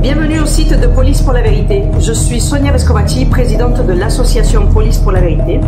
Bienvenue au site de Police pour la Vérité. Je suis Sonia Vescovacci, présidente de l'association Police pour la Vérité.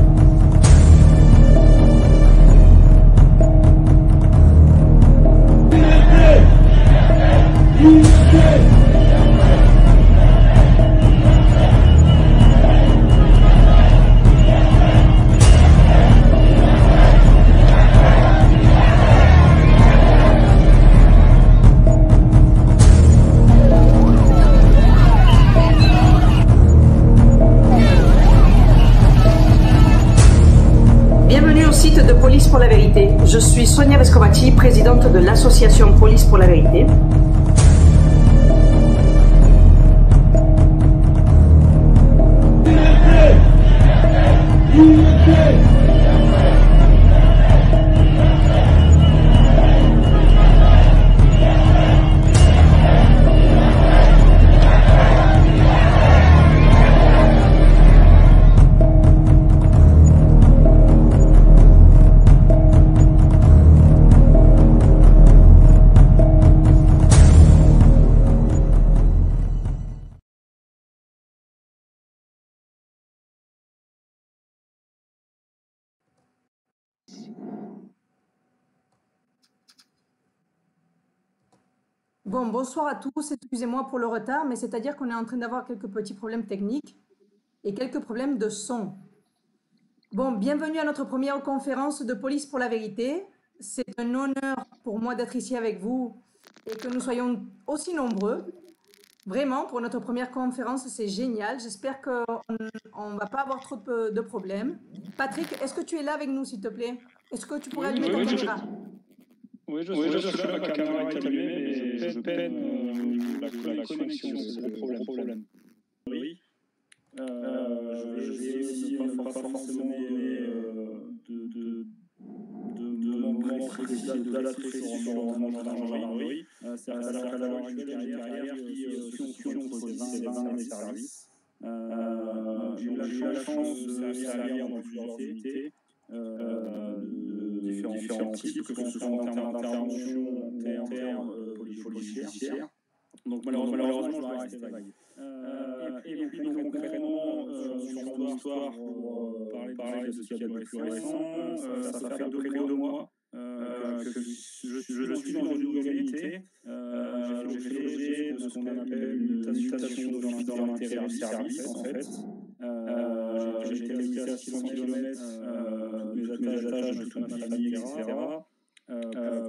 Bienvenue au site de Police pour la Vérité. Je suis Sonia Vescovacci, présidente de l'association Police pour la Vérité. Bon, bonsoir à tous, excusez-moi pour le retard, mais c'est-à-dire qu'on est en train d'avoir quelques petits problèmes techniques et quelques problèmes de son. Bon, bienvenue à notre première conférence de Police pour la Vérité. C'est un honneur pour moi d'être ici avec vous et que nous soyons aussi nombreux. Vraiment, pour notre première conférence, c'est génial. J'espère qu'on ne va pas avoir trop de problèmes. Patrick, est-ce que tu es là avec nous, s'il te plaît? Est-ce que tu pourrais allumer ta caméra? Oui, je suis là, ma caméra est allumée, mais je peine la connexion, c'est le gros problème. Oui, je vais aussi pas forcément donner de moment précis de date précise sur le gendarmerie. C'est-à-dire qu'à l'heure actuelle, il y a derrière qui ont entre 10 et 20 années de service. J'ai eu la chance de servir dans plusieurs unités. Différents types, que ce soit en termes d'intervention, en termes policière. Donc malheureusement, je dois rester vague. Et puis donc concrètement, sur mon histoire, pour parler de ce qu'il y a de plus récent, ça fait à peu près 2 mois que je suis dans une nouvelle unité. J'ai fait l'objet de ce qu'on appelle une mutation dans l'intérêt du service, en fait. J'ai été muté à 600 km de mes attaches, de toute ma famille, etc.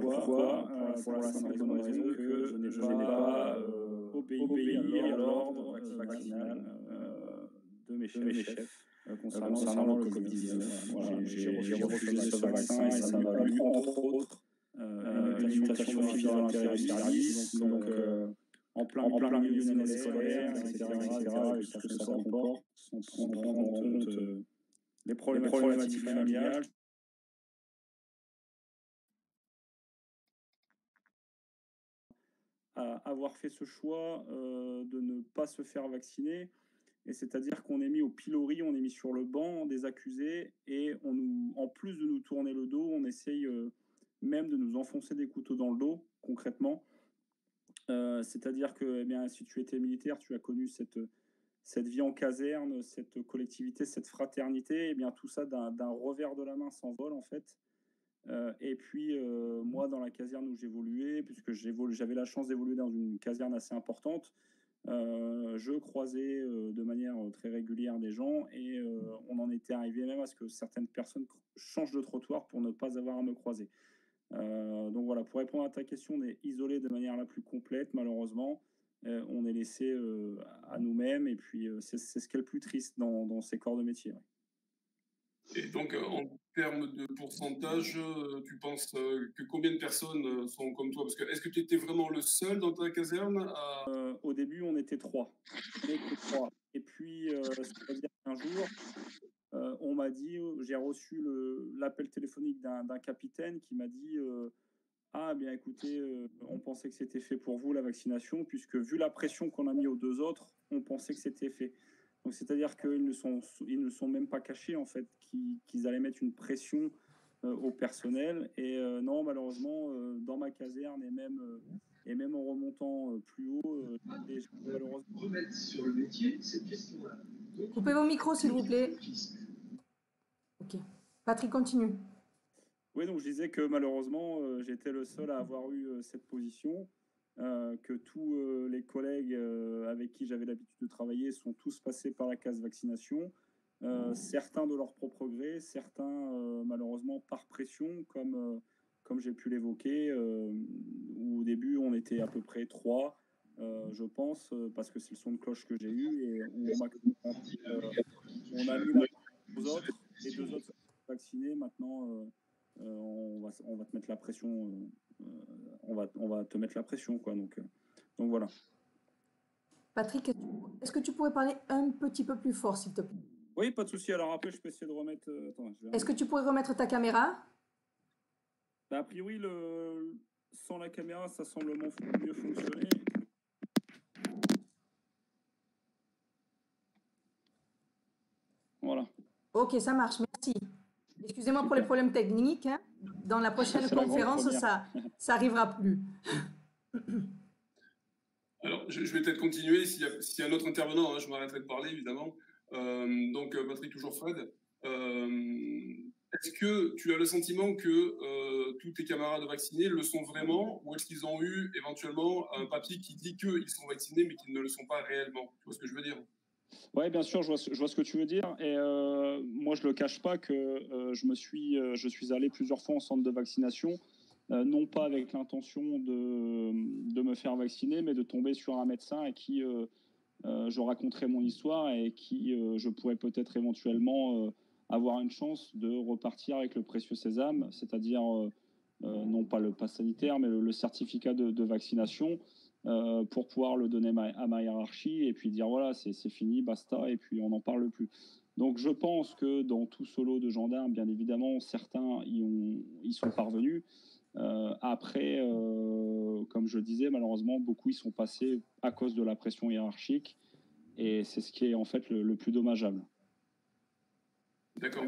Pourquoi? Pour la simple et bonne raison que je n'ai pas obéi à l'ordre vaccinal de mes chefs concernant le Covid-19. Voilà, j'ai refusé ce vaccin et ça m'a valu, entre autres, une mutation dans l'intérêt du service. Donc, en plein milieu d'une année scolaire, etc., et tout ce que ça comporte, sans prendre en compte les problématiques familiales. À avoir fait ce choix de ne pas se faire vacciner, et c'est-à-dire qu'on est mis au pilori, on est mis sur le banc des accusés, et en plus de nous tourner le dos, on essaye même de nous enfoncer des couteaux dans le dos, concrètement. C'est-à-dire que si tu étais militaire, tu as connu cette vie en caserne, cette collectivité, cette fraternité, tout ça d'un revers de la main s'envole, en fait. Et puis, moi, dans la caserne où j'évoluais, puisque j'avais la chance d'évoluer dans une caserne assez importante, je croisais de manière très régulière des gens, et on en était arrivé même à ce que certaines personnes changent de trottoir pour ne pas avoir à me croiser. Donc voilà, pour répondre à ta question, on est isolé de manière la plus complète, malheureusement. On est laissé à nous-mêmes, et puis c'est ce qui est le plus triste dans ces corps de métier. Ouais. Et donc, en termes de pourcentage, tu penses que combien de personnes sont comme toi? Parce que est-ce que tu étais vraiment le seul dans ta caserne Au début, on était 3. Et puis, c'est-à-dire qu'un jour, on m'a dit, j'ai reçu l'appel téléphonique d'un capitaine qui m'a dit ah, bien écoutez, on pensait que c'était fait pour vous, la vaccination, puisque vu la pression qu'on a mis aux 2 autres, on pensait que c'était fait. Donc c'est-à-dire qu'ils ne sont même pas cachés, en fait, qu'ils allaient mettre une pression au personnel. Et non, malheureusement, dans ma caserne et même en remontant plus haut, malheureusement... Remettre sur le métier cette question-là. Coupez vos micros, s'il vous plaît. Ok. Patrick, continue. Oui, donc je disais que malheureusement, j'étais le seul à avoir eu cette position, que tous les collègues avec qui j'avais l'habitude de travailler sont tous passés par la case vaccination, certains de leur propre gré, certains malheureusement par pression, comme j'ai pu l'évoquer, où au début on était à peu près 3, je pense, parce que c'est le son de cloche que j'ai eu, et où on a mis la aux autres, les 2 autres sont vaccinés, maintenant on va te mettre la pression, on va te mettre la pression, quoi. Donc voilà. Patrick, est-ce que tu pourrais parler un petit peu plus fort, s'il te plaît? Oui, pas de souci. Alors après, je peux essayer de remettre. Est-ce que tu pourrais remettre ta caméra? Bah, a priori, sans la caméra, ça semble mieux fonctionner. Voilà. Ok, ça marche, merci. Excusez-moi pour les problèmes techniques. Hein. Dans la prochaine conférence, ça n'arrivera plus. Alors, je vais peut-être continuer. S'il y a un autre intervenant, hein, je m'arrêterai de parler, évidemment. Donc, Patrick, toujours Fred. Est-ce que tu as le sentiment que tous tes camarades vaccinés le sont vraiment, ou est-ce qu'ils ont eu éventuellement un papier qui dit qu'ils sont vaccinés mais qu'ils ne le sont pas réellement? Tu vois ce que je veux dire? Oui, bien sûr, je vois ce que tu veux dire. Et moi, je ne le cache pas que je suis allé plusieurs fois en centre de vaccination, non pas avec l'intention de me faire vacciner, mais de tomber sur un médecin à qui je raconterai mon histoire et qui je pourrais peut-être éventuellement avoir une chance de repartir avec le précieux sésame, c'est-à-dire non pas le pass sanitaire, mais le certificat de vaccination, pour pouvoir le donner à ma hiérarchie et puis dire voilà, c'est fini, basta, et puis on n'en parle plus. Donc je pense que dans tout ce lot de gendarmes, bien évidemment, certains y sont parvenus. Après, comme je disais, malheureusement, beaucoup y sont passés à cause de la pression hiérarchique, et c'est ce qui est en fait le plus dommageable. D'accord.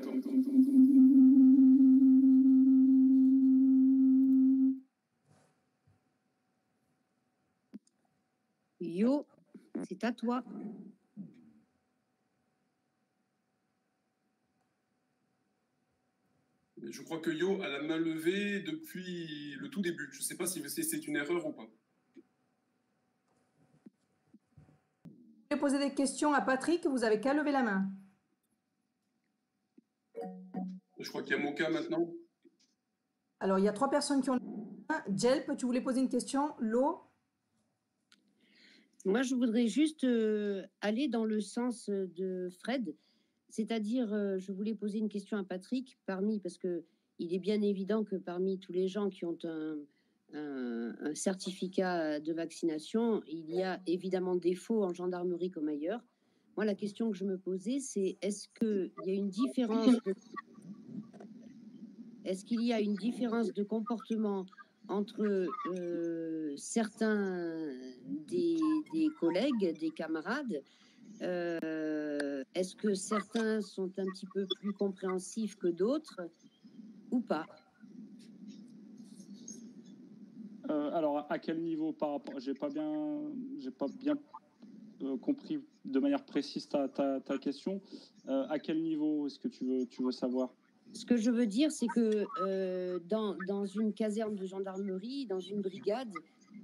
Yo, c'est à toi. Je crois que Yo a la main levée depuis le tout début. Je ne sais pas si c'est une erreur ou pas. Vous voulez poser des questions à Patrick, vous avez qu'à lever la main. Je crois qu'il y a Moka maintenant. Alors, il y a 3 personnes qui ont levé la main. Jelp, tu voulais poser une question? Lo? Moi, je voudrais juste aller dans le sens de Fred, c'est-à-dire, je voulais poser une question à Patrick, parce que il est bien évident que parmi tous les gens qui ont un certificat de vaccination, il y a évidemment des faux en gendarmerie comme ailleurs. Moi, la question que je me posais, c'est est-ce qu'il y a une différence de comportement entre certains des collègues, des camarades? Est-ce que certains sont un petit peu plus compréhensifs que d'autres ou pas? Alors, à quel niveau par rapport? J'ai pas bien compris de manière précise ta question. À quel niveau est-ce que tu veux savoir? Ce que je veux dire, c'est que dans une caserne de gendarmerie, dans une brigade,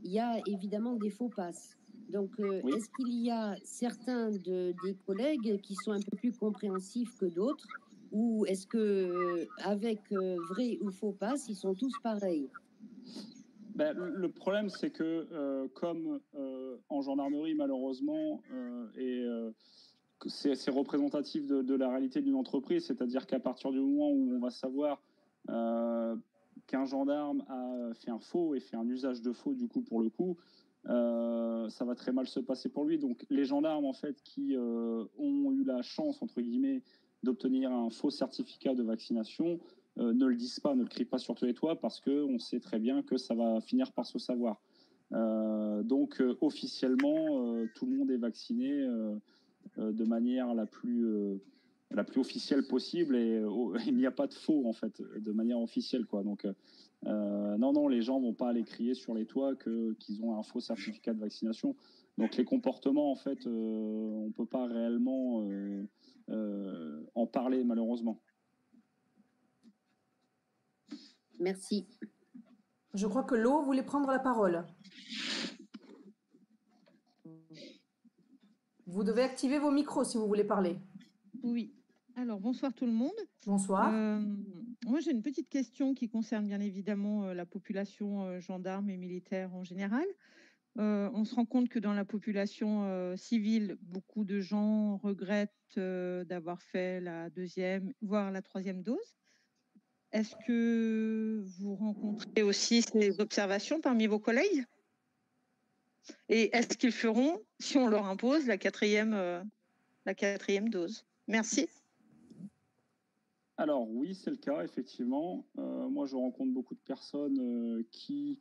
il y a évidemment des faux passes. Donc, Oui. Est-ce qu'il y a certains des collègues qui sont un peu plus compréhensifs que d'autres, ou est-ce que avec vrai ou faux passe, ils sont tous pareils? Ben, le problème, c'est que comme en gendarmerie, malheureusement, c'est représentatif de la réalité d'une entreprise, c'est-à-dire qu'à partir du moment où on va savoir qu'un gendarme a fait un faux et fait un usage de faux, du coup, pour le coup, ça va très mal se passer pour lui. Donc les gendarmes, en fait, qui ont eu la chance, entre guillemets, d'obtenir un faux certificat de vaccination, ne le disent pas, ne le crient pas sur tous les toits, parce qu'on sait très bien que ça va finir par se savoir. Donc officiellement, tout le monde est vacciné de manière la plus la plus officielle possible et il n'y a pas de faux en fait de manière officielle quoi. Donc non, les gens vont pas aller crier sur les toits qu'ils ont un faux certificat de vaccination. Donc les comportements en fait on peut pas réellement en parler malheureusement. Merci. Je crois que Lo voulait prendre la parole. Vous devez activer vos micros si vous voulez parler. Oui. Alors, bonsoir tout le monde. Bonsoir. Moi, j'ai une petite question qui concerne bien évidemment la population gendarme et militaire en général. On se rend compte que dans la population civile, beaucoup de gens regrettent d'avoir fait la 2e, voire la 3e dose. Est-ce que vous rencontrez aussi ces observations parmi vos collègues? Et est-ce qu'ils feront si on leur impose la 4e dose? Merci. Alors oui, c'est le cas, effectivement. Moi, je rencontre beaucoup de personnes qui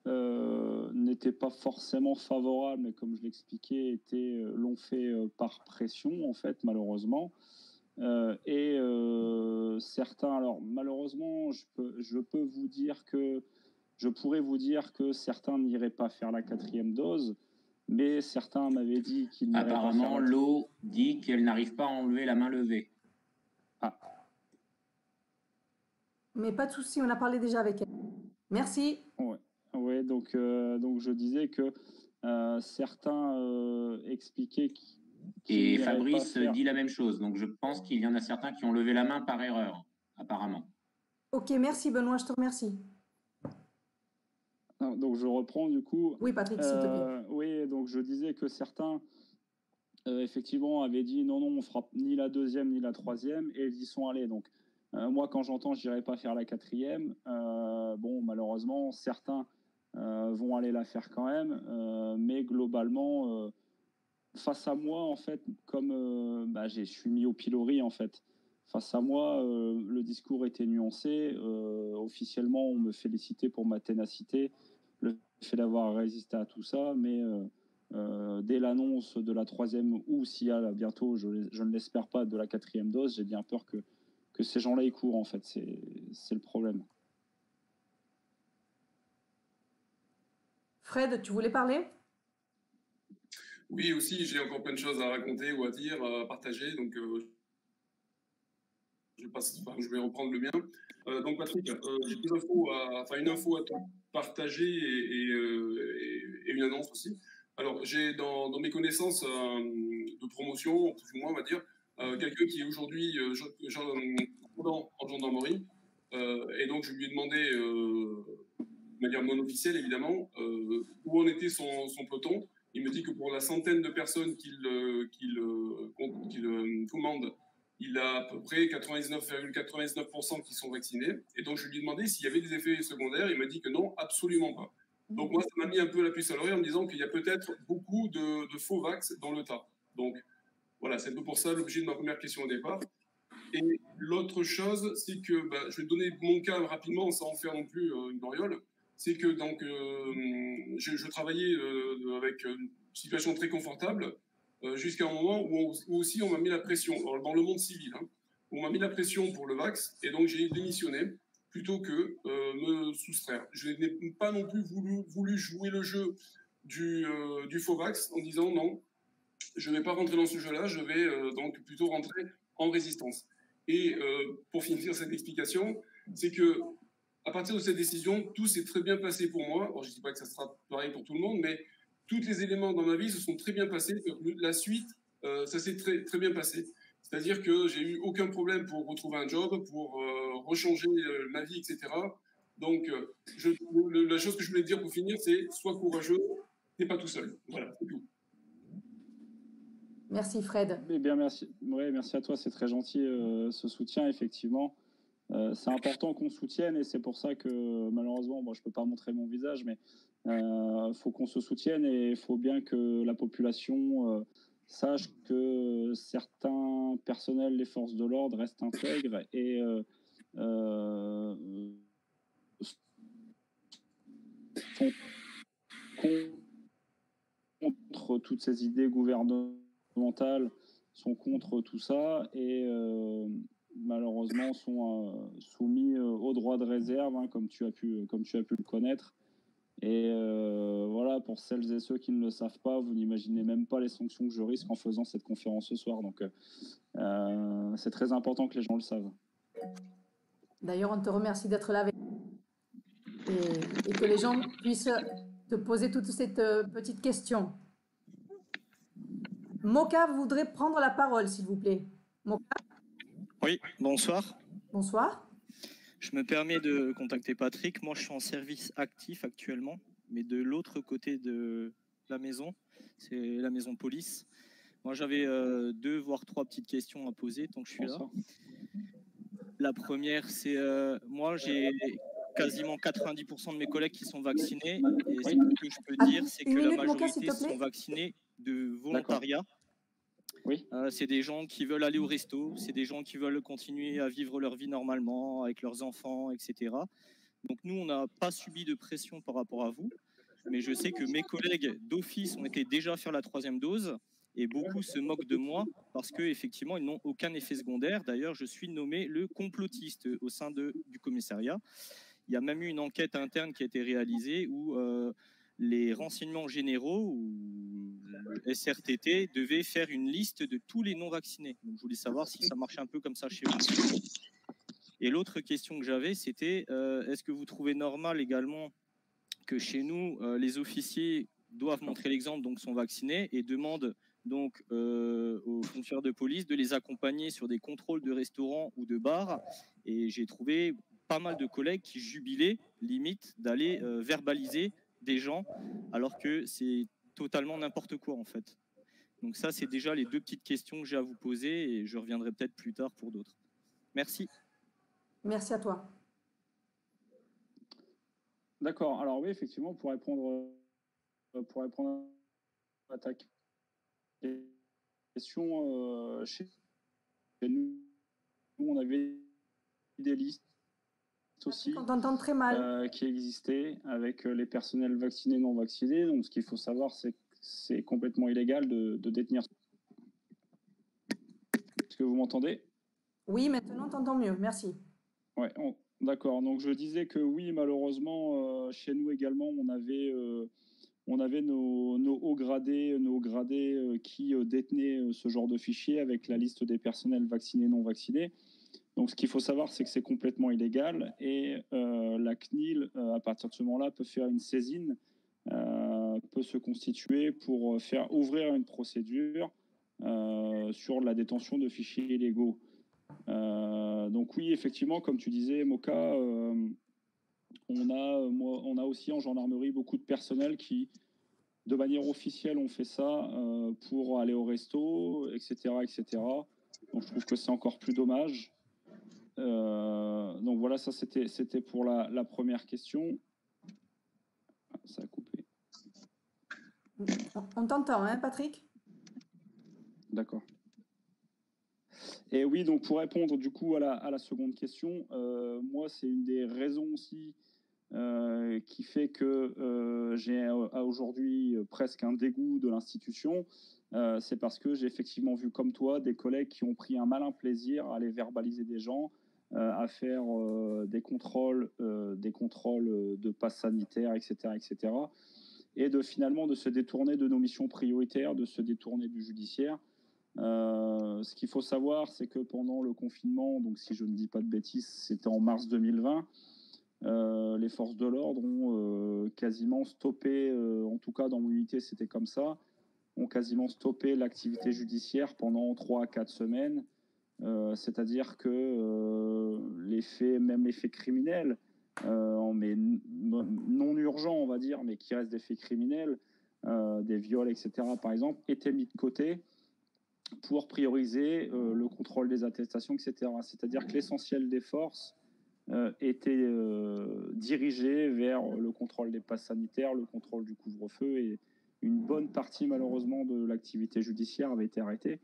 n'étaient pas forcément favorables, mais comme je l'expliquais, l'ont fait par pression, en fait, malheureusement. Certains, alors malheureusement, je pourrais vous dire que certains n'iraient pas faire la 4e dose, mais certains m'avaient dit qu'ils n'iraient pas faire. Apparemment, Lo dit qu'elle n'arrive pas à enlever la main levée. Ah. Mais pas de souci, on a parlé déjà avec elle. Merci. Ouais, donc je disais que certains expliquaient et Fabrice dit la même chose. Donc je pense qu'il y en a certains qui ont levé la main par erreur, apparemment. Ok, merci Benoît, je te remercie. Donc je reprends du coup. Oui, Patrick, s'il te plaît. Oui, donc je disais que certains effectivement avaient dit non, on fera ni la 2e ni la 3e et ils y sont allés. Donc moi, quand j'entends je n'irai pas faire la 4e, bon, malheureusement, certains vont aller la faire quand même, mais globalement, face à moi, en fait, comme je suis mis au pilori, en fait, face à moi, le discours était nuancé. Officiellement, on me félicitait pour ma ténacité, le fait d'avoir résisté à tout ça, mais dès l'annonce de la 3e, ou s'il y a bientôt, je ne l'espère pas, de la 4e dose, j'ai bien peur que ces gens-là y courent, en fait. C'est le problème. Fred, tu voulais parler? Oui, aussi, j'ai encore plein de choses à raconter ou à dire, à partager. Donc, je vais reprendre le mien. Donc, Patrick, j'ai une info à te partager et une annonce aussi. Alors, j'ai dans mes connaissances de promotion, plus ou moins, on va dire, quelqu'un qui est aujourd'hui en gendarmerie. Et donc, je lui ai demandé, de manière non officielle, évidemment, où en était son peloton. Il me dit que pour la centaine de personnes qu'il commande, il a à peu près 99,99% qui sont vaccinés. Et donc, je lui ai demandé s'il y avait des effets secondaires. Il m'a dit que non, absolument pas. Donc, moi, ça m'a mis un peu la puce à l'oreille en me disant qu'il y a peut-être beaucoup de faux vax dans le tas. Donc, voilà, c'est un peu pour ça l'objet de ma première question au départ. Et l'autre chose, c'est que je vais donner mon cas rapidement, sans en faire non plus une gloriole. C'est que donc, je travaillais avec une situation très confortable jusqu'à un moment où aussi on m'a mis la pression, dans le monde civil, on m'a mis la pression pour le vax, et donc j'ai démissionné plutôt que me soustraire. Je n'ai pas non plus voulu jouer le jeu du faux vax en disant non, je ne vais pas rentrer dans ce jeu-là, je vais donc plutôt rentrer en résistance. Et pour finir cette explication, c'est que à partir de cette décision, tout s'est très bien passé pour moi. Alors, je ne dis pas que ça sera pareil pour tout le monde, mais tous les éléments dans ma vie se sont très bien passés. La suite, ça s'est très, très bien passé. C'est-à-dire que j'ai eu aucun problème pour retrouver un job, pour rechanger ma vie, etc. Donc, la chose que je voulais dire pour finir, c'est sois courageux, t'es pas tout seul. Voilà, c'est tout. Merci Fred. Eh bien, merci. Ouais, merci à toi, c'est très gentil ce soutien, effectivement. C'est important qu'on soutienne et c'est pour ça que malheureusement, je ne peux pas montrer mon visage, mais faut qu'on se soutienne et il faut bien que la population sache que certains personnels des forces de l'ordre restent intègres et sont contre toutes ces idées gouvernementales sont contre tout ça et malheureusement sont soumis au droit de réserve, hein, comme tu as pu le connaître. Et voilà, pour celles et ceux qui ne le savent pas, vous n'imaginez même pas les sanctions que je risque en faisant cette conférence ce soir. Donc, c'est très important que les gens le savent. D'ailleurs, on te remercie d'être là avec et que les gens puissent te poser toutes ces petites questions. Moka voudrait prendre la parole, s'il vous plaît. Moka. Oui, bonsoir. Bonsoir. Je me permets de contacter Patrick. Moi, je suis en service actif actuellement, mais de l'autre côté de la maison, c'est la maison police. Moi, j'avais 2 voire 3 petites questions à poser tant que je suis là. La première, c'est moi, j'ai quasiment 90% de mes collègues qui sont vaccinés. Et ce que je peux dire, c'est que la majorité sont vaccinés de volontariat. Oui. C'est des gens qui veulent aller au resto, c'est des gens qui veulent continuer à vivre leur vie normalement avec leurs enfants, etc. Donc nous, on n'a pas subi de pression par rapport à vous, mais je sais que mes collègues d'office ont été déjà faire la 3e dose et beaucoup se moquent de moi parce qu'effectivement, ils n'ont aucun effet secondaire. D'ailleurs, je suis nommé le complotiste au sein du commissariat. Il y a même eu une enquête interne qui a été réalisée où les renseignements généraux ou le SRTT devait faire une liste de tous les non-vaccinés. Donc, je voulais savoir si ça marchait un peu comme ça chez vous. Et l'autre question que j'avais, c'était est-ce que vous trouvez normal également que chez nous, les officiers doivent montrer l'exemple, donc sont vaccinés, et demandent donc aux fonctionnaires de police de les accompagner sur des contrôles de restaurants ou de bars. Et j'ai trouvé pas mal de collègues qui jubilaient, limite, d'aller verbaliser des gens, alors que c'est totalement n'importe quoi, en fait. Donc ça, c'est déjà les 2 petites questions que j'ai à vous poser, et je reviendrai peut-être plus tard pour d'autres. Merci. Merci à toi. D'accord. Alors oui, effectivement, pour répondre à ta question, chez nous, on avait des listes aussi très mal. qui existaient avec les personnels vaccinés, non vaccinés. Donc, ce qu'il faut savoir, c'est que c'est complètement illégal de détenir. Est-ce que vous m'entendez? Oui, maintenant, on t'entend mieux. Merci. Ouais, d'accord. Donc, je disais que oui, malheureusement, chez nous également, on avait nos hauts gradés, qui détenaient ce genre de fichier avec la liste des personnels vaccinés, non vaccinés. Donc, ce qu'il faut savoir, c'est que c'est complètement illégal et la CNIL, à partir de ce moment-là, peut faire une saisine, peut se constituer pour faire ouvrir une procédure sur la détention de fichiers illégaux. Donc oui, effectivement, comme tu disais, Moka, on a aussi en gendarmerie beaucoup de personnel qui, de manière officielle, ont fait ça pour aller au resto, etc., etc. Donc je trouve que c'est encore plus dommage. Donc voilà, ça c'était pour la première question. Ça a coupé. On t'entend, hein, Patrick? D'accord. Et oui, donc pour répondre du coup à la seconde question, moi c'est une des raisons aussi qui fait que j'ai aujourd'hui presque un dégoût de l'institution. C'est parce que j'ai effectivement vu comme toi des collègues qui ont pris un malin plaisir à aller verbaliser des gens, à faire des contrôles de passe sanitaire, etc., etc. Et finalement de se détourner de nos missions prioritaires, de se détourner du judiciaire. Ce qu'il faut savoir, c'est que pendant le confinement, donc si je ne dis pas de bêtises, c'était en mars 2020, les forces de l'ordre ont quasiment stoppé, en tout cas dans mon unité c'était comme ça, ont quasiment stoppé l'activité judiciaire pendant 3 à 4 semaines. C'est-à-dire que même les faits criminels, mais non urgents on va dire, mais qui restent des faits criminels, des viols, etc. par exemple, étaient mis de côté pour prioriser le contrôle des attestations, etc. C'est-à-dire que l'essentiel des forces était dirigé vers le contrôle des passes sanitaires, le contrôle du couvre-feu, et une bonne partie malheureusement de l'activité judiciaire avait été arrêtée.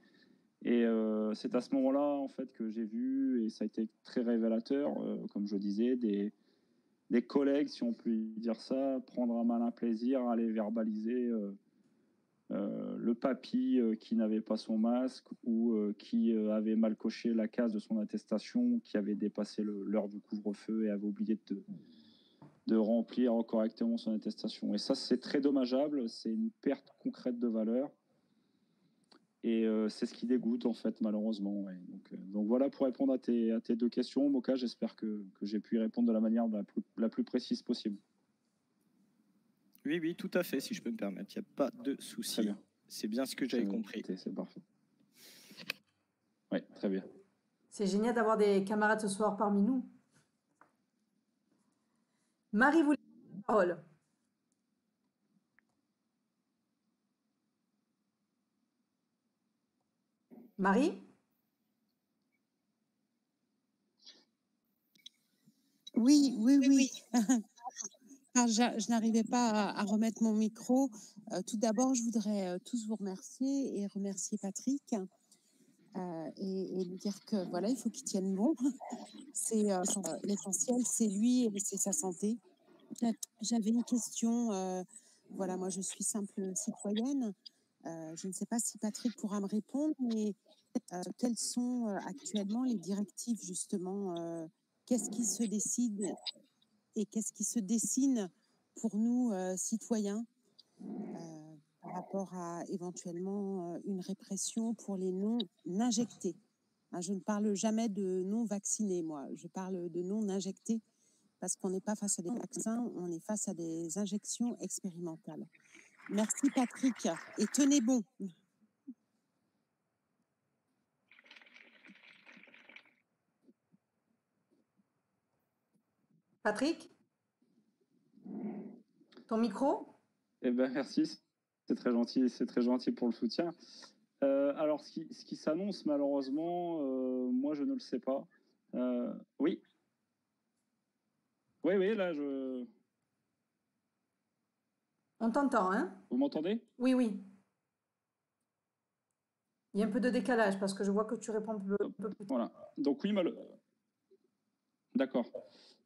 Et c'est à ce moment-là en fait que j'ai vu, et ça a été très révélateur, comme je disais, des collègues, si on peut dire ça, prendre un malin plaisir à aller verbaliser le papy qui n'avait pas son masque ou qui avait mal coché la case de son attestation, qui avait dépassé l'heure du couvre-feu et avait oublié de remplir correctement son attestation. Et ça, c'est très dommageable, c'est une perte concrète de valeur. Et c'est ce qui dégoûte, en fait, malheureusement. Ouais. Donc voilà, pour répondre à tes 2 questions, Moka, j'espère que j'ai pu y répondre de la manière la plus précise possible. Oui, tout à fait, si je peux me permettre. Il n'y a pas de souci. C'est bien ce que j'avais compris. C'est parfait. Oui, très bien. C'est génial d'avoir des camarades ce soir parmi nous. Marie, vous voulez la parole? Marie? Oui. Alors, je n'arrivais pas à remettre mon micro. Tout d'abord, je voudrais tous vous remercier et remercier Patrick et lui dire que voilà, il faut qu'il tienne bon. C'est l'essentiel, c'est lui et c'est sa santé. J'avais une question. Voilà, moi, je suis simple citoyenne. Je ne sais pas si Patrick pourra me répondre, mais quelles sont actuellement les directives, justement qu'est-ce qui se décide et qu'est-ce qui se dessine pour nous, citoyens, par rapport à éventuellement une répression pour les non-injectés. Je ne parle jamais de non-vaccinés, moi. Je parle de non-injectés parce qu'on n'est pas face à des vaccins, on est face à des injections expérimentales. Merci Patrick et tenez bon. Patrick? Ton micro? Eh ben, merci, c'est très gentil pour le soutien. Alors, ce qui s'annonce, malheureusement, moi, je ne le sais pas. Oui, là, je... On t'entend, hein? Vous m'entendez? Oui. Il y a un peu de décalage parce que je vois que tu réponds un peu plus. Voilà. Donc oui, d'accord.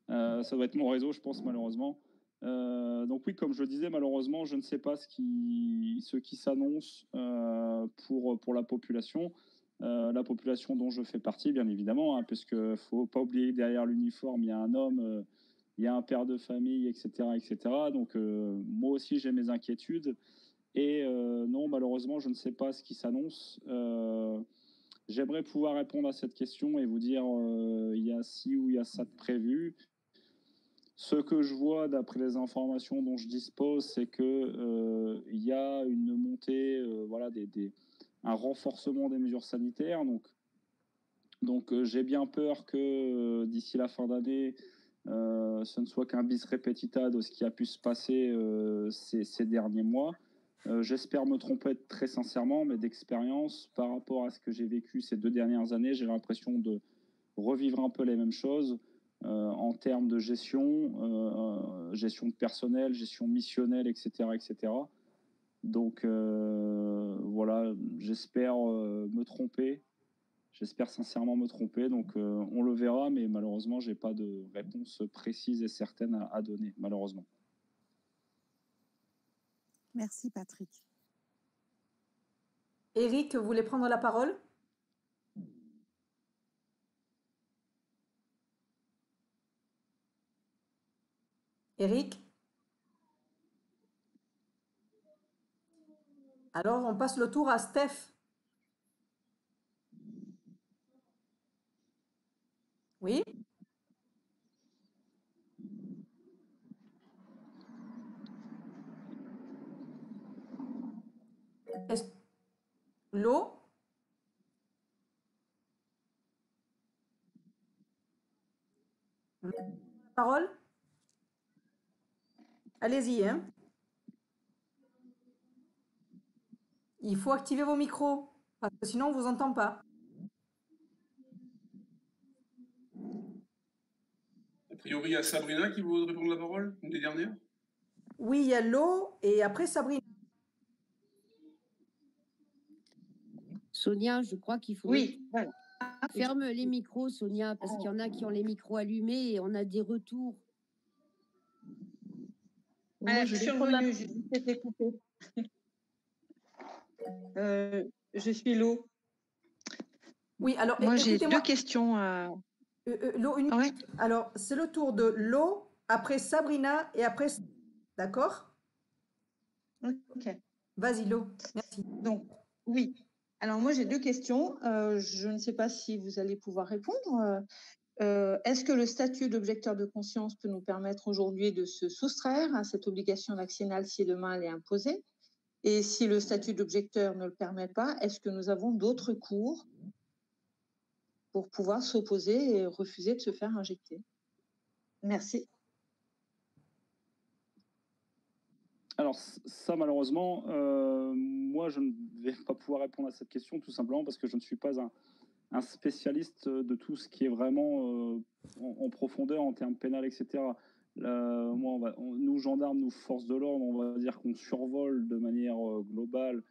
Ça doit être mon réseau, je pense, malheureusement. Donc oui, comme je le disais, malheureusement, je ne sais pas ce qui s'annonce pour la population. La population dont je fais partie, bien évidemment, puisque faut pas oublier que derrière l'uniforme, il y a un homme, il y a un père de famille, etc. Donc moi aussi, j'ai mes inquiétudes. Et non, malheureusement, je ne sais pas ce qui s'annonce. J'aimerais pouvoir répondre à cette question et vous dire il y a ci ou il y a ça de prévu. Ce que je vois d'après les informations dont je dispose, c'est que il y a une montée, un renforcement des mesures sanitaires. Donc j'ai bien peur que d'ici la fin d'année, ce ne soit qu'un bis repetita de ce qui a pu se passer ces derniers mois. J'espère me tromper très sincèrement, mais d'expérience, par rapport à ce que j'ai vécu ces 2 dernières années, j'ai l'impression de revivre un peu les mêmes choses en termes de gestion de personnel, gestion missionnelle, etc. Donc voilà, j'espère me tromper. J'espère sincèrement me tromper. Donc on le verra, mais malheureusement, j'ai pas de réponse précise et certaine à donner, malheureusement. Merci Patrick. Eric, vous voulez prendre la parole? Eric? Alors, on passe le tour à Steph. Oui? L'eau? Parole? Allez-y, hein. Il faut activer vos micros, parce que sinon on ne vous entend pas. A priori, il y a Sabrina qui veut répondre la parole, une des dernières. Oui, il y a l'eau et après Sabrina. Sonia, je crois qu'il faut... Oui, voilà. Ferme les micros, Sonia, parce qu'il y en a qui ont les micros allumés et on a des retours. Je suis revenue, j'ai été coupée. Je suis Lo. Oui, alors Moi, j'ai écoutez-moi. deux questions. Lo, une minute. Alors, c'est le tour de Lo, après Sabrina et après... D'accord? Ok. Vas-y, Lo. Merci. Donc, oui. Alors, moi, j'ai deux questions. Je ne sais pas si vous allez pouvoir répondre. Est-ce que le statut d'objecteur de conscience peut nous permettre aujourd'hui de se soustraire à cette obligation vaccinale si demain elle est imposée? Et si le statut d'objecteur ne le permet pas, est-ce que nous avons d'autres cours pour pouvoir s'opposer et refuser de se faire injecter? Merci. Alors ça, malheureusement, moi, je ne vais pas pouvoir répondre à cette question, tout simplement parce que je ne suis pas un spécialiste de tout ce qui est vraiment en profondeur en termes pénal, etc. Moi, nous, gendarmes, nous, forces de l'ordre, on va dire qu'on survole de manière globale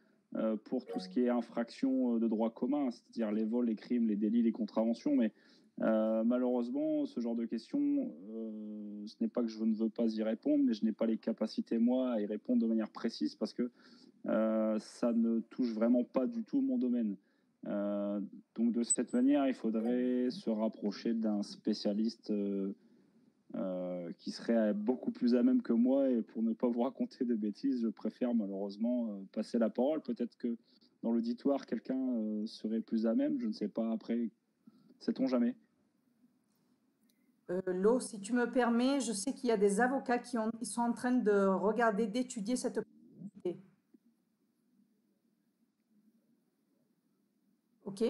pour tout ce qui est infraction de droit commun, c'est-à-dire les vols, les crimes, les délits, les contraventions, mais malheureusement, ce genre de questions, ce n'est pas que je ne veux pas y répondre, mais je n'ai pas les capacités, moi, à y répondre de manière précise parce que ça ne touche vraiment pas du tout mon domaine. Donc, de cette manière, il faudrait se rapprocher d'un spécialiste qui serait beaucoup plus à même que moi. Et pour ne pas vous raconter de bêtises, je préfère malheureusement passer la parole. Peut-être que dans l'auditoire, quelqu'un serait plus à même. Je ne sais pas. Après, sait-on jamais. Lo, si tu me permets, je sais qu'il y a des avocats ils sont en train de regarder, d'étudier cette possibilité. OK?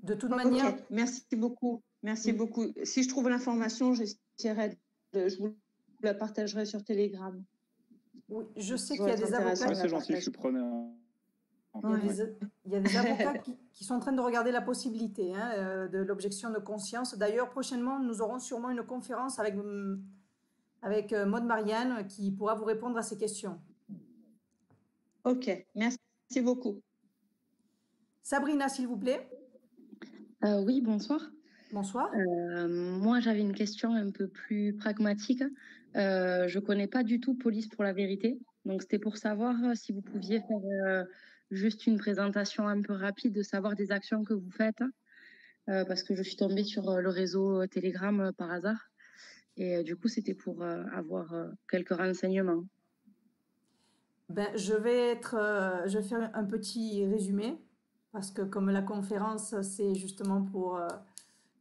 De toute manière... Merci beaucoup. Merci beaucoup. Si je trouve l'information, j'essaierai je vous la partagerai sur Telegram. Oui, je sais qu'il y a des avocats... Ouais, c'est gentil, je suis preneur. Il y a des avocats qui sont en train de regarder la possibilité de l'objection de conscience. D'ailleurs, prochainement, nous aurons sûrement une conférence avec Maud Marianne qui pourra vous répondre à ces questions. Ok, merci beaucoup. Sabrina, s'il vous plaît. Oui, bonsoir. Bonsoir. Moi, j'avais une question un peu plus pragmatique. Je ne connais pas du tout Police pour la vérité. Donc, c'était pour savoir si vous pouviez faire juste une présentation un peu rapide, de savoir des actions que vous faites. Parce que je suis tombée sur le réseau Telegram par hasard. Et du coup, c'était pour avoir quelques renseignements. Je vais faire un petit résumé. Parce que comme la conférence, c'est justement pour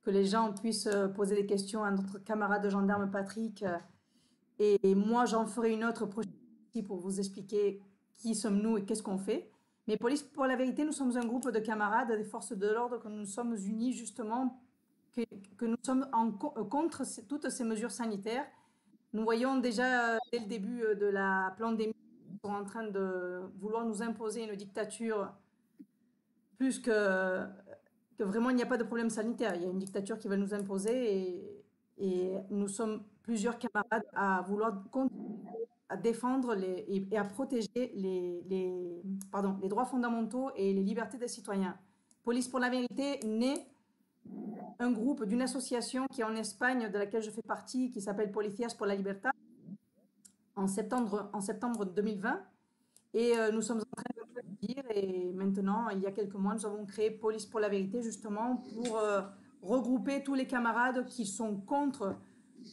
que les gens puissent poser des questions à notre camarade gendarme Patrick. Et moi, j'en ferai une autre prochaine pour vous expliquer qui sommes-nous et qu'est-ce qu'on fait. Mais Police pour la vérité, nous sommes un groupe de camarades des forces de l'ordre, que nous sommes unis justement, que nous sommes contre toutes ces mesures sanitaires. Nous voyons déjà dès le début de la pandémie qu'ils sont en train de vouloir nous imposer une dictature plus que vraiment il n'y a pas de problème sanitaire. Il y a une dictature qui va nous imposer et nous sommes plusieurs camarades à vouloir à défendre et à protéger les droits fondamentaux et les libertés des citoyens. Police pour la vérité naît un groupe d'une association qui est en Espagne, de laquelle je fais partie, qui s'appelle Policías por la Libertad, en septembre 2020. Et nous sommes en train de dire, et maintenant, il y a quelques mois, nous avons créé Police pour la vérité, justement, pour regrouper tous les camarades qui sont contre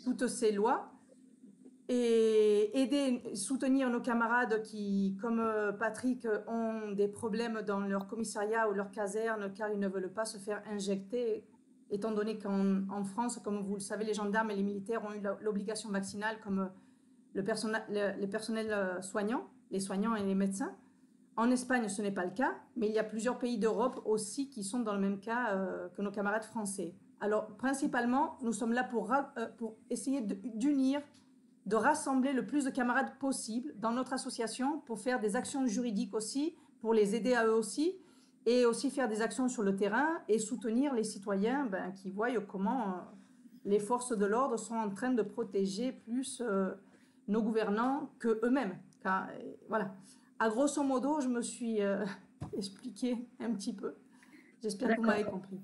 toutes ces lois et soutenir nos camarades qui, comme Patrick, ont des problèmes dans leur commissariat ou leur caserne car ils ne veulent pas se faire injecter, étant donné qu'en France, comme vous le savez, les gendarmes et les militaires ont eu l'obligation vaccinale comme le personnel soignant, les soignants et les médecins. En Espagne, ce n'est pas le cas, mais il y a plusieurs pays d'Europe aussi qui sont dans le même cas que nos camarades français. Alors, principalement, nous sommes là pour essayer d'unir, de rassembler le plus de camarades possible dans notre association pour faire des actions juridiques aussi, pour les aider à eux aussi, et aussi faire des actions sur le terrain et soutenir les citoyens qui voient comment les forces de l'ordre sont en train de protéger plus nos gouvernants qu'eux-mêmes. Voilà. À grosso modo, je me suis expliqué un petit peu. J'espère que vous m'avez compris.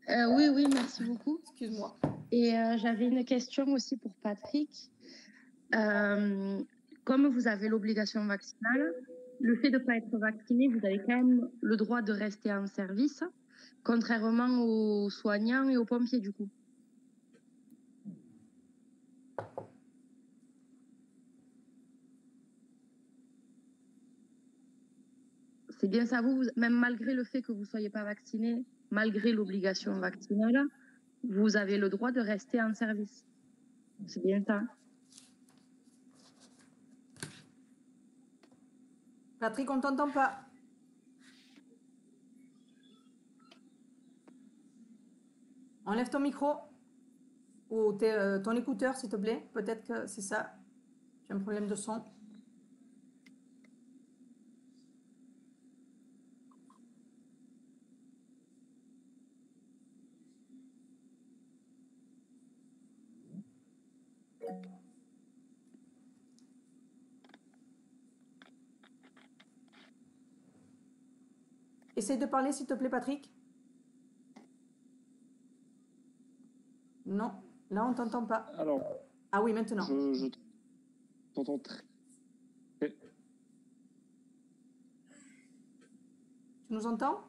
Oui, merci beaucoup. Excuse-moi. Et j'avais une question aussi pour Patrick. Comme vous avez l'obligation vaccinale, le fait de ne pas être vacciné, vous avez quand même le droit de rester en service, contrairement aux soignants et aux pompiers, du coup. C'est bien ça, même malgré le fait que vous ne soyez pas vacciné, malgré l'obligation vaccinale, vous avez le droit de rester en service. C'est bien ça. Patrick, on ne t'entend pas. Enlève ton micro ou ton écouteur, s'il te plaît. Peut-être que c'est ça. Tu as un problème de son. Essaye de parler, s'il te plaît, Patrick. Non, là, on ne t'entend pas. Alors. Ah oui, maintenant. Je t'entends très. Tu nous entends?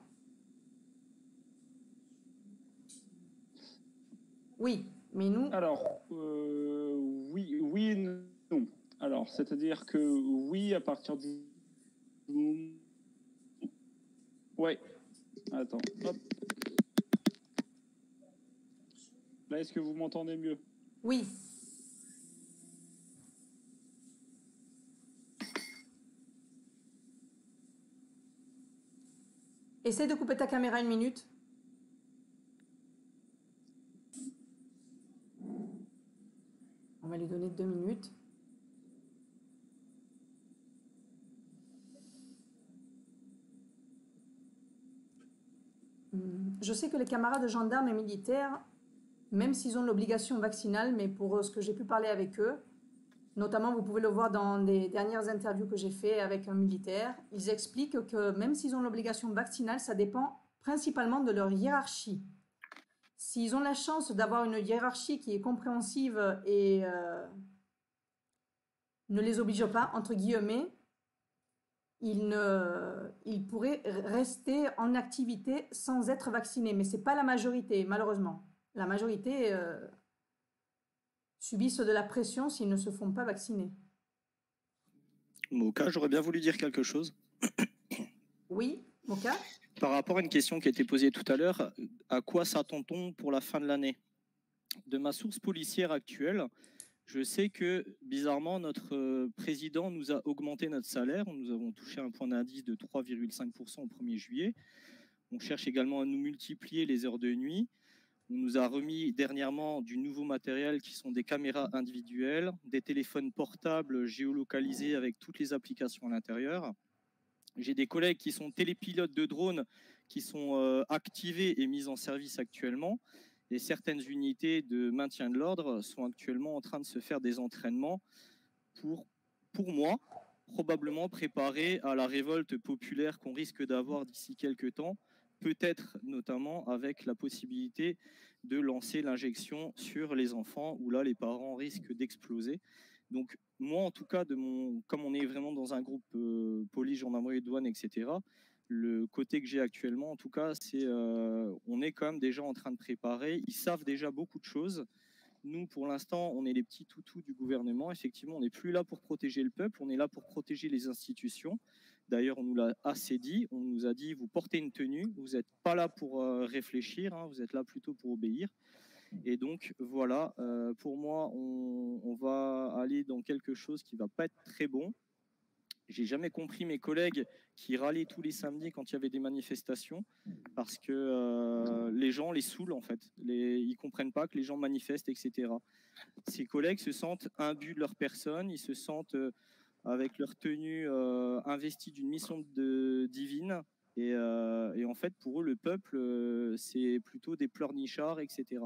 Oui, mais nous... Alors, oui et non. Alors, c'est-à-dire que oui, à partir du... Ouais. Attends, hop. Là, est-ce que vous m'entendez mieux? Oui. Essaie de couper ta caméra 1 minute. On va lui donner 2 minutes. Je sais que les camarades de gendarmes et militaires, même s'ils ont l'obligation vaccinale, mais pour ce que j'ai pu parler avec eux, notamment vous pouvez le voir dans des dernières interviews que j'ai fait avec un militaire, ils expliquent que même s'ils ont l'obligation vaccinale, ça dépend principalement de leur hiérarchie. S'ils ont la chance d'avoir une hiérarchie qui est compréhensive et ne les oblige pas, entre guillemets, ils pourraient rester en activité sans être vaccinés. Mais ce n'est pas la majorité, malheureusement. La majorité subissent de la pression s'ils ne se font pas vacciner. Moka, j'aurais bien voulu dire quelque chose. Oui, Moka? Par rapport à une question qui a été posée tout à l'heure, à quoi s'attend-on pour la fin de l'année? De ma source policière actuelle, je sais que, bizarrement, notre président nous a augmenté notre salaire. Nous avons touché un point d'indice de 3,5% au 1er juillet. On cherche également à nous multiplier les heures de nuit. On nous a remis dernièrement du nouveau matériel qui sont des caméras individuelles, des téléphones portables géolocalisés avec toutes les applications à l'intérieur. J'ai des collègues qui sont télépilotes de drones qui sont activés et mis en service actuellement. Et certaines unités de maintien de l'ordre sont actuellement en train de se faire des entraînements pour moi, probablement préparer à la révolte populaire qu'on risque d'avoir d'ici quelques temps, peut-être notamment avec la possibilité de lancer l'injection sur les enfants, où là, les parents risquent d'exploser. Donc, moi, en tout cas, comme on est vraiment dans un groupe police, gendarmerie, douane, etc., le côté que j'ai actuellement, en tout cas, c'est on est quand même déjà en train de préparer. Ils savent déjà beaucoup de choses. Nous, pour l'instant, on est les petits toutous du gouvernement. Effectivement, on n'est plus là pour protéger le peuple, on est là pour protéger les institutions. D'ailleurs, on nous l'a assez dit. On nous a dit, vous portez une tenue, vous n'êtes pas là pour réfléchir, hein, vous êtes là plutôt pour obéir. Et donc, voilà, pour moi, on va aller dans quelque chose qui ne va pas être très bon. J'ai jamais compris mes collègues qui râlaient tous les samedis quand il y avait des manifestations, parce que les gens les saoulent en fait. Ils comprennent pas que les gens manifestent, etc. Ces collègues se sentent imbus de leur personne, ils se sentent avec leur tenue investis d'une mission divine. Et en fait, pour eux, le peuple, c'est plutôt des pleurnichards, etc.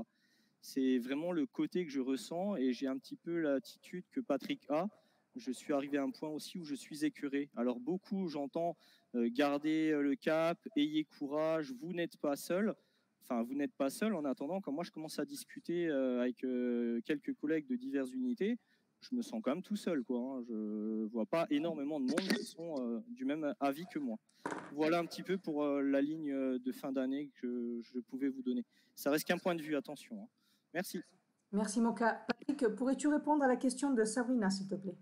C'est vraiment le côté que je ressens, et j'ai un petit peu l'attitude que Patrick a. Je suis arrivé à un point aussi où je suis écœuré. Alors beaucoup, j'entends gardez le cap, ayez courage, vous n'êtes pas seul. Enfin, vous n'êtes pas seul. En attendant, quand moi je commence à discuter avec quelques collègues de diverses unités, je me sens quand même tout seul, quoi. Hein. Je vois pas énormément de monde qui sont du même avis que moi. Voilà un petit peu pour la ligne de fin d'année que je pouvais vous donner. Ça reste qu'un point de vue, attention. Hein. Merci. Merci Moka. Patrick, pourrais-tu répondre à la question de Sabrina, s'il te plaît?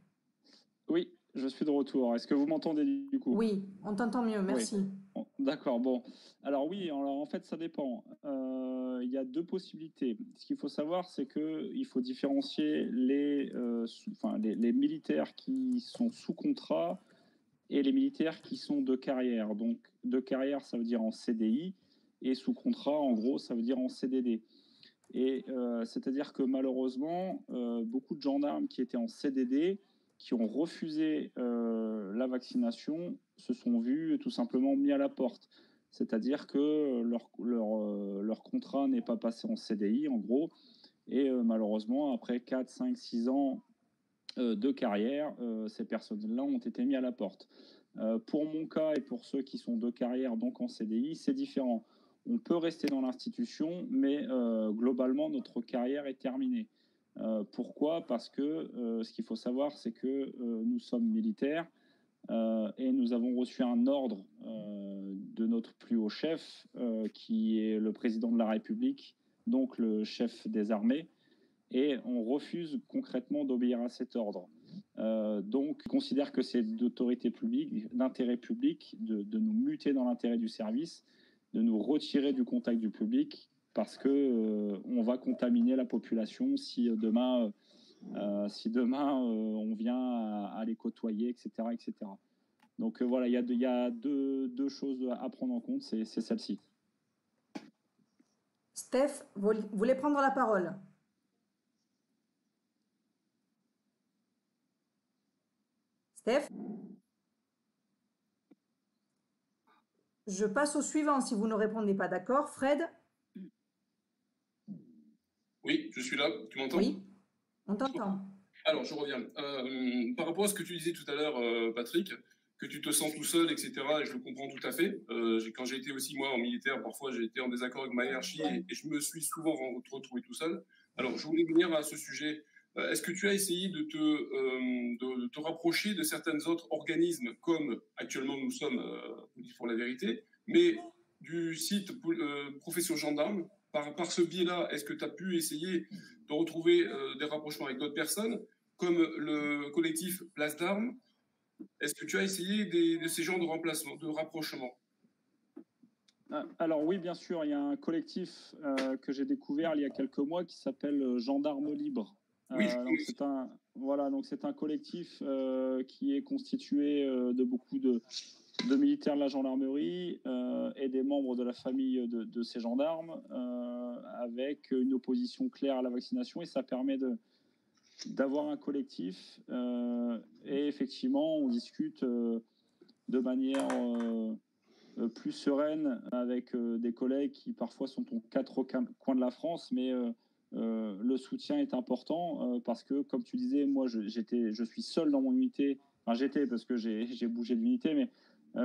Oui, je suis de retour. Est-ce que vous m'entendez du coup? Oui, on t'entend mieux, merci. Oui. D'accord, bon. Alors oui, alors en fait, ça dépend. Il y a deux possibilités. Ce qu'il faut savoir, c'est qu'il faut différencier les militaires qui sont sous contrat et les militaires qui sont de carrière. Donc, de carrière, ça veut dire en CDI, et sous contrat, en gros, ça veut dire en CDD. Et c'est-à-dire que malheureusement, beaucoup de gendarmes qui étaient en CDD, qui ont refusé la vaccination, se sont vus tout simplement mis à la porte. C'est-à-dire que leur contrat n'est pas passé en CDI, en gros, et malheureusement, après 4, 5, 6 ans de carrière, ces personnes-là ont été mis à la porte. Pour mon cas et pour ceux qui sont de carrière, donc en CDI, c'est différent. On peut rester dans l'institution, mais globalement, notre carrière est terminée. Pourquoi? Parce que ce qu'il faut savoir, c'est que nous sommes militaires et nous avons reçu un ordre de notre plus haut chef, qui est le président de la République, donc le chef des armées, et on refuse concrètement d'obéir à cet ordre. Donc, je considère que c'est d'autorité publique, d'intérêt public, de nous muter dans l'intérêt du service, de nous retirer du contact du public, parce que on va contaminer la population si demain, on vient à les côtoyer, etc., etc. Donc voilà, il y a deux choses à prendre en compte, c'est celle-ci. Steph, vous voulez prendre la parole? Steph? Je passe au suivant si vous ne répondez pas, d'accord? Fred? Oui, je suis là. Tu m'entends? Oui, on t'entend. Alors, je reviens. Par rapport à ce que tu disais tout à l'heure, Patrick, que tu te sens tout seul, etc., et je le comprends tout à fait. Quand j'ai été aussi, moi, en militaire, parfois, j'ai été en désaccord avec ma hiérarchie et je me suis souvent retrouvé tout seul. Alors, je voulais venir à ce sujet. Est-ce que tu as essayé de te rapprocher de certains autres organismes, comme actuellement nous sommes, pour la vérité, mais du site Profession Gendarme? Par ce biais-là, est-ce que tu as pu essayer de retrouver des rapprochements avec d'autres personnes, comme le collectif Place d'Armes? Est-ce que tu as essayé de ces genres de rapprochement? Alors oui, bien sûr, il y a un collectif que j'ai découvert il y a quelques mois qui s'appelle Gendarmes Libres. Oui, donc c'est un collectif qui est constitué de beaucoup de militaires de la gendarmerie et des membres de la famille de ces gendarmes, avec une opposition claire à la vaccination, et ça permet d'avoir un collectif et effectivement on discute de manière plus sereine avec des collègues qui parfois sont aux quatre coins de la France, mais le soutien est important parce que, comme tu disais, moi je suis seul dans mon unité, enfin j'étais parce que j'ai bougé d'unité, mais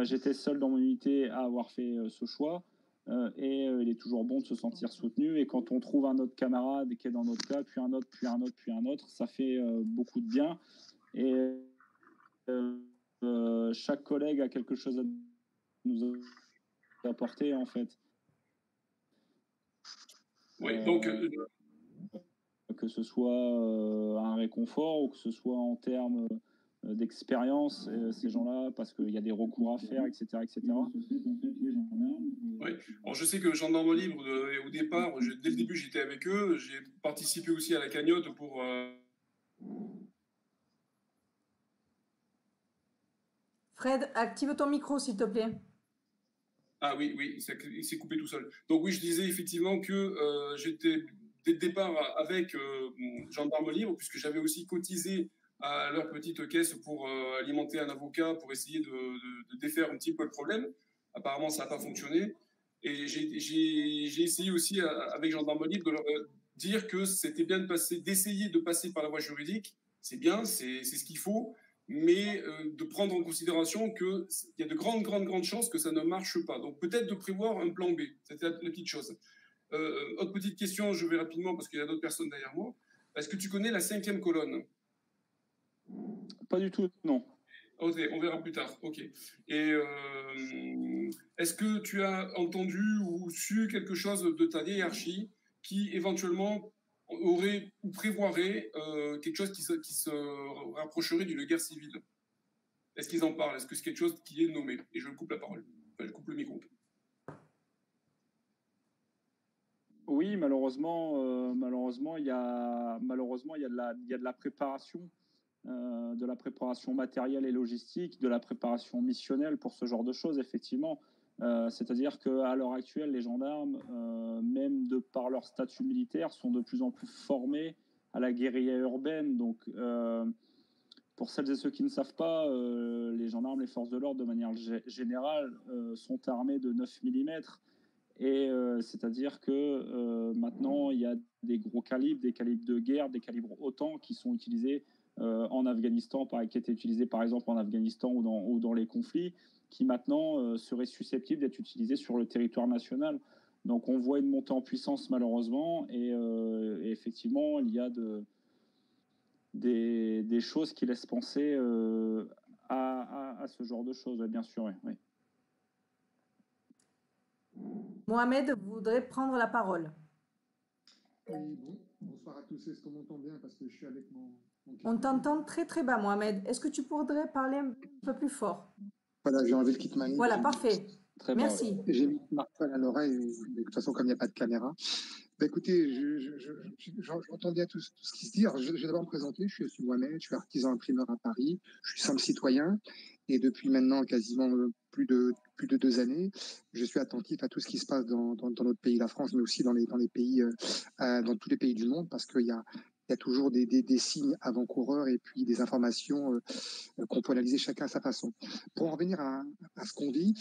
j'étais seul dans mon unité à avoir fait ce choix. Et il est toujours bon de se sentir soutenu, et quand on trouve un autre camarade qui est dans notre cas, puis un autre, puis un autre, puis un autre, ça fait beaucoup de bien, et chaque collègue a quelque chose à nous apporter en fait. Oui, donc que ce soit un réconfort ou que ce soit en termes d'expérience, ces gens-là, parce qu'il y a des recours à faire, etc. etc. Oui. Alors, je sais que Gendarmes Libres, au départ, dès le début, j'étais avec eux. J'ai participé aussi à la cagnotte pour... Fred, active ton micro, s'il te plaît. Ah oui, il s'est coupé tout seul. Donc oui, je disais effectivement que j'étais dès le départ avec Gendarmes Libres, puisque j'avais aussi cotisé à leur petite caisse pour alimenter un avocat, pour essayer de défaire un petit peu le problème. Apparemment, ça n'a pas fonctionné. Et j'ai essayé aussi avec Gendarmes Libres de leur dire que c'était bien d'essayer de passer par la voie juridique. C'est bien, c'est ce qu'il faut, mais de prendre en considération qu'il y a de grandes chances que ça ne marche pas. Donc peut-être de prévoir un plan B. C'était la petite chose. Autre petite question, je vais rapidement parce qu'il y a d'autres personnes derrière moi. Est-ce que tu connais la 5e colonne? Pas du tout, non. Ok, on verra plus tard. Ok. Et est-ce que tu as entendu ou su quelque chose de ta hiérarchie qui éventuellement aurait ou prévoirait quelque chose qui se rapprocherait d'une guerre civile? Est-ce qu'ils en parlent? Est-ce que c'est quelque chose qui est nommé? Et je coupe la parole. Enfin, je coupe le micro. Oui, malheureusement, il y a de la préparation, matérielle et logistique, de la préparation missionnelle pour ce genre de choses, effectivement. C'est-à-dire qu'à l'heure actuelle, les gendarmes, même de par leur statut militaire, sont de plus en plus formés à la guérilla urbaine. Donc, pour celles et ceux qui ne savent pas, les gendarmes, les forces de l'ordre, de manière générale, sont armés de 9 mm. Et c'est-à-dire que maintenant, il y a des gros calibres, des calibres de guerre, des calibres OTAN qui sont utilisés en Afghanistan, qui étaient utilisés par exemple en Afghanistan ou dans les conflits, qui maintenant seraient susceptibles d'être utilisés sur le territoire national. Donc on voit une montée en puissance malheureusement, et effectivement, il y a des choses qui laissent penser à ce genre de choses, bien sûr, oui. Mohamed voudrait prendre la parole. Oui, bonsoir à tous. Est-ce qu'on m'entend bien? Parce que je suis avec mon On t'entend très très bas, Mohamed. Est-ce que tu pourrais parler un peu plus fort? Voilà, j'ai enlevé le kit manette. Voilà, parfait. Très Merci. J'ai mis le smartphone à l'oreille, de toute façon, comme il n'y a pas de caméra. Bah, écoutez, j'entends bien tout ce qui se dit. Alors, je vais d'abord me présenter. Je suis Mohamed, je suis artisan imprimeur à Paris. Je suis simple citoyen. Et depuis maintenant quasiment plus de 2 années, je suis attentif à tout ce qui se passe dans notre pays, la France, mais aussi dans tous les pays du monde, parce qu'il y a toujours des signes avant-coureurs et puis des informations qu'on peut analyser chacun à sa façon. Pour en revenir à ce qu'on dit,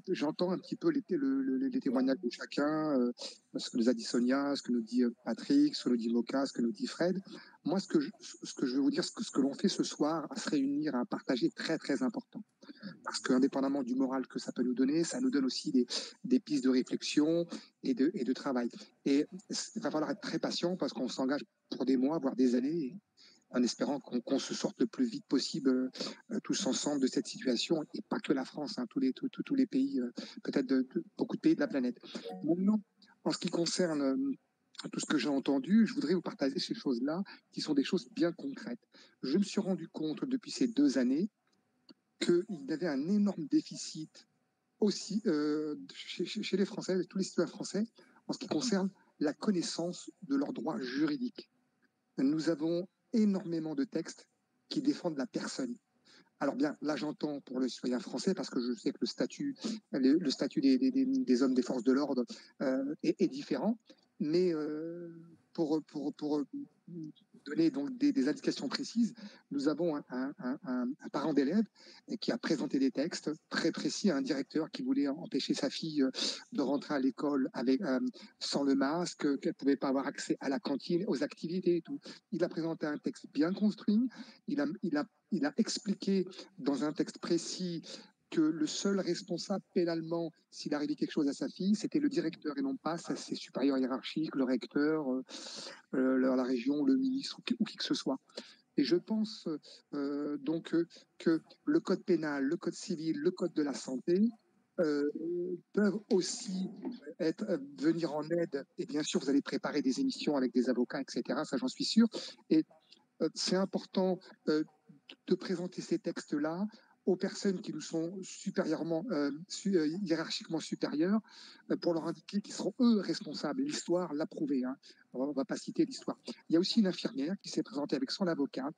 j'entends un petit peu les témoignages de chacun, ce que nous a dit Sonia, ce que nous dit Patrick, ce que nous dit Moka, ce que nous dit Fred. Moi, ce que je veux vous dire, ce que l'on fait ce soir, à se réunir, à partager, très très important. Parce qu'indépendamment du moral que ça peut nous donner, ça nous donne aussi des pistes de réflexion et de travail. Et il va falloir être très patient parce qu'on s'engage pour des mois, voire des années, en espérant qu'on se sorte le plus vite possible tous ensemble de cette situation, et pas que la France, tous les pays, peut-être beaucoup de pays de la planète. Maintenant, en ce qui concerne tout ce que j'ai entendu, je voudrais vous partager ces choses-là, qui sont des choses bien concrètes. Je me suis rendu compte depuis ces 2 années qu'il y avait un énorme déficit aussi chez les Français, tous les citoyens français, en ce qui concerne la connaissance de leurs droits juridiques. Nous avons énormément de textes qui défendent la personne. Alors bien, là j'entends pour le citoyen français, parce que je sais que le statut des hommes des forces de l'ordre est différent, mais pour donner donc des indications précises, nous avons un parent d'élève qui a présenté des textes très précis à un directeur qui voulait empêcher sa fille de rentrer à l'école sans le masque, qu'elle ne pouvait pas avoir accès à la cantine, aux activités et tout. Il a présenté un texte bien construit, il a expliqué dans un texte précis que le seul responsable pénalement, s'il arrivait quelque chose à sa fille, c'était le directeur et non pas ses supérieurs hiérarchiques, le recteur, la région, le ministre ou qui que ce soit. Et je pense donc que le code pénal, le code civil, le code de la santé peuvent aussi venir en aide. Et bien sûr, vous allez préparer des émissions avec des avocats, etc. Ça, j'en suis sûr. Et c'est important de présenter ces textes-là aux personnes qui nous sont hiérarchiquement supérieures, pour leur indiquer qu'ils seront eux responsables. L'histoire l'a prouvé, hein. On ne va pas citer l'histoire. Il y a aussi une infirmière qui s'est présentée avec son avocate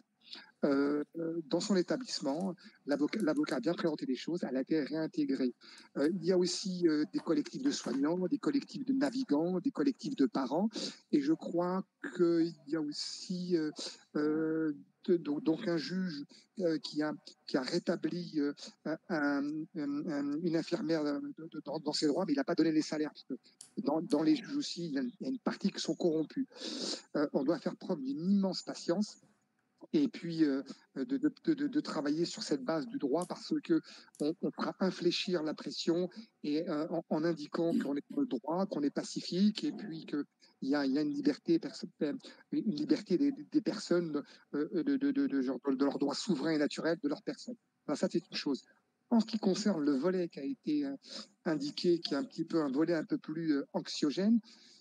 dans son établissement. L'avocat a bien présenté les choses, elle a été réintégrée. Il y a aussi des collectifs de soignants, des collectifs de navigants, des collectifs de parents, et je crois qu'il y a aussi donc un juge qui a rétabli une infirmière dans ses droits, mais il n'a pas donné les salaires, parce que dans les juges aussi, il y a une partie qui sont corrompus. On doit faire preuve d'une immense patience, et puis de travailler sur cette base du droit, parce que on fera infléchir la pression, et en indiquant qu'on est dans le droit, qu'on est pacifique, et puis il y a une liberté des personnes de leurs droits souverains et naturels de leurs personnes. Alors ça, c'est une chose. En ce qui concerne le volet qui a été indiqué, qui est un petit peu un volet un peu plus anxiogène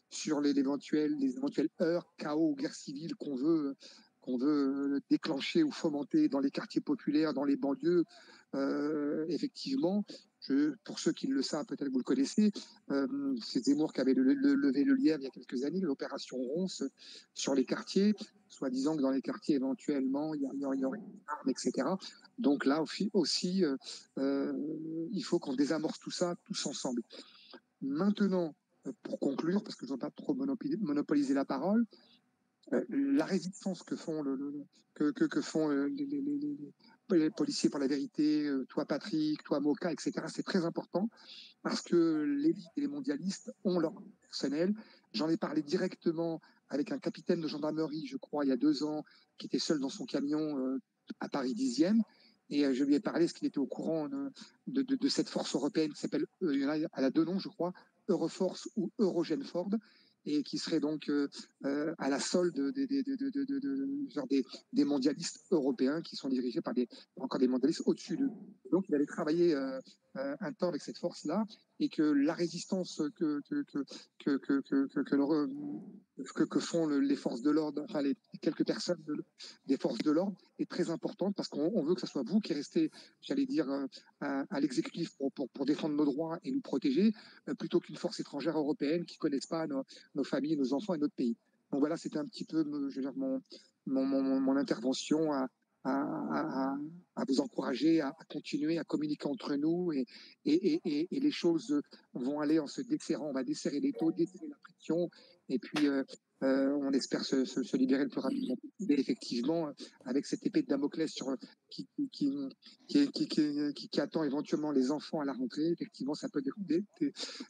sur les éventuelles heurts, chaos ou guerres civiles qu'on veut déclencher ou fomenter dans les quartiers populaires, dans les banlieues, effectivement, pour ceux qui le savent, peut-être vous le connaissez, c'est Zemmour qui avait levé le lièvre il y a quelques années, l'opération Ronce sur les quartiers, soi-disant que dans les quartiers, éventuellement, il y aurait des armes, etc. Donc là aussi, il faut qu'on désamorce tout ça tous ensemble. Maintenant, pour conclure, parce que je ne veux pas trop monopoliser la parole, la résistance que font les policiers pour la vérité, toi Patrick, toi Moka, etc., c'est très important parce que l'élite et les mondialistes ont leur personnel. J'en ai parlé directement avec un capitaine de gendarmerie, je crois, il y a 2 ans, qui était seul dans son camion à Paris 10e. Et je lui ai parlé, parce qu'il était au courant de cette force européenne qui s'appelle, elle a 2 noms, je crois, Euroforce ou Eurogenford, et qui serait donc à la solde des mondialistes européens qui sont dirigés par encore des mondialistes au-dessus d'eux. Donc il avait travaillé un temps avec cette force-là, et que la résistance que font les forces de l'ordre, enfin les quelques personnes des forces de l'ordre, est très importante, parce qu'on veut que ce soit vous qui restez, j'allais dire, à l'exécutif pour défendre nos droits et nous protéger, plutôt qu'une force étrangère européenne qui ne connaisse pas nos familles, nos enfants et notre pays. Donc voilà, c'était un petit peu, je veux dire, mon intervention à vous encourager à continuer à communiquer entre nous, et les choses vont aller en se desserrant. On va desserrer les taux, desserrer la pression, et puis on espère se libérer le plus rapidement. Mais effectivement, avec cette épée de Damoclès qui attend éventuellement les enfants à la rentrée, effectivement, ça peut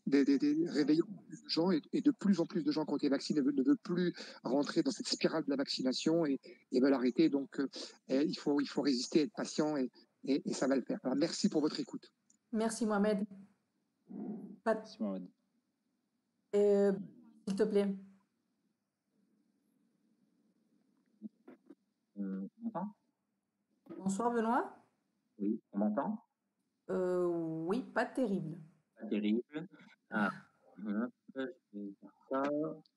réveiller plus de gens, et de plus en plus de gens qui ont été vaccinés ne veulent plus rentrer dans cette spirale de la vaccination et veulent arrêter. Donc, il faut résister, être patient, et ça va le faire. Alors, merci pour votre écoute. Merci Mohamed. Merci Mohamed. S'il te plaît. On m'entend? Bonsoir Benoît. Oui, on m'entend? Oui, pas terrible. Pas terrible. Ah, hop, je vais faire ça.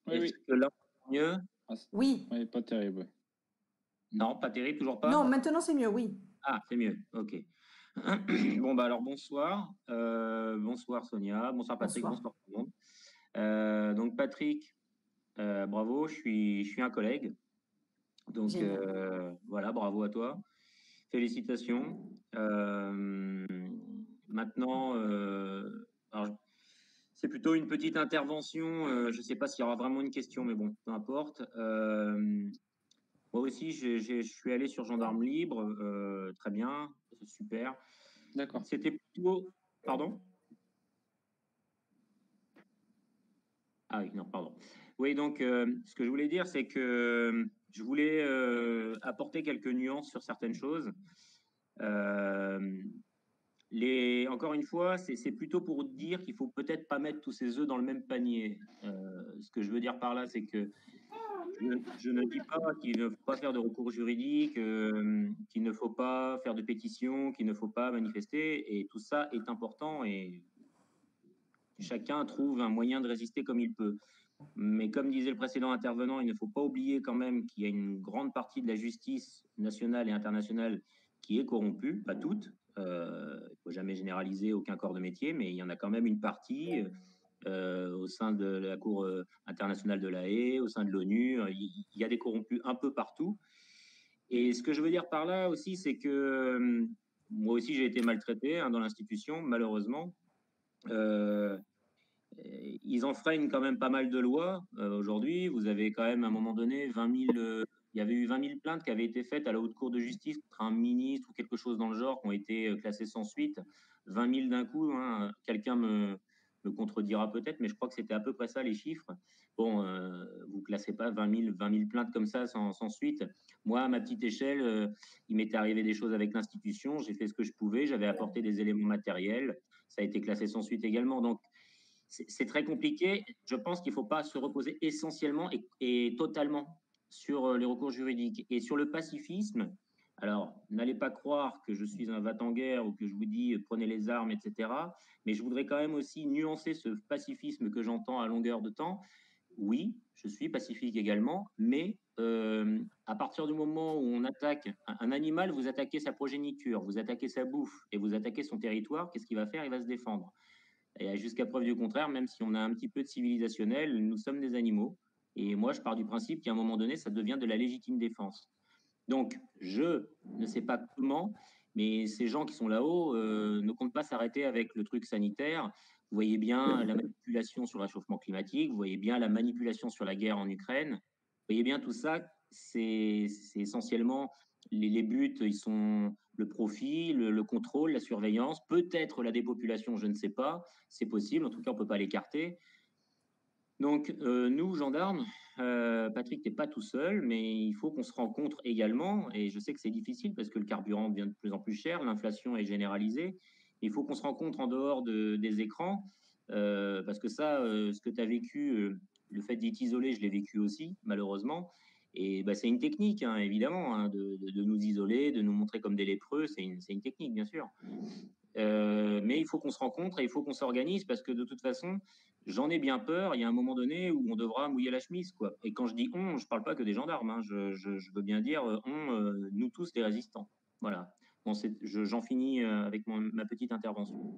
Oui, Est-ce que là, c'est mieux? Oui. Oui, pas terrible. Non, pas terrible, toujours pas? Non, maintenant c'est mieux, oui. Ah, c'est mieux, ok. Bon, bah alors bonsoir. Bonsoir Sonia, bonsoir Patrick, bonsoir tout le monde. Donc Patrick, bravo, je suis un collègue. Donc voilà, bravo à toi. Félicitations. Maintenant, c'est plutôt une petite intervention. Je ne sais pas s'il y aura vraiment une question, mais bon, peu importe. Moi aussi, je suis allé sur Gendarme Libre. Très bien, c'est super. D'accord. C'était plutôt... Pardon? Ah oui, non, pardon. Oui, donc, ce que je voulais dire, c'est que je voulais apporter quelques nuances sur certaines choses. Encore une fois, c'est plutôt pour dire qu'il faut peut-être pas mettre tous ses œufs dans le même panier. Ce que je veux dire par là, c'est que je ne dis pas qu'il ne faut pas faire de recours juridique, qu'il ne faut pas faire de pétition, qu'il ne faut pas manifester, et tout ça est important, et chacun trouve un moyen de résister comme il peut. Mais comme disait le précédent intervenant, il ne faut pas oublier quand même qu'il y a une grande partie de la justice nationale et internationale qui est corrompue, pas toute. Il ne faut jamais généraliser aucun corps de métier, mais il y en a quand même une partie au sein de la Cour internationale de la Haye, au sein de l'ONU. Il y a des corrompus un peu partout. Et ce que je veux dire par là aussi, c'est que moi aussi j'ai été maltraité dans l'institution, malheureusement. Ils enfreignent quand même pas mal de lois aujourd'hui. Vous avez quand même à un moment donné 20 000, il y avait eu 20 000 plaintes qui avaient été faites à la Haute Cour de justice contre un ministre ou quelque chose dans le genre, qui ont été classées sans suite. 20 000 d'un coup, hein. Quelqu'un me contredira peut-être, mais je crois que c'était à peu près ça les chiffres. Bon, vous ne classez pas 20 000 plaintes comme ça sans suite. Moi, à ma petite échelle, il m'était arrivé des choses avec l'institution, j'ai fait ce que je pouvais, j'avais apporté des éléments matériels, ça a été classé sans suite également. Donc, c'est très compliqué. Je pense qu'il ne faut pas se reposer essentiellement et totalement sur les recours juridiques. Et sur le pacifisme, alors n'allez pas croire que je suis un va-t-en-guerre ou que je vous dis prenez les armes, etc. Mais je voudrais quand même aussi nuancer ce pacifisme que j'entends à longueur de temps. Oui, je suis pacifique également, mais à partir du moment où on attaque un animal, vous attaquez sa progéniture, vous attaquez sa bouffe et vous attaquez son territoire, qu'est-ce qu'il va faire? Il va se défendre. Et jusqu'à preuve du contraire, même si on a un petit peu de civilisationnel, nous sommes des animaux. Et moi, je pars du principe qu'à un moment donné, ça devient de la légitime défense. Donc, je ne sais pas comment, mais ces gens qui sont là-haut ne comptent pas s'arrêter avec le truc sanitaire. Vous voyez bien la manipulation sur le réchauffement climatique, vous voyez bien la manipulation sur la guerre en Ukraine. Vous voyez bien tout ça, c'est essentiellement les buts, ils sont le profit, le contrôle, la surveillance, peut-être la dépopulation, je ne sais pas, c'est possible, en tout cas on ne peut pas l'écarter. Donc nous, gendarmes, Patrick n'est pas tout seul, mais il faut qu'on se rencontre également, et je sais que c'est difficile parce que le carburant devient de plus en plus cher, l'inflation est généralisée, il faut qu'on se rencontre en dehors des écrans, parce que ça, ce que tu as vécu, le fait d'être isolé, je l'ai vécu aussi, malheureusement, et bah, c'est une technique, hein, évidemment, hein, de nous isoler, de nous montrer comme des lépreux, c'est une technique, bien sûr. Mais il faut qu'on se rencontre et il faut qu'on s'organise parce que de toute façon, j'en ai bien peur. Il y a un moment donné où on devra mouiller la chemise, quoi. Et quand je dis on, je parle pas que des gendarmes, hein. Je veux bien dire nous tous les résistants. Voilà. Bon, j'en finis avec ma petite intervention.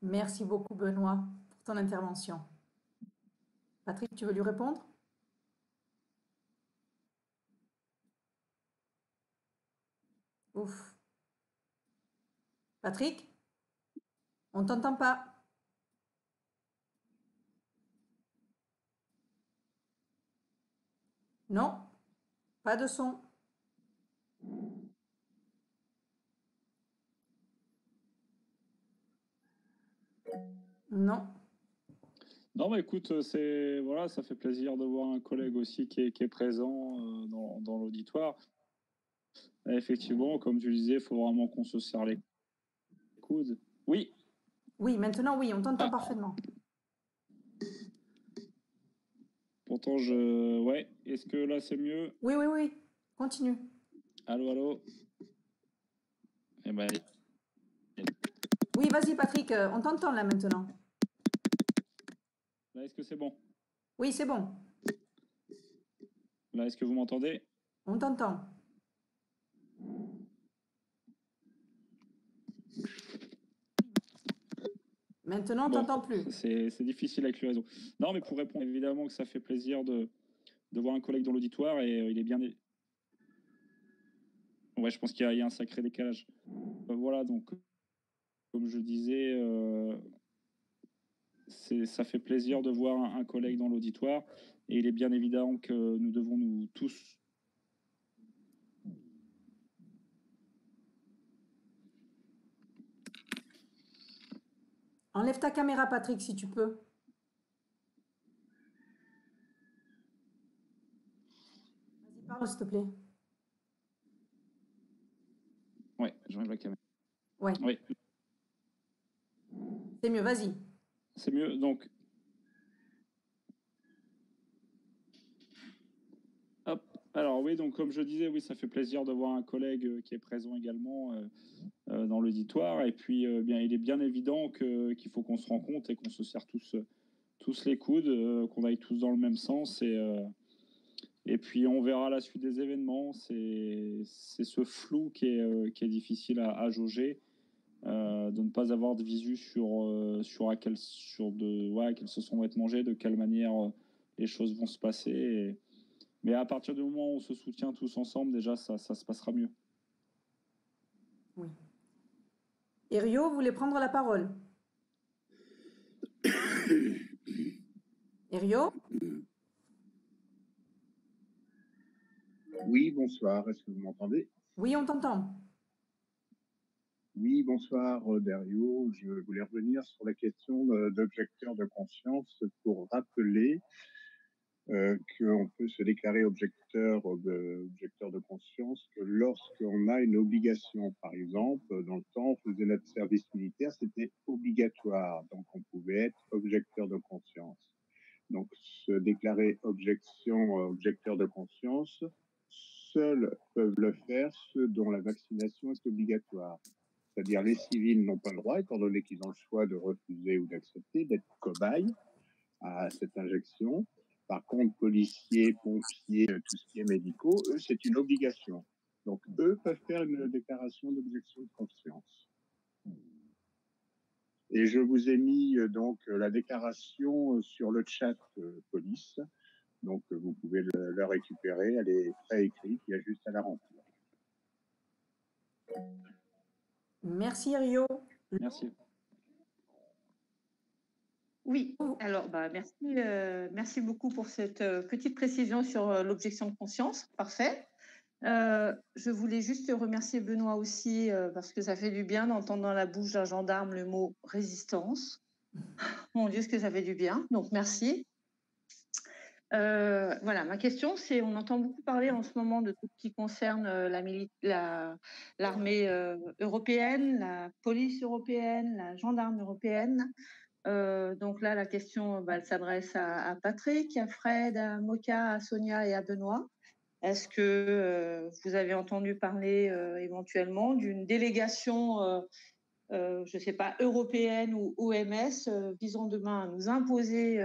Merci beaucoup, Benoît, pour ton intervention. Patrick, tu veux lui répondre? Ouf. Patrick? On t'entend pas. Non, pas de son. Non. Non, mais écoute, voilà, ça fait plaisir de voir un collègue aussi qui est présent dans l'auditoire. Effectivement, comme tu le disais, il faut vraiment qu'on se serre les coudes. Oui. Oui, maintenant, oui, on t'entend parfaitement. Pourtant, ouais. Est-ce que là, c'est mieux? Oui, oui, oui. Continue. Allô, allô? Eh ben, oui, vas-y, Patrick, on t'entend là maintenant. Là, est-ce que c'est bon? Oui, c'est bon. Là, est-ce que vous m'entendez? On t'entend. Maintenant, on t'entend plus. C'est difficile avec le réseau. Non, mais pour répondre, évidemment que ça fait plaisir de voir un collègue dans l'auditoire et il est bien... Ouais, je pense qu'il y a un sacré décalage. Voilà, donc, comme je disais, ça fait plaisir de voir un collègue dans l'auditoire et il est bien évident que nous devons nous tous... Enlève ta caméra, Patrick, si tu peux. Vas-y, parle, s'il te plaît. Ouais, j'enlève la caméra. Ouais. Oui. C'est mieux, vas-y. C'est mieux, donc... Hop. Alors oui, donc comme je disais, oui, ça fait plaisir de voir un collègue qui est présent également dans l'auditoire. Et puis, bien, il est bien évident qu'il faut qu'on se rencontre et qu'on se serre tous les coudes, qu'on aille tous dans le même sens. Et puis, on verra la suite des événements. C'est ce flou qui est difficile à jauger, de ne pas avoir de visu sur à quelle sauce on va être mangé, de quelle manière les choses vont se passer. Mais à partir du moment où on se soutient tous ensemble, déjà, ça se passera mieux. Oui. Et Rio voulait prendre la parole. Et Rio? Oui, bonsoir. Est-ce que vous m'entendez? Oui, on t'entend. Oui, bonsoir, Dario. Je voulais revenir sur la question d'objecteur de conscience pour rappeler qu'on peut se déclarer objecteur de conscience que lorsqu'on a une obligation. Par exemple, dans le temps, on faisait notre service militaire, c'était obligatoire, donc on pouvait être objecteur de conscience. Donc, se déclarer objecteur de conscience, seuls peuvent le faire ceux dont la vaccination est obligatoire. C'est-à-dire les civils n'ont pas le droit, étant donné qu'ils ont le choix de refuser ou d'accepter, d'être cobayes à cette injection. Par contre, policiers, pompiers, tout ce qui est médicaux, eux, c'est une obligation. Donc, eux peuvent faire une déclaration d'objection de conscience. Et je vous ai mis donc la déclaration sur le chat police. Donc, vous pouvez la récupérer. Elle est préécrite, il y a juste à la remplir. Merci Rio. Merci. Oui, alors merci beaucoup pour cette petite précision sur l'objection de conscience. Parfait. Je voulais juste remercier Benoît aussi parce que ça fait du bien d'entendre dans la bouche d'un gendarme le mot résistance. Mon Dieu, ce que ça fait du bien. Donc merci. Voilà, ma question, c'est, on entend beaucoup parler en ce moment de tout ce qui concerne l'armée européenne, la police européenne, la gendarme européenne. Donc là, la question, elle s'adresse à Patrick, à Fred, à Moka, à Sonia et à Benoît. Est-ce que vous avez entendu parler éventuellement d'une délégation, je ne sais pas, européenne ou OMS, visant demain à nous imposer,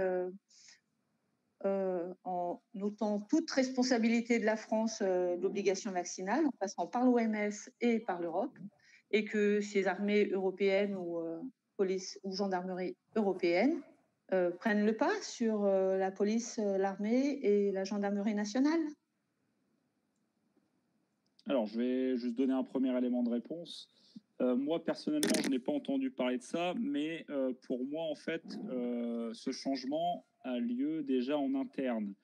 en notant toute responsabilité de la France, l'obligation vaccinale, en passant par l'OMS et par l'Europe, et que ces armées européennes ou police ou gendarmerie européenne prennent le pas sur la police, l'armée et la gendarmerie nationale? Alors, je vais juste donner un premier élément de réponse. Moi, personnellement, je n'ai pas entendu parler de ça, mais pour moi, en fait, ce changement a lieu déjà en interne.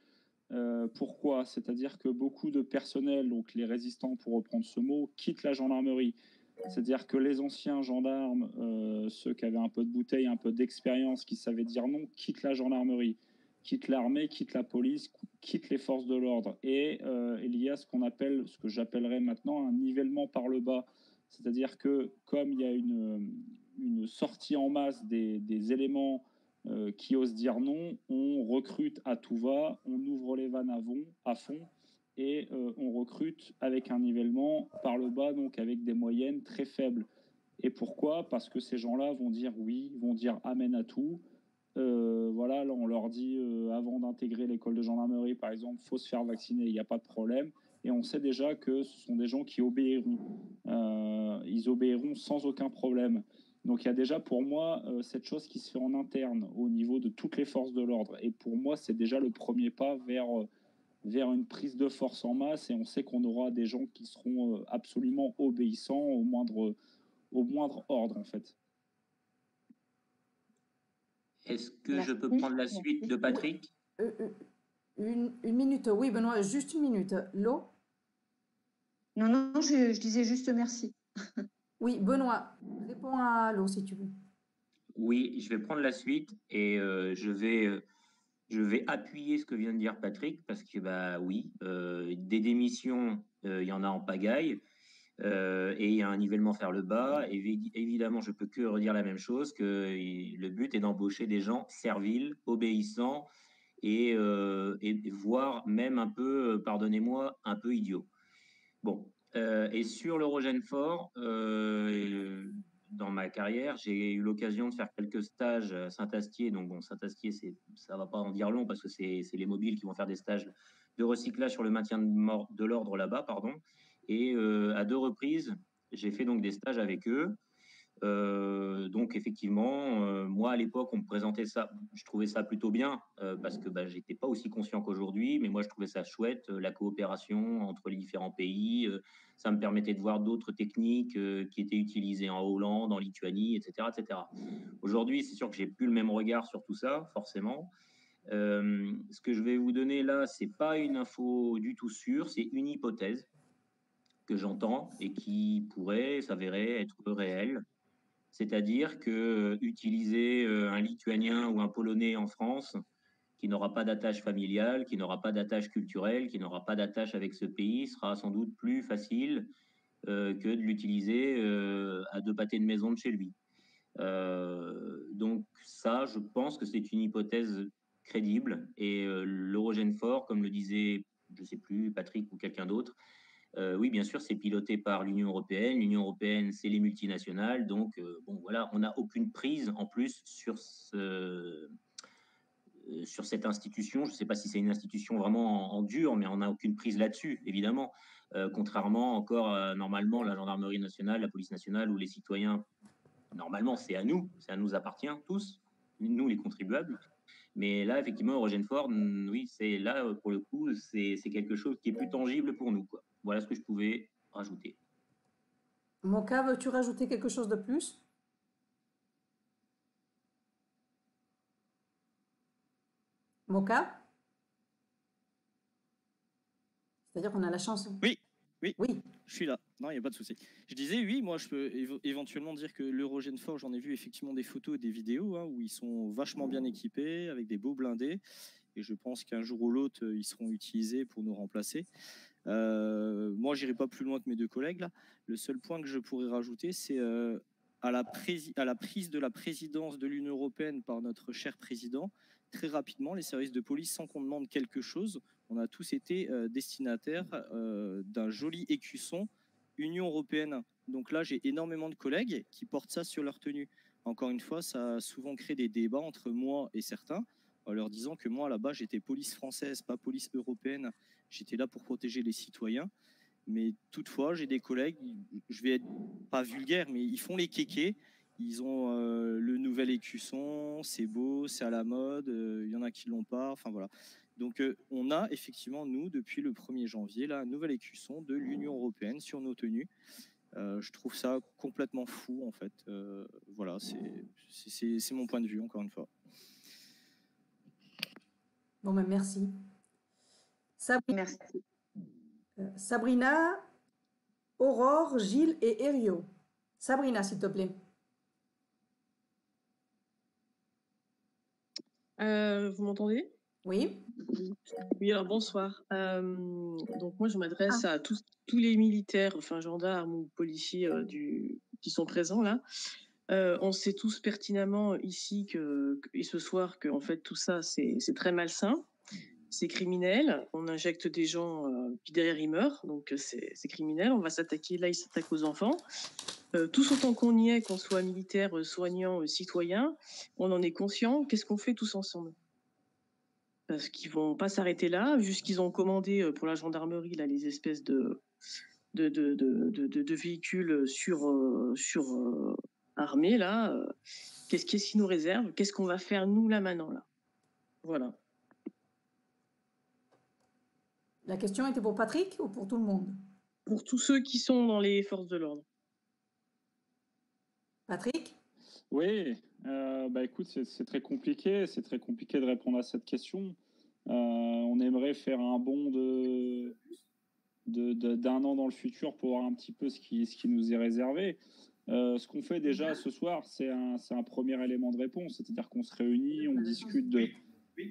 Pourquoi? C'est-à-dire que beaucoup de personnel, donc les résistants, pour reprendre ce mot, quittent la gendarmerie. C'est-à-dire que les anciens gendarmes, ceux qui avaient un peu de bouteille, un peu d'expérience, qui savaient dire non, quittent la gendarmerie, quittent l'armée, quittent la police, quittent les forces de l'ordre. Et il y a ce qu'on appelle, ce que j'appellerais maintenant un nivellement par le bas. C'est-à-dire que comme il y a une sortie en masse des éléments qui osent dire non, on recrute à tout va, on ouvre les vannes à fond et on recrute avec un nivellement par le bas, donc avec des moyennes très faibles. Et pourquoi? Parce que ces gens-là vont dire oui, vont dire amen à tout. Voilà, là on leur dit avant d'intégrer l'école de gendarmerie, par exemple, faut se faire vacciner, il n'y a pas de problème. Et on sait déjà que ce sont des gens qui obéiront. Ils obéiront sans aucun problème. Donc il y a déjà pour moi cette chose qui se fait en interne au niveau de toutes les forces de l'ordre. Et pour moi, c'est déjà le premier pas vers une prise de force en masse. Et on sait qu'on aura des gens qui seront absolument obéissants au moindre ordre, en fait. Est-ce que je peux prendre la suite de Patrick? Une minute, oui Benoît, juste une minute. Lo? Non, je disais juste merci. Oui, Benoît, réponds à Lo si tu veux. Oui, je vais prendre la suite et je vais appuyer ce que vient de dire Patrick parce que bah oui, des démissions, il y en a en pagaille et il y a un nivellement vers le bas. Évidemment, je peux que redire la même chose, que le but est d'embaucher des gens serviles, obéissants et voire même un peu, pardonnez-moi, un peu idiots. Bon, et sur l'Eurogenfort, dans ma carrière, j'ai eu l'occasion de faire quelques stages à Saint-Astier. Donc bon, Saint-Astier, ça va pas en dire long parce que c'est les mobiles qui vont faire des stages de recyclage sur le maintien de l'ordre là-bas, pardon. Et à 2 reprises, j'ai fait donc des stages avec eux. Donc effectivement, moi à l'époque, on me présentait ça, je trouvais ça plutôt bien parce que bah, j'étais pas aussi conscient qu'aujourd'hui, mais moi je trouvais ça chouette, la coopération entre les différents pays. Ça me permettait de voir d'autres techniques qui étaient utilisées en Hollande, en Lituanie, etc., etc. Aujourd'hui, c'est sûr que j'ai plus le même regard sur tout ça, forcément. Ce que je vais vous donner là, c'est pas une info du tout sûre, c'est une hypothèse que j'entends et qui pourrait s'avérer être réelle. C'est-à-dire que utiliser un Lituanien ou un Polonais en France, qui n'aura pas d'attache familiale, qui n'aura pas d'attache culturelle, qui n'aura pas d'attache avec ce pays, sera sans doute plus facile que de l'utiliser à 2 pâtés de maison de chez lui. Donc ça, je pense que c'est une hypothèse crédible. Et l'Eurogène fort, comme le disait, je ne sais plus, Patrick ou quelqu'un d'autre, oui, bien sûr, c'est piloté par l'Union européenne. L'Union européenne, c'est les multinationales. Donc, bon, voilà, on n'a aucune prise en plus sur cette institution. Je ne sais pas si c'est une institution vraiment en dur, mais on n'a aucune prise là-dessus, évidemment. Contrairement encore à, normalement, la gendarmerie nationale, la police nationale, où les citoyens, normalement, ça nous appartient tous, nous les contribuables. Mais là, effectivement, Eurogène fort, oui, c'est là, pour le coup, c'est quelque chose qui est plus tangible pour nous, quoi. Voilà ce que je pouvais rajouter. Moka, veux-tu rajouter quelque chose de plus? Moka? C'est-à-dire qu'on a la chance. Oui, je suis là. Non, il n'y a pas de souci. Je disais, oui, moi, je peux éventuellement dire que l'Eurogène fort, j'en ai vu effectivement des photos et des vidéos où ils sont vachement bien équipés, avec des beaux blindés. Et je pense qu'un jour ou l'autre, ils seront utilisés pour nous remplacer. Moi, j'irai pas plus loin que mes 2 collègues là. Le seul point que je pourrais rajouter, c'est à la prise de la présidence de l'Union européenne par notre cher président. Très rapidement, les services de police, sans qu'on demande quelque chose, on a tous été destinataires d'un joli écusson Union européenne. Donc là, j'ai énormément de collègues qui portent ça sur leur tenue. Encore une fois, ça a souvent créé des débats entre moi et certains, en leur disant que moi, là-bas, j'étais police française, pas police européenne. J'étais là pour protéger les citoyens. Mais toutefois, j'ai des collègues, je vais être pas vulgaire, mais ils font les kékés. Ils ont le nouvel écusson, c'est beau, c'est à la mode, il y en a qui l'ont pas, enfin voilà. Donc on a effectivement, nous, depuis le 1er janvier, là, un nouvel écusson de l'Union européenne sur nos tenues. Je trouve ça complètement fou, en fait. Voilà, c'est mon point de vue, encore une fois. Bon, ben merci. Merci. Sabrina, Aurore, Gilles et Erio. Sabrina, s'il te plaît. Vous m'entendez? Oui. Oui, alors bonsoir. Donc moi, je m'adresse à tous les militaires, enfin gendarmes ou policiers qui sont présents là. On sait tous pertinemment ici et ce soir que en fait tout ça c'est très malsain, c'est criminel. On injecte des gens puis derrière ils meurent, donc c'est criminel. On va s'attaquer là, ils s'attaquent aux enfants. Tous autant qu'on y est, qu'on soit militaire, soignant, citoyen, on en est conscient. Qu'est-ce qu'on fait tous ensemble? Parce qu'ils vont pas s'arrêter là, vu ce qu'ils ont commandé pour la gendarmerie, là, les espèces de véhicules armés, là. Qu'est-ce qu'ils nous réservent? Qu'est-ce qu'on va faire, nous, là, maintenant, là? Voilà. La question était pour Patrick ou pour tout le monde? Pour tous ceux qui sont dans les forces de l'ordre. Patrick? Oui, bah écoute, c'est très compliqué. C'est très compliqué de répondre à cette question. On aimerait faire un bond d'un an dans le futur pour voir un petit peu ce qui nous est réservé. Ce qu'on fait déjà ce soir, c'est un premier élément de réponse. C'est-à-dire qu'on se réunit, on discute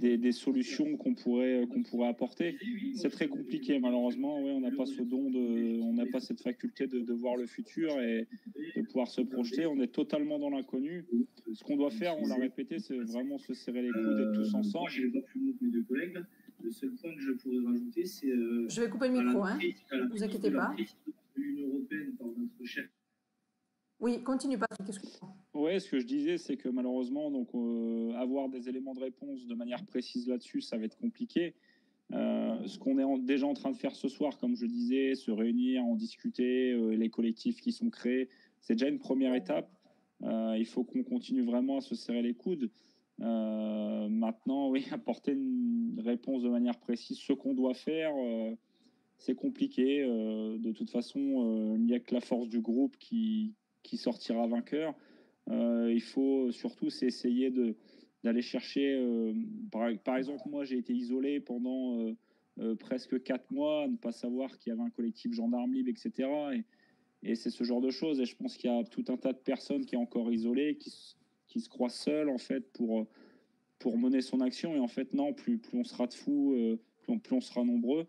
des solutions qu'on pourrait apporter. C'est très compliqué, malheureusement. Oui, on n'a pas ce don on n'a pas cette faculté de voir le futur et de pouvoir se projeter. On est totalement dans l'inconnu. Ce qu'on doit faire, on l'a répété, c'est vraiment se serrer les coudes, être tous ensemble. Moi, je vais pas plus loin que mes 2 collègues. Le seul point que je pourrais rajouter, c'est... je vais couper le micro, hein. Ne vous inquiétez pas. L'Union européenne par notre chef. Oui, continue Patrick, excuse-moi. Oui, ce que je disais, c'est que malheureusement, donc, avoir des éléments de réponse de manière précise là-dessus, ça va être compliqué. Ce qu'on est déjà en train de faire ce soir, comme je disais, se réunir, en discuter, les collectifs qui sont créés, c'est déjà une première étape. Il faut qu'on continue vraiment à se serrer les coudes. Maintenant, oui, apporter une réponse de manière précise, ce qu'on doit faire, c'est compliqué. De toute façon, il n'y a que la force du groupe qui sortira vainqueur. Il faut surtout essayer d'aller chercher... par exemple, moi, j'ai été isolé pendant presque 4 mois, à ne pas savoir qu'il y avait un collectif gendarme libre, etc. Et c'est ce genre de choses. Et je pense qu'il y a tout un tas de personnes qui sont encore isolées, qui se croient seules, en fait, pour mener son action. Et en fait, non, plus on sera de fous, plus on sera nombreux,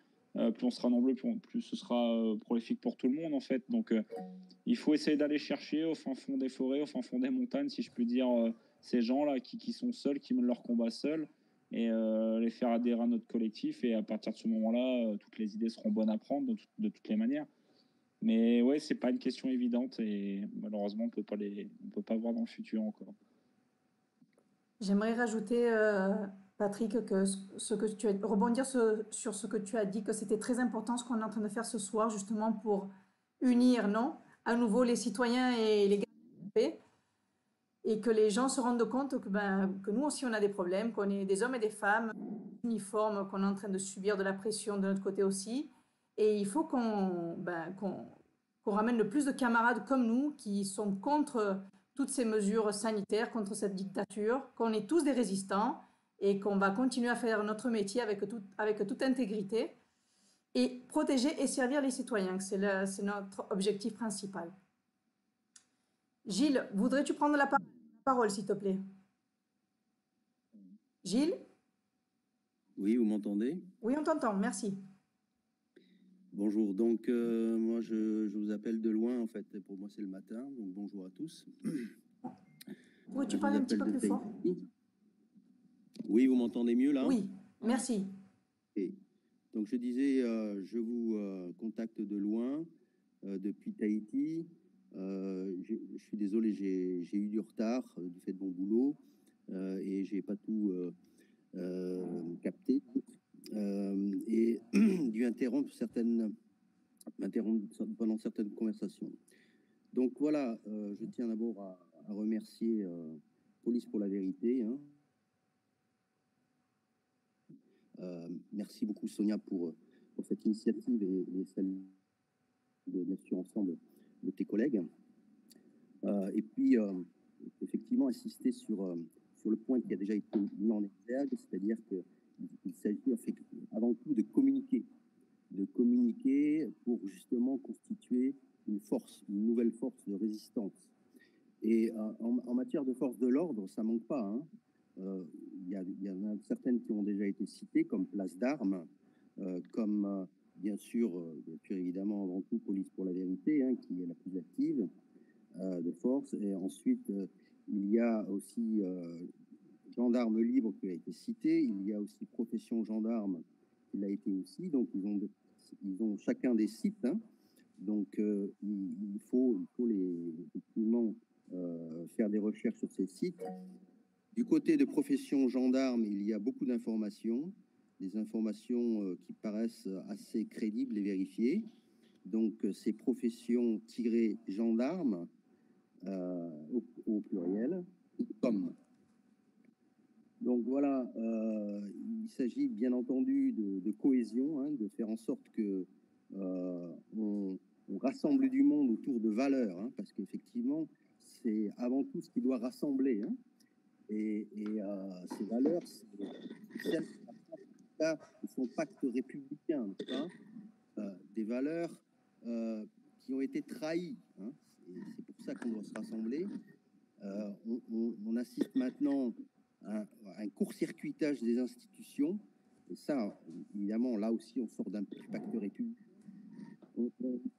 plus ce sera prolifique pour tout le monde, en fait. Donc, il faut essayer d'aller chercher au fin fond des forêts, au fin fond des montagnes, si je puis dire, ces gens-là qui sont seuls, qui mènent leur combat seuls, et les faire adhérer à notre collectif. Et à partir de ce moment-là, toutes les idées seront bonnes à prendre de toutes les manières. Mais ouais, c'est pas une question évidente et malheureusement, on peut pas voir dans le futur encore. J'aimerais rajouter, Patrick, que rebondir sur ce que tu as dit, que c'était très important ce qu'on est en train de faire ce soir, justement pour unir, non, à nouveau les citoyens et les gardiens, et que les gens se rendent compte que nous aussi on a des problèmes, qu'on est des hommes et des femmes uniformes, qu'on est en train de subir de la pression de notre côté aussi. Et il faut qu'on ramène le plus de camarades comme nous qui sont contre toutes ces mesures sanitaires, contre cette dictature, qu'on est tous des résistants et qu'on va continuer à faire notre métier avec toute intégrité et protéger et servir les citoyens. C'est notre objectif principal. Gilles, voudrais-tu prendre la parole, s'il te plaît? Gilles? Oui, vous m'entendez? Oui, on t'entend, merci. Bonjour, donc moi je vous appelle de loin, en fait, pour moi c'est le matin, donc bonjour à tous. Pourrais-tu parler un petit peu plus fort? Oui, vous m'entendez mieux là? Oui, merci. Et donc je disais, je vous contacte de loin, depuis Tahiti. Je suis désolé, j'ai eu du retard du fait de mon boulot et j'ai pas tout capté. Et dû interrompre pendant certaines conversations. Donc voilà, je tiens d'abord à remercier Police pour la vérité. Hein. Merci beaucoup Sonia pour cette initiative et celle de bien sûr ensemble de tes collègues. Et puis effectivement insister sur le point qui a déjà été mis en exergue, c'est-à-dire que il s'agit en fait avant tout de communiquer pour justement constituer une nouvelle force de résistance. Et en matière de force de l'ordre, ça manque pas. Hein. Il y en a certaines qui ont déjà été citées comme Place d'Armes, comme bien sûr évidemment avant tout Police pour la vérité, hein, qui est la plus active de force. Et ensuite il y a aussi Gendarmes libres qui a été cité, il y a aussi Profession Gendarme qui l'a été aussi, donc ils ont chacun des sites, hein. Donc il faut effectivement faire des recherches sur ces sites. Du côté de Profession Gendarme, il y a beaucoup d'informations, des informations qui paraissent assez crédibles et vérifiées. Donc c'est profession-gendarme au pluriel, comme. Donc voilà, il s'agit bien entendu de cohésion, hein, de faire en sorte que on rassemble du monde autour de valeurs, hein, parce qu'effectivement, c'est avant tout ce qui doit rassembler. Hein, et ces valeurs, c'est son pacte républicain, des valeurs qui ont été trahies. Hein, c'est pour ça qu'on doit se rassembler. On assiste maintenant un court-circuitage des institutions, et ça, évidemment, là aussi, on sort d'un pacte républicain.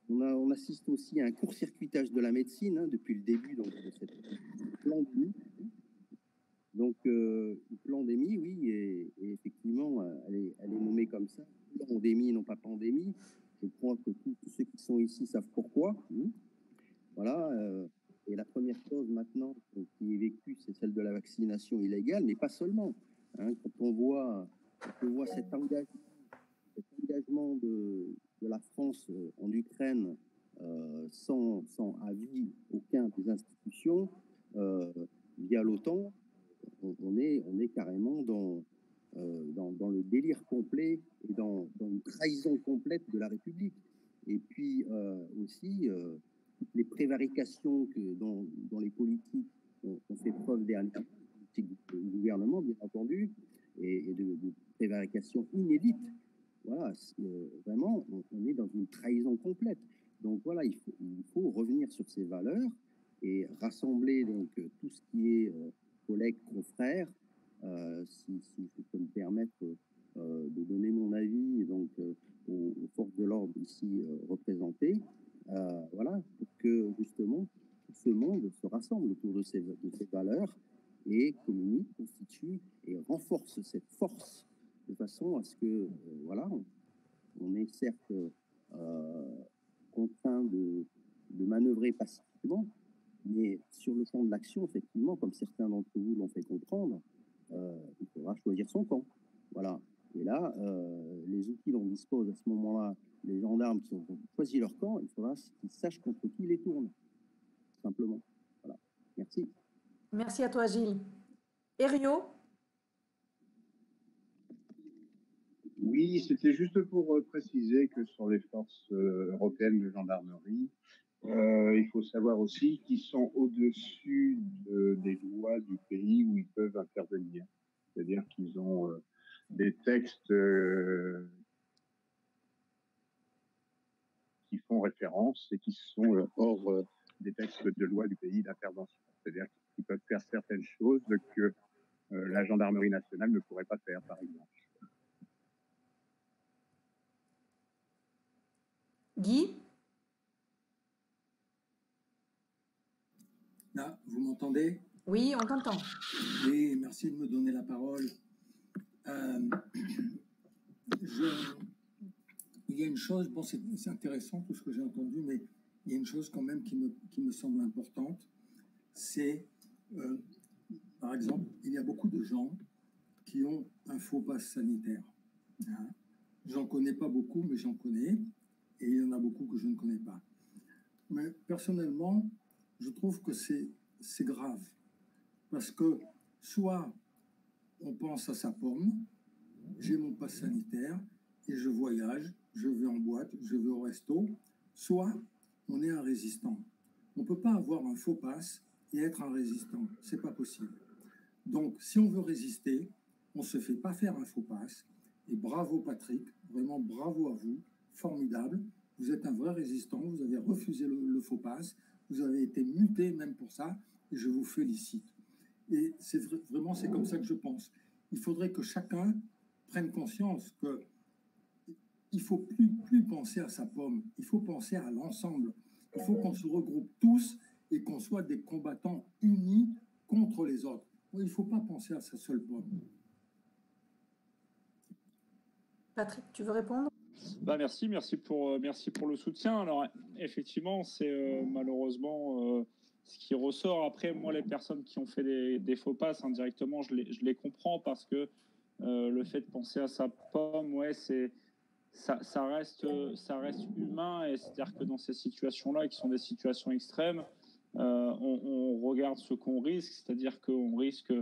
On assiste aussi à un court-circuitage de la médecine, hein, depuis le début donc, de cette pandémie. Donc, pandémie, oui, et effectivement, elle est nommée comme ça. Pandémie, non pas pandémie. Je crois que tous ceux qui sont ici savent pourquoi. Voilà. Et la première chose maintenant qui est vécue, c'est celle de la vaccination illégale, mais pas seulement. Hein, quand on voit cet engagement de la France en Ukraine sans avis aucun des institutions via l'OTAN, on est carrément dans le délire complet et dans une trahison complète de la République. Et puis aussi toutes les prévarications dont les politiques ont fait preuve dernièrement, du gouvernement bien entendu, et de prévarications inédites. Voilà, vraiment, on est dans une trahison complète. Donc voilà, il faut revenir sur ces valeurs et rassembler donc tout ce qui est collègues, confrères, si je peux me permettre de donner mon avis donc, aux forces de l'ordre ici représentées, voilà, pour que justement tout ce monde se rassemble autour de ces valeurs et communique, constitue et renforce cette force de façon à ce que, voilà, on est certes contraint de manœuvrer pacifiquement, mais sur le champ de l'action, effectivement, comme certains d'entre vous l'ont fait comprendre, il faudra choisir son camp. Voilà. Et là, les outils dont disposent à ce moment-là les gendarmes qui ont choisi leur camp, il faudra qu'ils sachent contre qui les tournent. Simplement. Voilà. Merci. Merci à toi, Gilles. Herriot? Oui, c'était juste pour préciser que sur les forces européennes de gendarmerie, il faut savoir aussi qu'ils sont au-dessus des lois du pays où ils peuvent intervenir. C'est-à-dire qu'ils ont des textes qui font référence et qui sont hors des textes de loi du pays d'intervention. C'est-à-dire qu'ils peuvent faire certaines choses que la gendarmerie nationale ne pourrait pas faire, par exemple. Guy? Là, vous m'entendez? Oui, on t'entend. Oui, merci de me donner la parole. Il y a une chose, bon, c'est intéressant tout ce que j'ai entendu, mais il y a une chose quand même qui me semble importante, c'est, par exemple, il y a beaucoup de gens qui ont un faux pass sanitaire. Hein. J'en connais pas beaucoup, mais j'en connais, et il y en a beaucoup que je ne connais pas. Mais personnellement, je trouve que c'est grave, parce que soit on pense à sa pomme, j'ai mon pass sanitaire et je voyage, je vais en boîte, je vais au resto, soit on est un résistant. On ne peut pas avoir un faux pass et être un résistant, c'est pas possible. Donc, si on veut résister, on ne se fait pas faire un faux pass. Et bravo Patrick, vraiment bravo à vous, formidable. Vous êtes un vrai résistant, vous avez refusé le faux pass, vous avez été muté même pour ça, et je vous félicite. Et vraiment, c'est comme ça que je pense. Il faudrait que chacun prenne conscience que il ne faut plus penser à sa pomme, il faut penser à l'ensemble. Il faut qu'on se regroupe tous et qu'on soit des combattants unis contre les autres. Il ne faut pas penser à sa seule pomme. Patrick, tu veux répondre? Bah merci pour le soutien. Alors effectivement, c'est malheureusement ce qui ressort. Après, moi, les personnes qui ont fait des faux passes indirectement, je les comprends parce que le fait de penser à sa pomme, ouais, ça reste humain. Et c'est-à-dire que dans ces situations-là, qui sont des situations extrêmes, on regarde ce qu'on risque, c'est-à-dire qu'on risque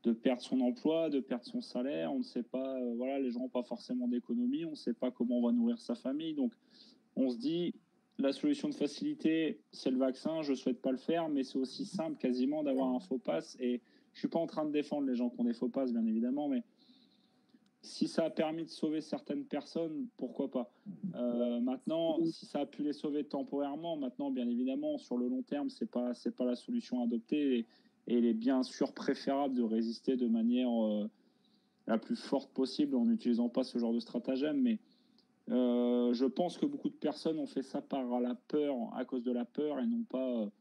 de perdre son emploi, de perdre son salaire, on ne sait pas, voilà, les gens n'ont pas forcément d'économie, on ne sait pas comment on va nourrir sa famille, donc on se dit, la solution de facilité, c'est le vaccin, je ne souhaite pas le faire, mais c'est aussi simple quasiment d'avoir un faux pass, et je ne suis pas en train de défendre les gens qui ont des faux passes, bien évidemment, mais si ça a permis de sauver certaines personnes, pourquoi pas. Maintenant, si ça a pu les sauver temporairement, maintenant, bien évidemment, sur le long terme, c'est pas la solution adoptée, et il est bien sûr préférable de résister de manière la plus forte possible en n'utilisant pas ce genre de stratagème. Mais je pense que beaucoup de personnes ont fait ça par la peur, à cause de la peur, et non pas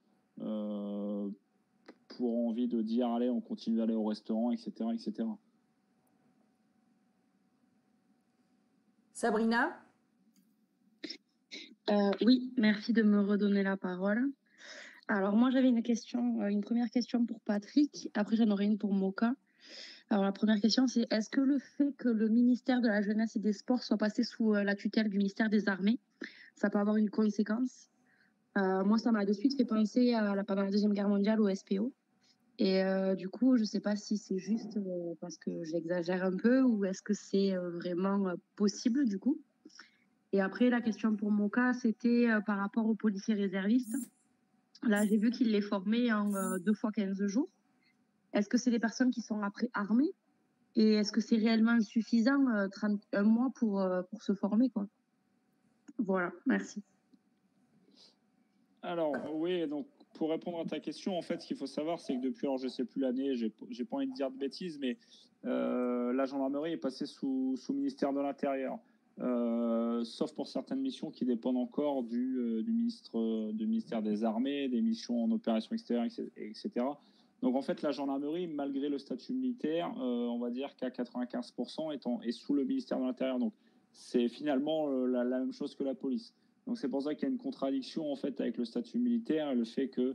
pour envie de dire allez, on continue d'aller au restaurant, etc., etc. Sabrina? Oui, merci de me redonner la parole. Alors moi j'avais une première question pour Patrick, après j'en aurai une pour Moka. Alors la première question c'est est-ce que le fait que le ministère de la Jeunesse et des Sports soit passé sous la tutelle du ministère des Armées, ça peut avoir une conséquence? Moi ça m'a de suite fait penser pendant la Deuxième Guerre mondiale au SPO. Et du coup je ne sais pas si c'est juste parce que j'exagère un peu ou est-ce que c'est vraiment possible du coup. Et après la question pour Moka c'était par rapport aux policiers réservistes. Là, j'ai vu qu'il les formait en 2 fois 15 jours. Est-ce que c'est des personnes qui sont après armées? Et est-ce que c'est réellement suffisant, 31 mois pour se former, quoi? Voilà, merci. Alors, oui, donc pour répondre à ta question, en fait, ce qu'il faut savoir, c'est que depuis, alors je sais plus l'année, j'ai pas envie de dire de bêtises, mais la gendarmerie est passée sous ministère de l'Intérieur, sauf pour certaines missions qui dépendent encore du ministère des Armées, des missions en opération extérieure, etc. Donc en fait, la gendarmerie, malgré le statut militaire, on va dire qu'à 95% est sous le ministère de l'Intérieur. Donc c'est finalement la même chose que la police. Donc c'est pour ça qu'il y a une contradiction en fait avec le statut militaire et le fait que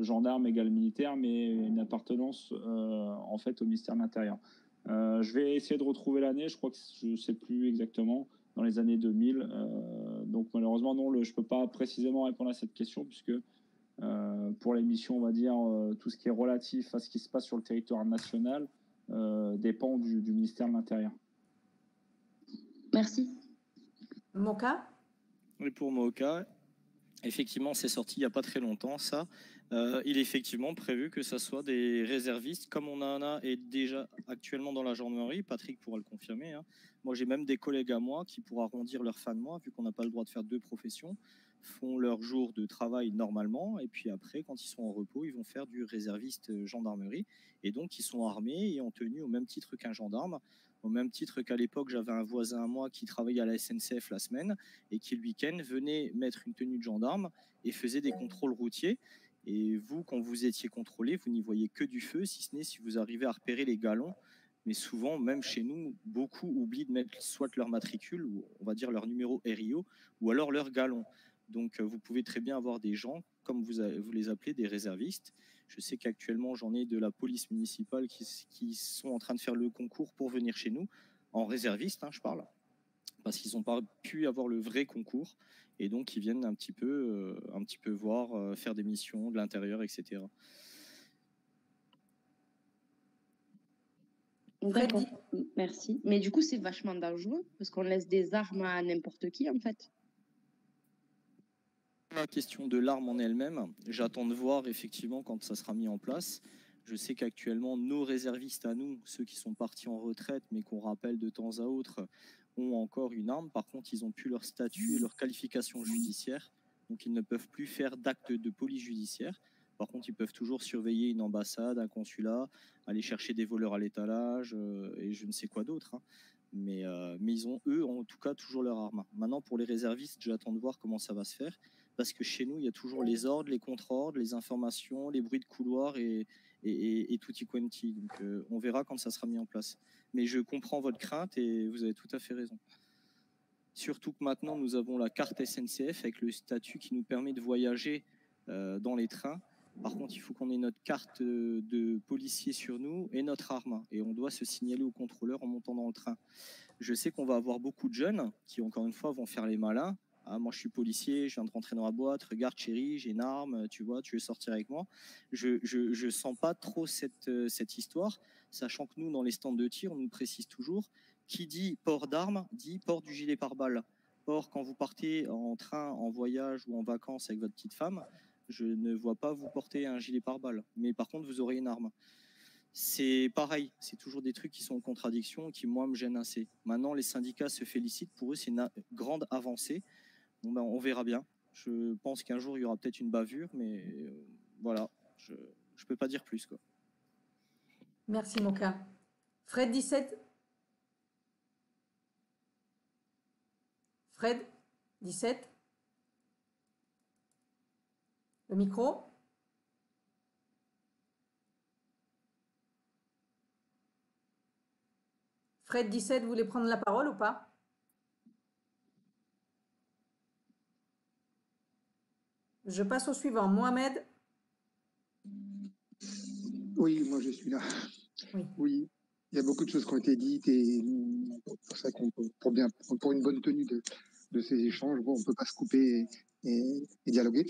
gendarme égale militaire, mais une appartenance en fait au ministère de l'Intérieur. Je vais essayer de retrouver l'année, je crois que je ne sais plus exactement, dans les années 2000. Donc malheureusement, non, je ne peux pas précisément répondre à cette question puisque pour l'émission, on va dire, tout ce qui est relatif à ce qui se passe sur le territoire national dépend du ministère de l'Intérieur. Merci. Moka? Oui, pour Moka, effectivement, c'est sorti il n'y a pas très longtemps, ça. Il est effectivement prévu que ça soit des réservistes, comme on en a et déjà actuellement dans la gendarmerie. Patrick pourra le confirmer. Hein. Moi, j'ai même des collègues à moi qui, pour arrondir leur fin de mois, vu qu'on n'a pas le droit de faire deux professions, font leur jour de travail normalement. Et puis après, quand ils sont en repos, ils vont faire du réserviste gendarmerie. Et donc, ils sont armés et en tenue au même titre qu'un gendarme. Au même titre qu'à l'époque, j'avais un voisin à moi qui travaillait à la SNCF la semaine et qui, le week-end, venait mettre une tenue de gendarme et faisait des contrôles routiers. Et vous, quand vous étiez contrôlé, vous n'y voyez que du feu, si ce n'est si vous arrivez à repérer les galons. Mais souvent, même chez nous, beaucoup oublient de mettre soit leur matricule, ou on va dire leur numéro RIO, ou alors leur galon. Donc, vous pouvez très bien avoir des gens, comme vous les appelez, des réservistes. Je sais qu'actuellement, j'en ai de la police municipale qui sont en train de faire le concours pour venir chez nous, en réserviste, hein, je parle, parce qu'ils n'ont pas pu avoir le vrai concours. Et donc, ils viennent un petit peu voir, faire des missions de l'intérieur, etc. D'accord, merci. Mais du coup, c'est vachement dangereux parce qu'on laisse des armes à n'importe qui, en fait. La question de l'arme en elle-même, j'attends de voir effectivement quand ça sera mis en place. Je sais qu'actuellement, nos réservistes à nous, ceux qui sont partis en retraite, mais qu'on rappelle de temps à autre, ont encore une arme. Par contre, ils n'ont plus leur statut et leur qualification judiciaire. Donc, ils ne peuvent plus faire d'actes de police judiciaire. Par contre, ils peuvent toujours surveiller une ambassade, un consulat, aller chercher des voleurs à l'étalage et je ne sais quoi d'autre. Hein. Mais ils ont, eux, en tout cas, toujours leur arme. Maintenant, pour les réservistes, j'attends de voir comment ça va se faire. Parce que chez nous, il y a toujours les ordres, les contre-ordres, les informations, les bruits de couloir et tutti quanti. Donc, on verra quand ça sera mis en place. Mais je comprends votre crainte et vous avez tout à fait raison. Surtout que maintenant, nous avons la carte SNCF avec le statut qui nous permet de voyager dans les trains. Par contre, il faut qu'on ait notre carte de policier sur nous et notre arme. Et on doit se signaler au contrôleur en montant dans le train. Je sais qu'on va avoir beaucoup de jeunes qui, encore une fois, vont faire les malins. Ah, moi, je suis policier, je viens de rentrer dans la boîte. Regarde, chérie, j'ai une arme, tu vois, tu veux sortir avec moi. Je sens pas trop cette histoire, sachant que nous, dans les stands de tir, on nous précise toujours qui dit port d'armes dit port du gilet pare-balles. Or, quand vous partez en train, en voyage ou en vacances avec votre petite femme, je ne vois pas vous porter un gilet pare-balles. Mais par contre, vous aurez une arme. C'est pareil, c'est toujours des trucs qui sont en contradiction, qui, moi, me gênent assez. Maintenant, les syndicats se félicitent. Pour eux, c'est une grande avancée. Bon, ben, on verra bien. Je pense qu'un jour, il y aura peut-être une bavure, mais voilà, je ne peux pas dire plus, quoi. Merci, Moka. Fred 17. Fred 17. Le micro. Fred 17, vous voulez prendre la parole ou pas? Je passe au suivant. Mohamed. Oui, moi je suis là. Oui, il y a beaucoup de choses qui ont été dites et pour ça qu'on peut, pour une bonne tenue de ces échanges, bon, on ne peut pas se couper et dialoguer.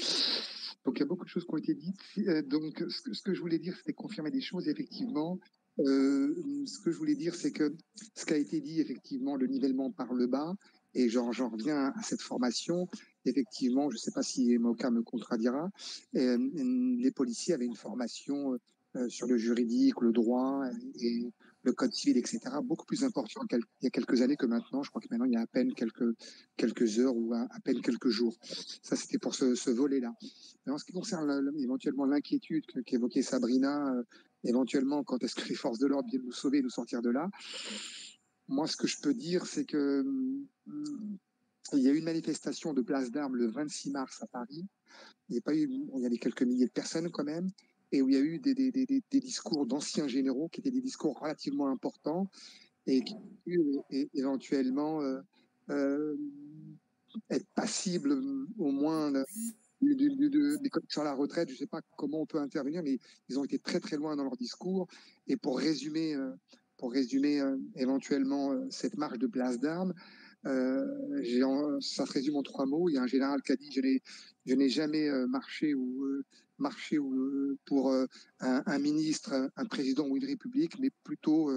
Donc il y a beaucoup de choses qui ont été dites. Donc ce que je voulais dire, c'était confirmer des choses. Effectivement, ce que je voulais dire, c'est que ce qui a été dit, effectivement, le nivellement par le bas, et j'en reviens à cette formation. Effectivement, je ne sais pas si Moka me contredira, les policiers avaient une formation sur le juridique, le droit et le code civil, etc., beaucoup plus important il y a quelques années que maintenant. Je crois que maintenant, il y a à peine quelques heures ou à peine quelques jours. Ça, c'était pour ce volet-là. Mais en ce qui concerne éventuellement l'inquiétude qu'évoquait Sabrina, éventuellement, quand est-ce que les forces de l'ordre viennent nous sauver, nous sortir de là, moi, ce que je peux dire, c'est que il y a eu une manifestation de place d'Armes le 26 mars à Paris. Il y avait quelques milliers de personnes quand même, et où il y a eu des discours d'anciens généraux qui étaient des discours relativement importants et qui ont pu éventuellement être passibles au moins des commissions à la retraite. Je ne sais pas comment on peut intervenir, mais ils ont été très très loin dans leur discours. Et pour résumer éventuellement cette marche de place d'Armes, ça se résume en 3 mots. Il y a un général qui a dit je n'ai jamais marché pour un ministre, un président ou une république, mais plutôt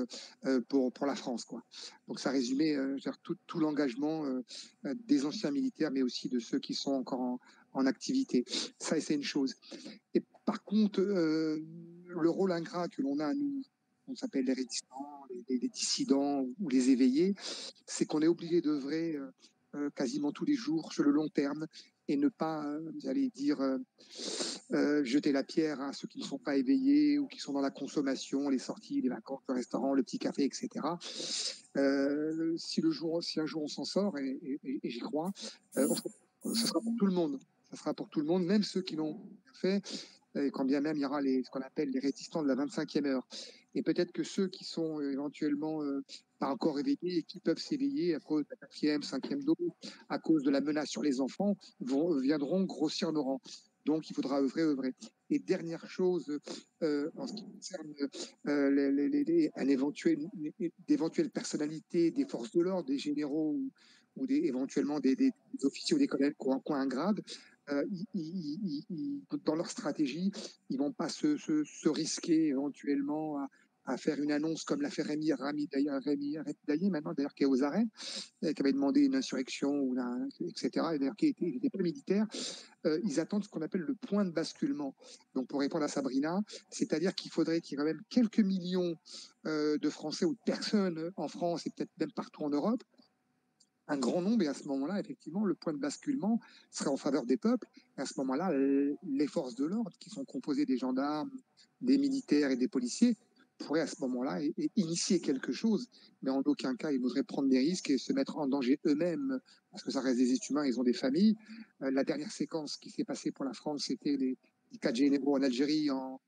pour la France, quoi. Donc ça résumait tout l'engagement des anciens militaires, mais aussi de ceux qui sont encore en activité. Ça, c'est une chose. Et par contre, le rôle ingrat que l'on a, nous, on s'appelle les résistants, les dissidents ou les éveillés, c'est qu'on est obligé d'œuvrer quasiment tous les jours sur le long terme et ne pas, j'allais dire, jeter la pierre à ceux qui ne sont pas éveillés ou qui sont dans la consommation, les sorties, les vacances, le restaurant, le petit café, etc. Si un jour on s'en sort, et j'y crois, ce sera pour tout le monde. Ça sera pour tout le monde, même ceux qui l'ont fait. Et quand bien même il y aura ce qu'on appelle les résistants de la 25e heure. Et peut-être que ceux qui sont éventuellement pas encore éveillés et qui peuvent s'éveiller à cause de la 4e, 5e dose, à cause de la menace sur les enfants, viendront grossir nos rangs. Donc il faudra œuvrer. Et dernière chose, en ce qui concerne d'éventuelles personnalités des forces de l'ordre, des généraux ou éventuellement des officiers ou des collègues qui ont un grade, dans leur stratégie, ils vont pas se risquer éventuellement à faire une annonce comme l'a fait Rémi Daillé, maintenant d'ailleurs, qui est aux arrêts, qui avait demandé une insurrection, etc., et d'ailleurs qui n'était pas militaire. Ils attendent ce qu'on appelle le point de basculement. Donc pour répondre à Sabrina, c'est-à-dire qu'il faudrait qu'il y ait quand même quelques millions de Français ou de personnes en France et peut-être même partout en Europe, un grand nombre, et à ce moment-là, effectivement, le point de basculement serait en faveur des peuples. Et à ce moment-là, les forces de l'ordre, qui sont composées des gendarmes, des militaires et des policiers, pourraient à ce moment-là initier quelque chose. Mais en aucun cas, ils voudraient prendre des risques et se mettre en danger eux-mêmes, parce que ça reste des êtres humains, ils ont des familles. La dernière séquence qui s'est passée pour la France, c'était les 4 généraux en Algérie en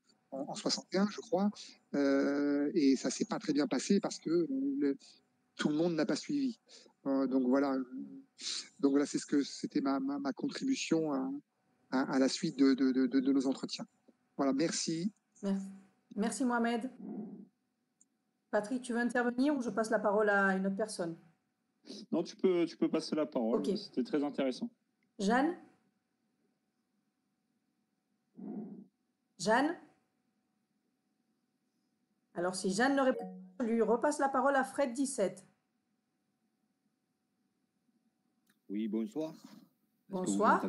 61, je crois. Et ça ne s'est pas très bien passé parce que tout le monde n'a pas suivi. Donc voilà, c'était ma contribution à la suite de nos entretiens. Voilà, merci. Merci Mohamed. Patrick, tu veux intervenir ou je passe la parole à une autre personne? Non, tu peux passer la parole. Okay. C'était très intéressant. Jeanne? Alors si Jeanne ne répond pas, je lui repasse la parole à Fred 17. Oui, bonsoir. Bonsoir.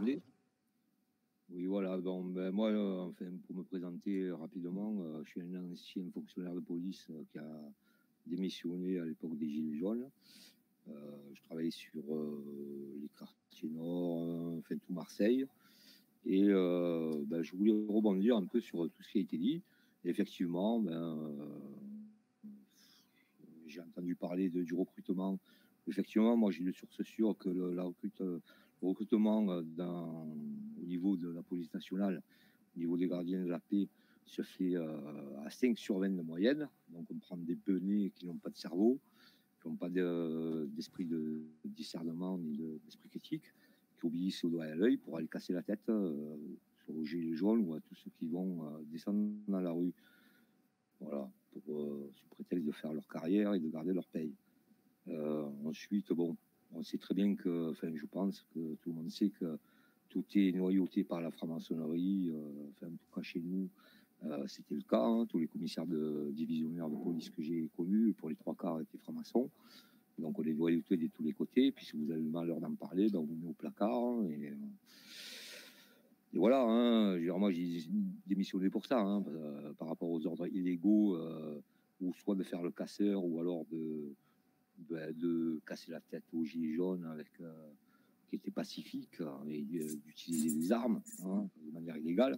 Oui, voilà. Bon, moi, enfin, pour me présenter rapidement, je suis un ancien fonctionnaire de police qui a démissionné à l'époque des Gilets jaunes. Je travaillais sur les quartiers nord, enfin tout Marseille. Et je voulais rebondir un peu sur tout ce qui a été dit. Et effectivement, j'ai entendu parler du recrutement. Effectivement, moi, j'ai le source sûr que le recrutement au niveau de la police nationale, au niveau des gardiens de la paix, se fait à 5 sur 20 de moyenne. Donc, on prend des benets qui n'ont pas de cerveau, qui n'ont pas d'esprit de discernement ni d'esprit critique, qui obéissent au doigt et à l'œil pour aller casser la tête aux gilets jaunes ou à tous ceux qui vont descendre dans la rue. Voilà, sous prétexte de faire leur carrière et de garder leur paye. Ensuite, bon, on sait très bien que, enfin, je pense que tout le monde sait que tout est noyauté par la franc-maçonnerie. Enfin, en tout cas, chez nous, c'était le cas. Hein. Tous les commissaires divisionnaires de police que j'ai connus, pour les 3 quarts, étaient francs-maçons. Donc, on les noyautait de tous les côtés. Puis, si vous avez le malheur d'en parler, on vous met au placard. Hein, et voilà, hein, moi j'ai démissionné pour ça, hein, par rapport aux ordres illégaux ou soit de faire le casseur, ou alors de casser la tête aux gilets jaunes qui étaient pacifiques, et d'utiliser des armes de manière illégale.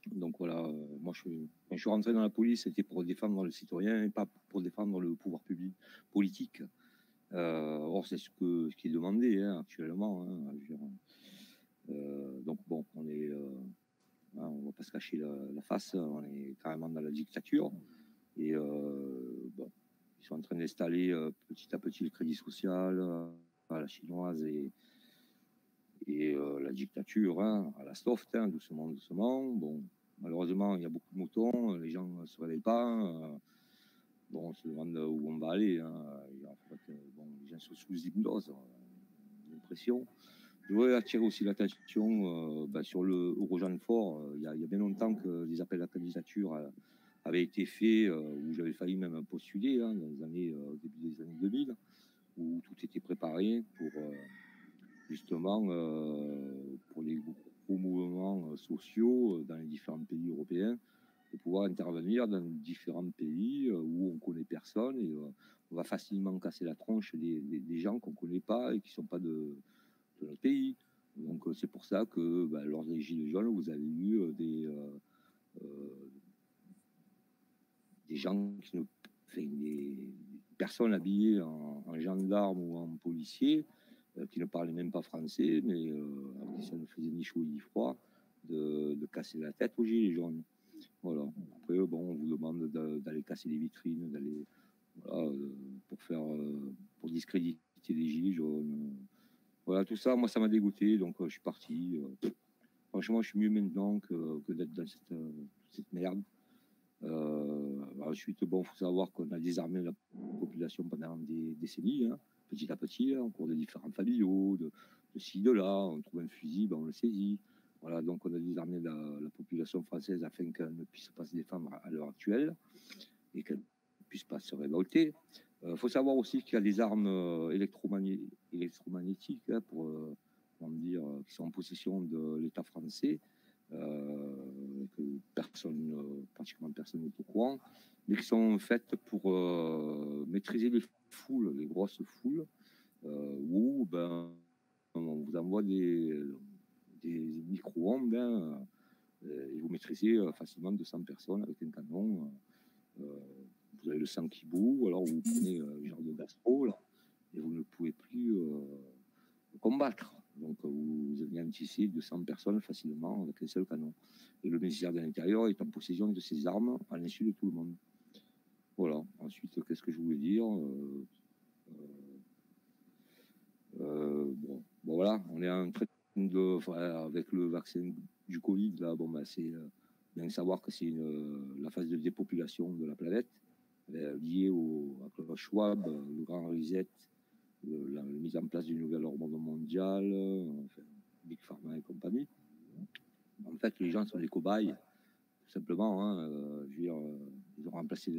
Donc voilà, moi quand je suis rentré dans la police, c'était pour défendre le citoyen et pas pour défendre le pouvoir public politique. Or, c'est ce qui est demandé actuellement. Je veux dire. Donc bon, on va pas se cacher la face, on est carrément dans la dictature. Et bon, ils sont en train d'installer petit à petit le crédit social à la chinoise et la dictature à la soft, doucement, doucement. Bon, malheureusement, il y a beaucoup de moutons, les gens ne se réveillent pas. Bon, on se demande où on va aller. En fait, bon, les gens sont sous hypnose, j'ai l'impression. Je voudrais attirer aussi l'attention sur le Eurogenfort. Il y a bien longtemps que les appels à candidature avaient été faits, où j'avais failli même postuler dans les années, au début des années 2000, où tout était préparé pour justement pour les gros mouvements sociaux dans les différents pays européens, de pouvoir intervenir dans différents pays où on connaît personne et on va facilement casser la tronche des gens qu'on connaît pas et qui sont pas de notre pays. Donc c'est pour ça que lors des Gilets jaunes, vous avez eu des gens des personnes habillées en gendarmes ou en policiers qui ne parlaient même pas français, mais ça ne faisait ni chaud ni froid de casser la tête aux Gilets jaunes. Voilà. Après, bon, on vous demande d'aller casser les vitrines, d'aller pour discréditer les Gilets jaunes. Voilà, tout ça, moi, ça m'a dégoûté, donc je suis parti. Franchement, je suis mieux maintenant que d'être dans cette merde. Ensuite, bon, il faut savoir qu'on a désarmé la population pendant des décennies, petit à petit, au cours de différents familiaux, de ci, de là. On trouve un fusil, on le saisit. Voilà, donc on a désarmé la population française afin qu'elle ne puisse pas se défendre à l'heure actuelle et qu'elle ne puisse pas se révolter. Faut savoir aussi qu'il y a des armes électromagnétiques qui sont en possession de l'État français, que pratiquement personne n'est au courant, mais qui sont faites pour maîtriser les foules, les grosses foules, où on vous envoie des micro-ondes et vous maîtrisez facilement 200 personnes avec un canon. Vous avez le sang qui bout, alors vous prenez un genre de gastro là, et vous ne pouvez plus combattre. Donc vous anéantissez 200 personnes facilement avec un seul canon. Et le ministère de l'Intérieur est en possession de ces armes à l'insu de tout le monde. Voilà. Ensuite, qu'est-ce que je voulais dire bon, voilà, on est en train avec le vaccin du Covid, là, c'est bien de savoir que c'est la phase de dépopulation de la planète, liée à Klaus Schwab, le grand reset, la mise en place d'une nouvelle ordre mondiale, Big Pharma et compagnie. En fait, les gens sont des cobayes, tout simplement. Je veux dire, ils ont remplacé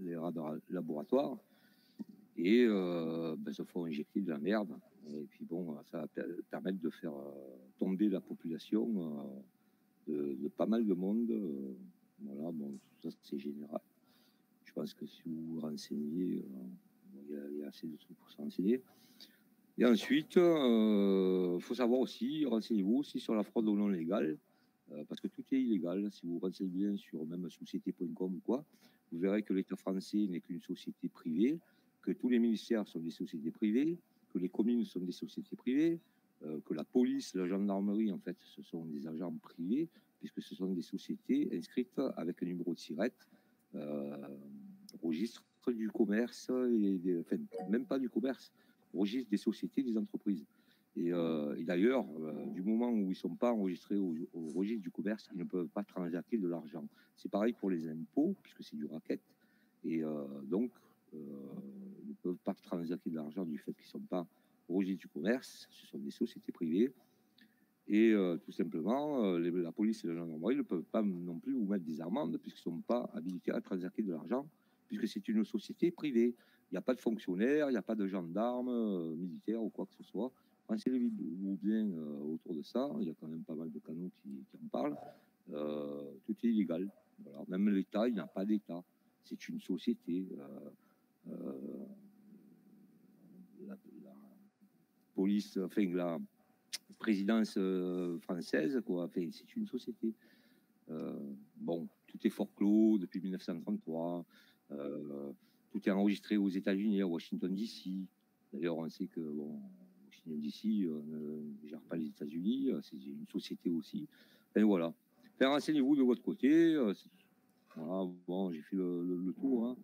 les laboratoires et se font injecter de la merde. Et puis bon, ça va permettre de faire tomber la population de pas mal de monde. Voilà, bon, tout ça c'est général. Je pense que si vous vous renseignez, il y a assez de trucs pour se renseigner. Et ensuite, faut savoir aussi, renseignez-vous aussi sur la fraude au non légale, parce que tout est illégal. Si vous vous renseignez bien sur même société.com ou quoi, vous verrez que l'État français n'est qu'une société privée, que tous les ministères sont des sociétés privées, que les communes sont des sociétés privées, que la police, la gendarmerie, en fait, ce sont des agents privés, puisque ce sont des sociétés inscrites avec un numéro de SIRET, registre du commerce, enfin, même pas du commerce, registre des sociétés, des entreprises. Et d'ailleurs, du moment où ils ne sont pas enregistrés au registre du commerce, ils ne peuvent pas transacter de l'argent. C'est pareil pour les impôts, puisque c'est du racket. Et donc, ils ne peuvent pas transacter de l'argent du fait qu'ils ne sont pas au registre du commerce. Ce sont des sociétés privées. Et tout simplement, la police et la gendarmerie ne peuvent pas non plus vous mettre des amendes puisqu'ils ne sont pas habilités à transacter de l'argent, puisque c'est une société privée. Il n'y a pas de fonctionnaires, il n'y a pas de gendarmes, militaires ou quoi que ce soit. Renseignez-vous bien autour de ça. Il y a quand même pas mal de canaux qui en parlent. Tout est illégal. Voilà. Même l'État, il n'y a pas d'État. c'est une société. La police, enfin la présidence française, quoi. Enfin, c'est une société. Bon, tout est forclos depuis 1933. Tout est enregistré aux États-Unis, à Washington DC. D'ailleurs, on sait que bon, Washington DC ne gère pas les États-Unis, c'est une société aussi. Et voilà. Enfin, renseignez-vous de votre côté. Voilà, bon, j'ai fait le tour. Hein.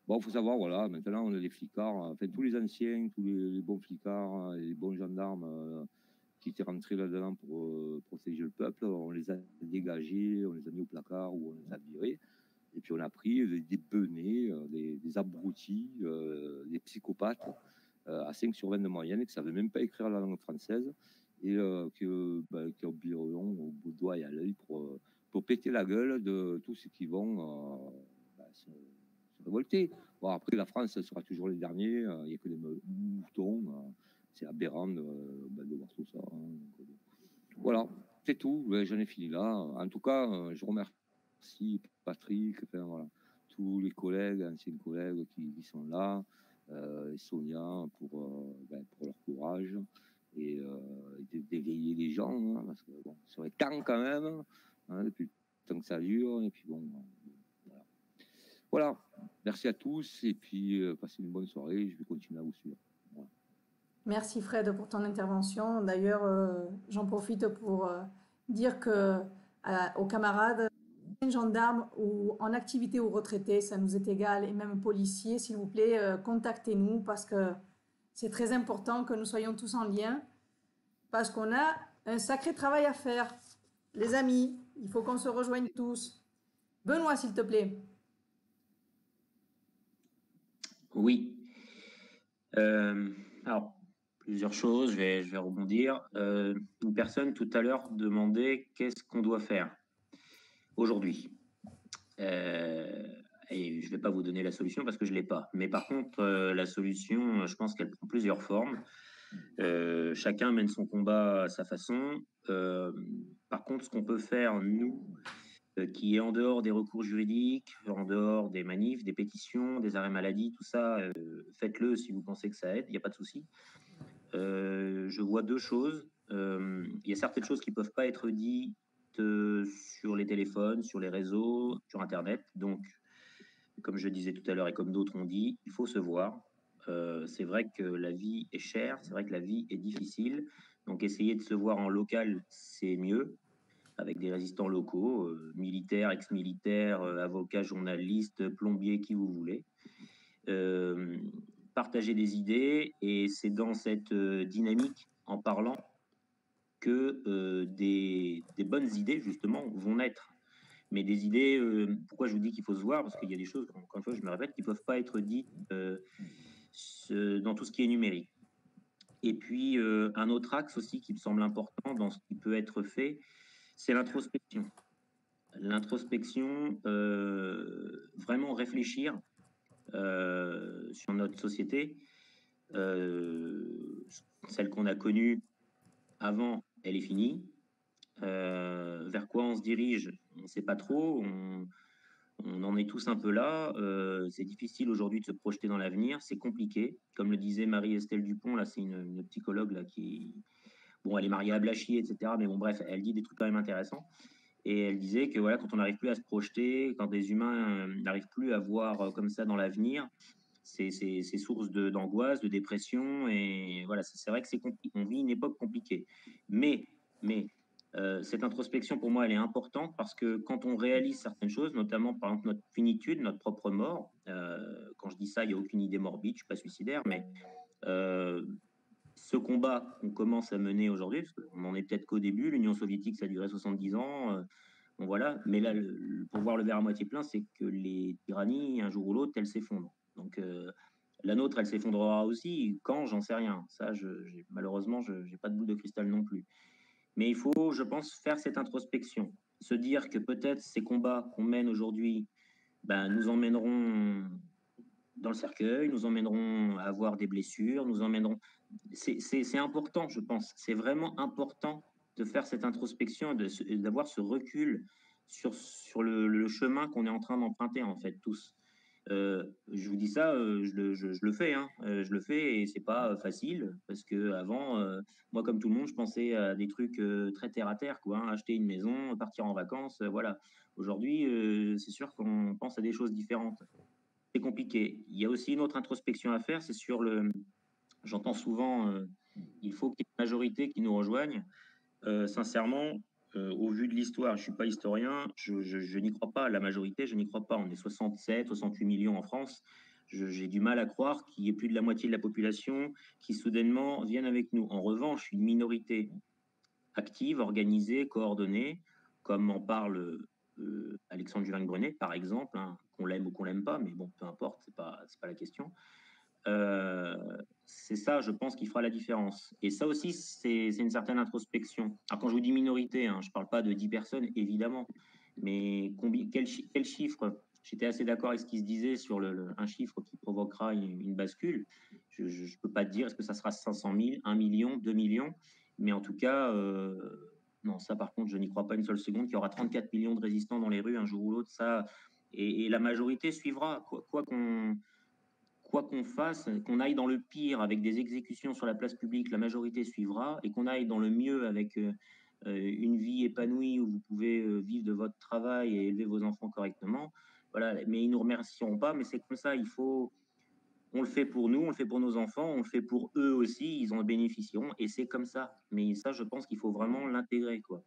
Bon, il faut savoir, voilà, maintenant on a des flicards, enfin tous les anciens, tous les bons flicards, les bons gendarmes qui étaient rentrés là-dedans pour protéger le peuple, on les a dégagés, on les a mis au placard ou on les a virés. Et puis on a pris des benets, des abrutis, des psychopathes à 5 sur 20 de moyenne qui ne savaient même pas écrire la langue française et qui oublieront au bout de doigt et à l'œil pour péter la gueule de tous ceux qui vont se révolter. Bon, après, la France sera toujours les derniers, il n'y a que des moutons, c'est aberrant de voir tout ça. Hein. Voilà, c'est tout, j'en ai fini là. En tout cas, je remercie Patrick, enfin, voilà, tous les collègues, anciens collègues qui sont là, et Sonia pour leur courage et d'éveiller les gens, hein, parce que bon, ça serait temps quand même, hein, depuis le temps que ça dure, et puis bon, voilà. Voilà, merci à tous, et puis passez une bonne soirée, je vais continuer à vous suivre. Voilà. Merci Fred pour ton intervention. D'ailleurs, j'en profite pour dire aux camarades, gendarmes ou en activité ou retraités, ça nous est égal, et même policiers, s'il vous plaît, contactez-nous parce que c'est très important que nous soyons tous en lien parce qu'on a un sacré travail à faire. Les amis, il faut qu'on se rejoigne tous. Benoît, s'il te plaît. Oui. Alors, plusieurs choses, je vais rebondir. Une personne tout à l'heure demandait qu'est-ce qu'on doit faire aujourd'hui. Et je ne vais pas vous donner la solution parce que je ne l'ai pas. Mais par contre, la solution, je pense qu'elle prend plusieurs formes. Chacun mène son combat à sa façon. Par contre, ce qu'on peut faire, nous, qui est en dehors des recours juridiques, en dehors des manifs, des pétitions, des arrêts maladie, tout ça, faites-le si vous pensez que ça aide, il n'y a pas de souci. Je vois deux choses. Il y a certaines choses qui ne peuvent pas être dites sur les téléphones, sur les réseaux, sur Internet. Donc, comme je disais tout à l'heure et comme d'autres ont dit, il faut se voir. C'est vrai que la vie est chère, c'est vrai que la vie est difficile. Donc, essayer de se voir en local, c'est mieux, avec des résistants locaux, militaires, ex-militaires, avocats, journalistes, plombiers, qui vous voulez. Partager des idées, et c'est dans cette dynamique, en parlant, que des bonnes idées, justement, vont naître. Mais des idées, pourquoi je vous dis qu'il faut se voir? Parce qu'il y a des choses, encore une fois, je me répète, qui ne peuvent pas être dites dans tout ce qui est numérique. Et puis, un autre axe aussi qui me semble important dans ce qui peut être fait, c'est l'introspection. L'introspection, vraiment réfléchir sur notre société, celle qu'on a connue avant, elle est finie. Vers quoi on se dirige, on ne sait pas trop, on en est tous un peu là. C'est difficile aujourd'hui de se projeter dans l'avenir, c'est compliqué. Comme le disait Marie-Estelle Dupont, là, c'est une psychologue là, qui... Bon, elle est mariée à Blachy, etc. Mais bon, bref, elle dit des trucs quand même intéressants. Et elle disait que voilà, quand on n'arrive plus à se projeter, quand des humains n'arrivent plus à voir comme ça dans l'avenir, c'est source d'angoisse, de dépression. Et voilà, c'est vrai que c'est compliqué. On vit une époque compliquée. Mais cette introspection, pour moi, elle est importante parce que quand on réalise certaines choses, notamment par exemple notre finitude, notre propre mort, quand je dis ça, il n'y a aucune idée morbide, je ne suis pas suicidaire, mais ce combat qu'on commence à mener aujourd'hui, parce qu'on en est peut-être qu'au début, l'Union soviétique, ça a duré 70 ans, bon voilà, mais là, pour voir le verre à moitié plein, c'est que les tyrannies, un jour ou l'autre, elles s'effondrent. Donc la nôtre, elle s'effondrera aussi. Quand, j'en sais rien. Ça, malheureusement, je n'ai pas de boule de cristal non plus. Mais il faut, je pense, faire cette introspection, se dire que peut-être ces combats qu'on mène aujourd'hui nous emmèneront dans le cercueil, nous emmèneront à avoir des blessures, nous emmèneront... C'est important, je pense. C'est vraiment important de faire cette introspection, d'avoir ce recul sur le chemin qu'on est en train d'emprunter, en fait, tous. Je vous dis ça, je le fais, hein. Je le fais et c'est pas facile parce que avant, moi comme tout le monde, je pensais à des trucs très terre à terre, quoi, hein, acheter une maison, partir en vacances, voilà. Aujourd'hui, c'est sûr qu'on pense à des choses différentes. C'est compliqué. Il y a aussi une autre introspection à faire, c'est sur le. J'entends souvent, il faut qu'il y ait une majorité qui nous rejoigne. Sincèrement, au vu de l'histoire, je suis pas historien, je n'y crois pas à la majorité, je n'y crois pas. On est 67, 68 millions en France. J'ai du mal à croire qu'il y ait plus de la moitié de la population qui soudainement vienne avec nous. En revanche, une minorité active, organisée, coordonnée, comme en parle Alexandre Juvin-Grenet, par exemple, hein, qu'on l'aime ou qu'on l'aime pas, mais bon, peu importe, c'est pas la question. C'est ça, je pense, qui fera la différence. Et ça aussi, c'est une certaine introspection. Alors, quand je vous dis minorité, hein, je ne parle pas de 10 personnes, évidemment, mais quel chiffre? J'étais assez d'accord avec ce qui se disait sur un chiffre qui provoquera une bascule. Je ne peux pas te dire est-ce que ça sera 500 000, 1 million, 2 millions, mais en tout cas, non, ça par contre, je n'y crois pas une seule seconde qu'il y aura 34 millions de résistants dans les rues un jour ou l'autre. Ça, et la majorité suivra, quoi qu'on fasse, qu'on aille dans le pire avec des exécutions sur la place publique, la majorité suivra, et qu'on aille dans le mieux avec une vie épanouie où vous pouvez vivre de votre travail et élever vos enfants correctement. Voilà, mais ils nous remercieront pas, mais c'est comme ça, on le fait pour nous, on le fait pour nos enfants, on le fait pour eux aussi, ils en bénéficieront, et c'est comme ça. Mais ça, je pense qu'il faut vraiment l'intégrer, quoi.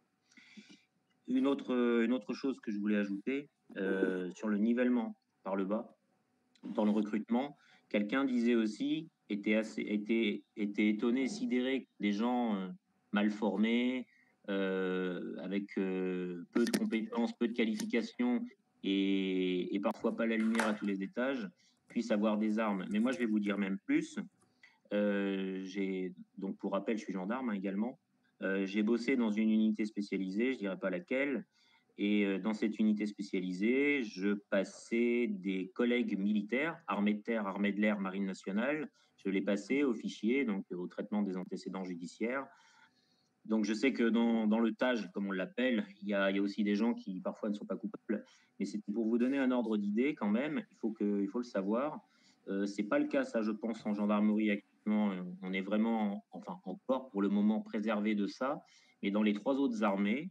Une autre chose que je voulais ajouter sur le nivellement par le bas, dans le recrutement, quelqu'un disait aussi, était étonné, sidéré que des gens mal formés, avec peu de compétences, peu de qualifications et parfois pas la lumière à tous les étages, puissent avoir des armes. Mais moi, je vais vous dire même plus. Donc, pour rappel, je suis gendarme, hein, également. J'ai bossé dans une unité spécialisée, je dirais pas laquelle, et dans cette unité spécialisée, je passais des collègues militaires, armée de terre, armée de l'air, marine nationale, je les passais au fichier, donc au traitement des antécédents judiciaires. Donc je sais que dans le TAJ, comme on l'appelle, il y a aussi des gens qui parfois ne sont pas coupables, mais c'est pour vous donner un ordre d'idée quand même, il faut le savoir. C'est pas le cas, ça, je pense, en gendarmerie actuellement. On est vraiment, encore pour le moment préservé de ça, mais dans les 3 autres armées,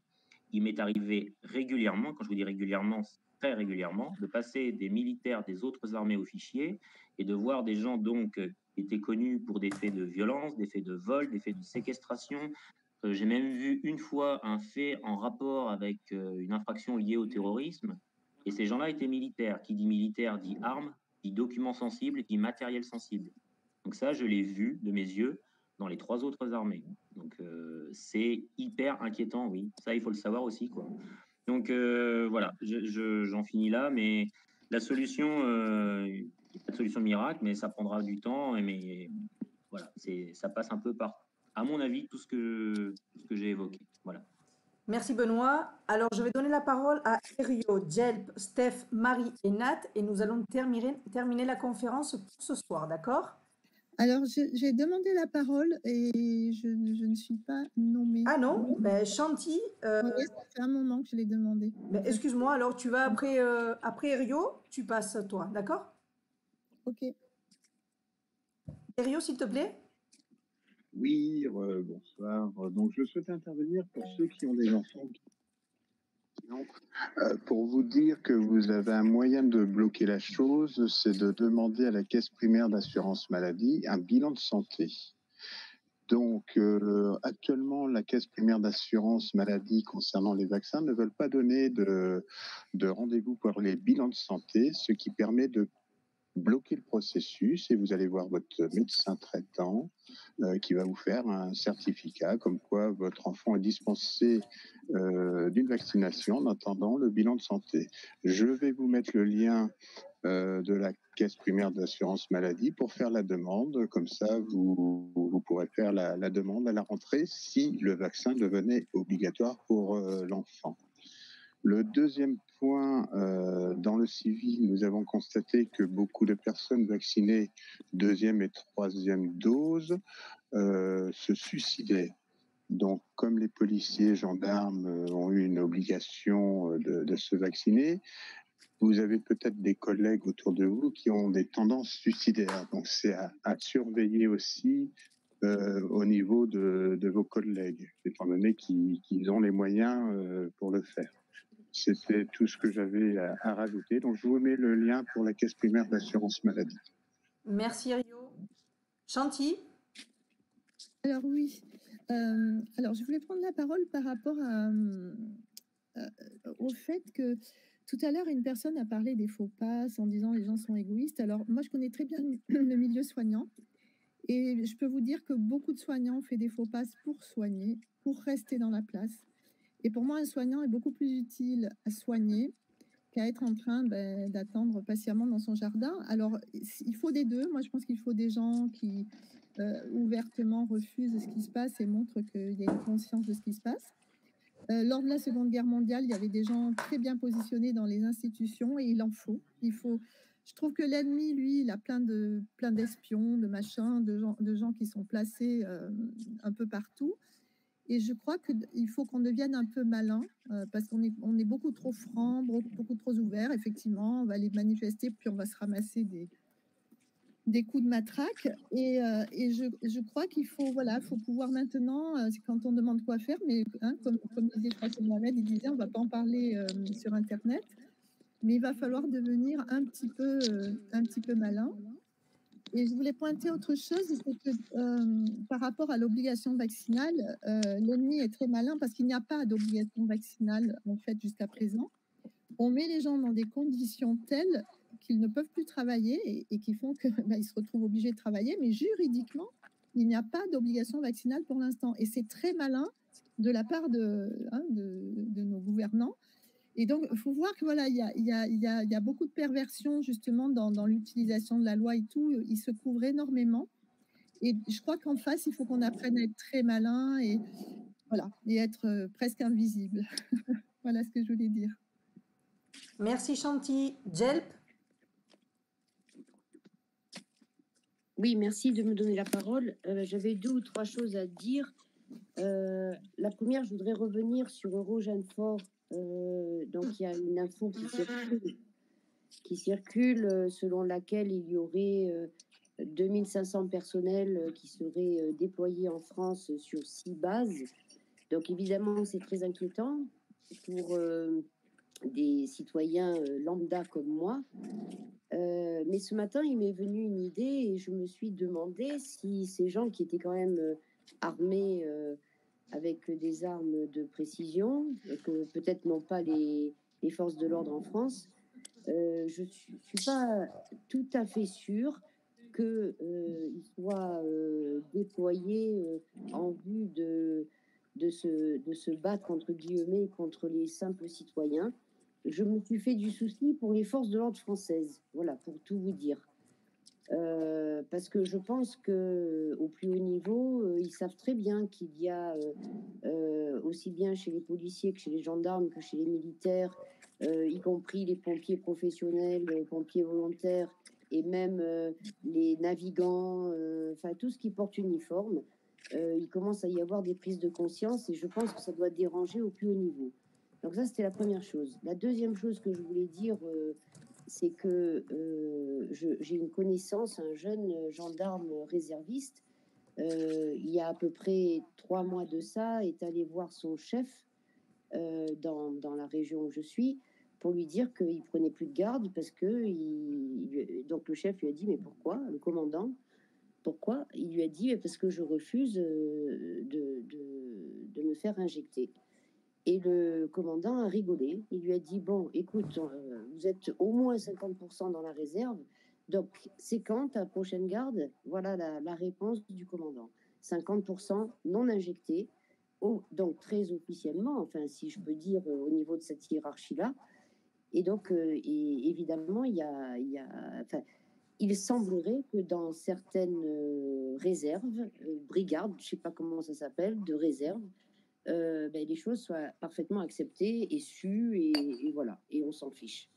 il m'est arrivé régulièrement, quand je vous dis régulièrement, très régulièrement, de passer des militaires des autres armées au fichier et de voir des gens donc qui étaient connus pour des faits de violence, des faits de vol, des faits de séquestration. J'ai même vu une fois un fait en rapport avec une infraction liée au terrorisme, et ces gens-là étaient militaires. Qui dit militaire dit armes, dit documents sensibles, dit matériel sensible. Donc ça, je l'ai vu de mes yeux dans les 3 autres armées. Donc c'est hyper inquiétant, oui. Ça, il faut le savoir aussi, quoi. Donc voilà, j'en finis là, mais la solution, il n'y a pas de solution miracle, mais ça prendra du temps. Mais voilà, ça passe un peu par, à mon avis, tout ce que j'ai évoqué. Voilà. Merci Benoît. Alors, je vais donner la parole à Erio, Jelp, Steph, Marie et Nat, et nous allons terminer la conférence pour ce soir, d'accord? Alors, j'ai demandé la parole et je ne suis pas nommée. Ah non, ben, Chanty. Oui, ça fait un moment que je l'ai demandé. Ben, excuse-moi, alors tu vas après Erio, tu passes toi, d'accord? Ok. Erio, s'il te plaît. Oui, bonsoir. Donc, je souhaite intervenir pour ceux qui ont des enfants. Pour vous dire que vous avez un moyen de bloquer la chose, c'est de demander à la caisse primaire d'assurance maladie un bilan de santé. Donc, actuellement, la caisse primaire d'assurance maladie concernant les vaccins ne veulent pas donner de rendez-vous pour les bilans de santé, ce qui permet de bloquer le processus et vous allez voir votre médecin traitant qui va vous faire un certificat comme quoi votre enfant est dispensé d'une vaccination en attendant le bilan de santé. Je vais vous mettre le lien de la caisse primaire d'assurance maladie pour faire la demande. Comme ça, vous pourrez faire la demande à la rentrée si le vaccin devenait obligatoire pour l'enfant. Le deuxième point, dans le civil, nous avons constaté que beaucoup de personnes vaccinées 2e et 3e dose se suicidaient. Donc, comme les policiers, gendarmes ont eu une obligation de se vacciner, vous avez peut-être des collègues autour de vous qui ont des tendances suicidaires. Donc, c'est à surveiller aussi au niveau de vos collègues, étant donné qu'ils ont les moyens pour le faire. C'était tout ce que j'avais à rajouter. Donc, je vous mets le lien pour la caisse primaire d'assurance maladie. Merci Rio. Chanty? Alors oui, alors je voulais prendre la parole par rapport au fait que tout à l'heure, une personne a parlé des faux passes en disant les gens sont égoïstes. Alors moi, je connais très bien le milieu soignant et je peux vous dire que beaucoup de soignants ont fait des faux passes pour soigner, pour rester dans la place. Et pour moi, un soignant est beaucoup plus utile à soigner qu'à être en train d'attendre patiemment dans son jardin. Alors, il faut des deux. Moi, je pense qu'il faut des gens qui ouvertement refusent ce qui se passe et montrent qu'il y a une conscience de ce qui se passe. Lors de la Seconde Guerre mondiale, il y avait des gens très bien positionnés dans les institutions et il en faut. Je trouve que l'ennemi, lui, il a plein d'espions, de machins, de gens qui sont placés un peu partout. Et je crois qu'il faut qu'on devienne un peu malin parce qu'on est beaucoup trop franc, beaucoup trop ouvert. Effectivement, on va aller manifester, puis on va se ramasser des coups de matraque. Et je crois qu'il faut, faut pouvoir maintenant, c'est quand on demande quoi faire, mais comme disait François Mohamed, il disait on ne va pas en parler sur Internet, mais il va falloir devenir un petit peu malin. Et je voulais pointer autre chose, c'est que par rapport à l'obligation vaccinale, l'ennemi est très malin parce qu'il n'y a pas d'obligation vaccinale en fait jusqu'à présent. On met les gens dans des conditions telles qu'ils ne peuvent plus travailler et qui font qu'ils se retrouvent obligés de travailler, mais juridiquement, il n'y a pas d'obligation vaccinale pour l'instant. Et c'est très malin de la part de nos gouvernants. Et donc, il faut voir que il y a beaucoup de perversions justement dans l'utilisation de la loi et tout. Ils se couvrent énormément. Et je crois qu'en face, il faut qu'on apprenne à être très malin et être presque invisible. Voilà ce que je voulais dire. Merci Chanty. Jelp? Oui, merci de me donner la parole. J'avais 2 ou 3 choses à dire. La première, je voudrais revenir sur Eurogenfort. Donc, il y a une info qui circule selon laquelle il y aurait 2500 personnels qui seraient déployés en France sur 6 bases. Donc, évidemment, c'est très inquiétant pour des citoyens lambda comme moi. Mais ce matin, il m'est venu une idée et je me suis demandé si ces gens qui étaient quand même armés avec des armes de précision, que peut-être n'ont pas les forces de l'ordre en France, je ne suis pas tout à fait sûre qu'ils soient déployés en vue de se battre, entre guillemets, contre les simples citoyens. Je me suis fait du souci pour les forces de l'ordre françaises, voilà, pour tout vous dire. Parce que je pense qu'au plus haut niveau, ils savent très bien qu'il y a, aussi bien chez les policiers que chez les gendarmes, que chez les militaires, y compris les pompiers professionnels, les pompiers volontaires, et même les navigants, enfin tout ce qui porte uniforme, il commence à y avoir des prises de conscience, et je pense que ça doit déranger au plus haut niveau. Donc ça, c'était la première chose. La deuxième chose que je voulais dire, c'est que j'ai une connaissance, un jeune gendarme réserviste, il y a à peu près 3 mois de ça, est allé voir son chef dans la région où je suis pour lui dire qu'il prenait plus de garde parce que donc le chef lui a dit mais pourquoi, le commandant, pourquoi? Il lui a dit parce que je refuse de me faire injecter. Et le commandant a rigolé. Il lui a dit bon, écoute, vous êtes au moins 50% dans la réserve, donc c'est quand ta prochaine garde? Voilà la réponse du commandant. 50% non injectés, donc très officiellement, enfin si je peux dire au niveau de cette hiérarchie-là. Et donc évidemment, il semblerait que dans certaines réserves, brigades, je ne sais pas comment ça s'appelle, de réserve, les choses soient parfaitement acceptées et sues et voilà, et on s'en fiche.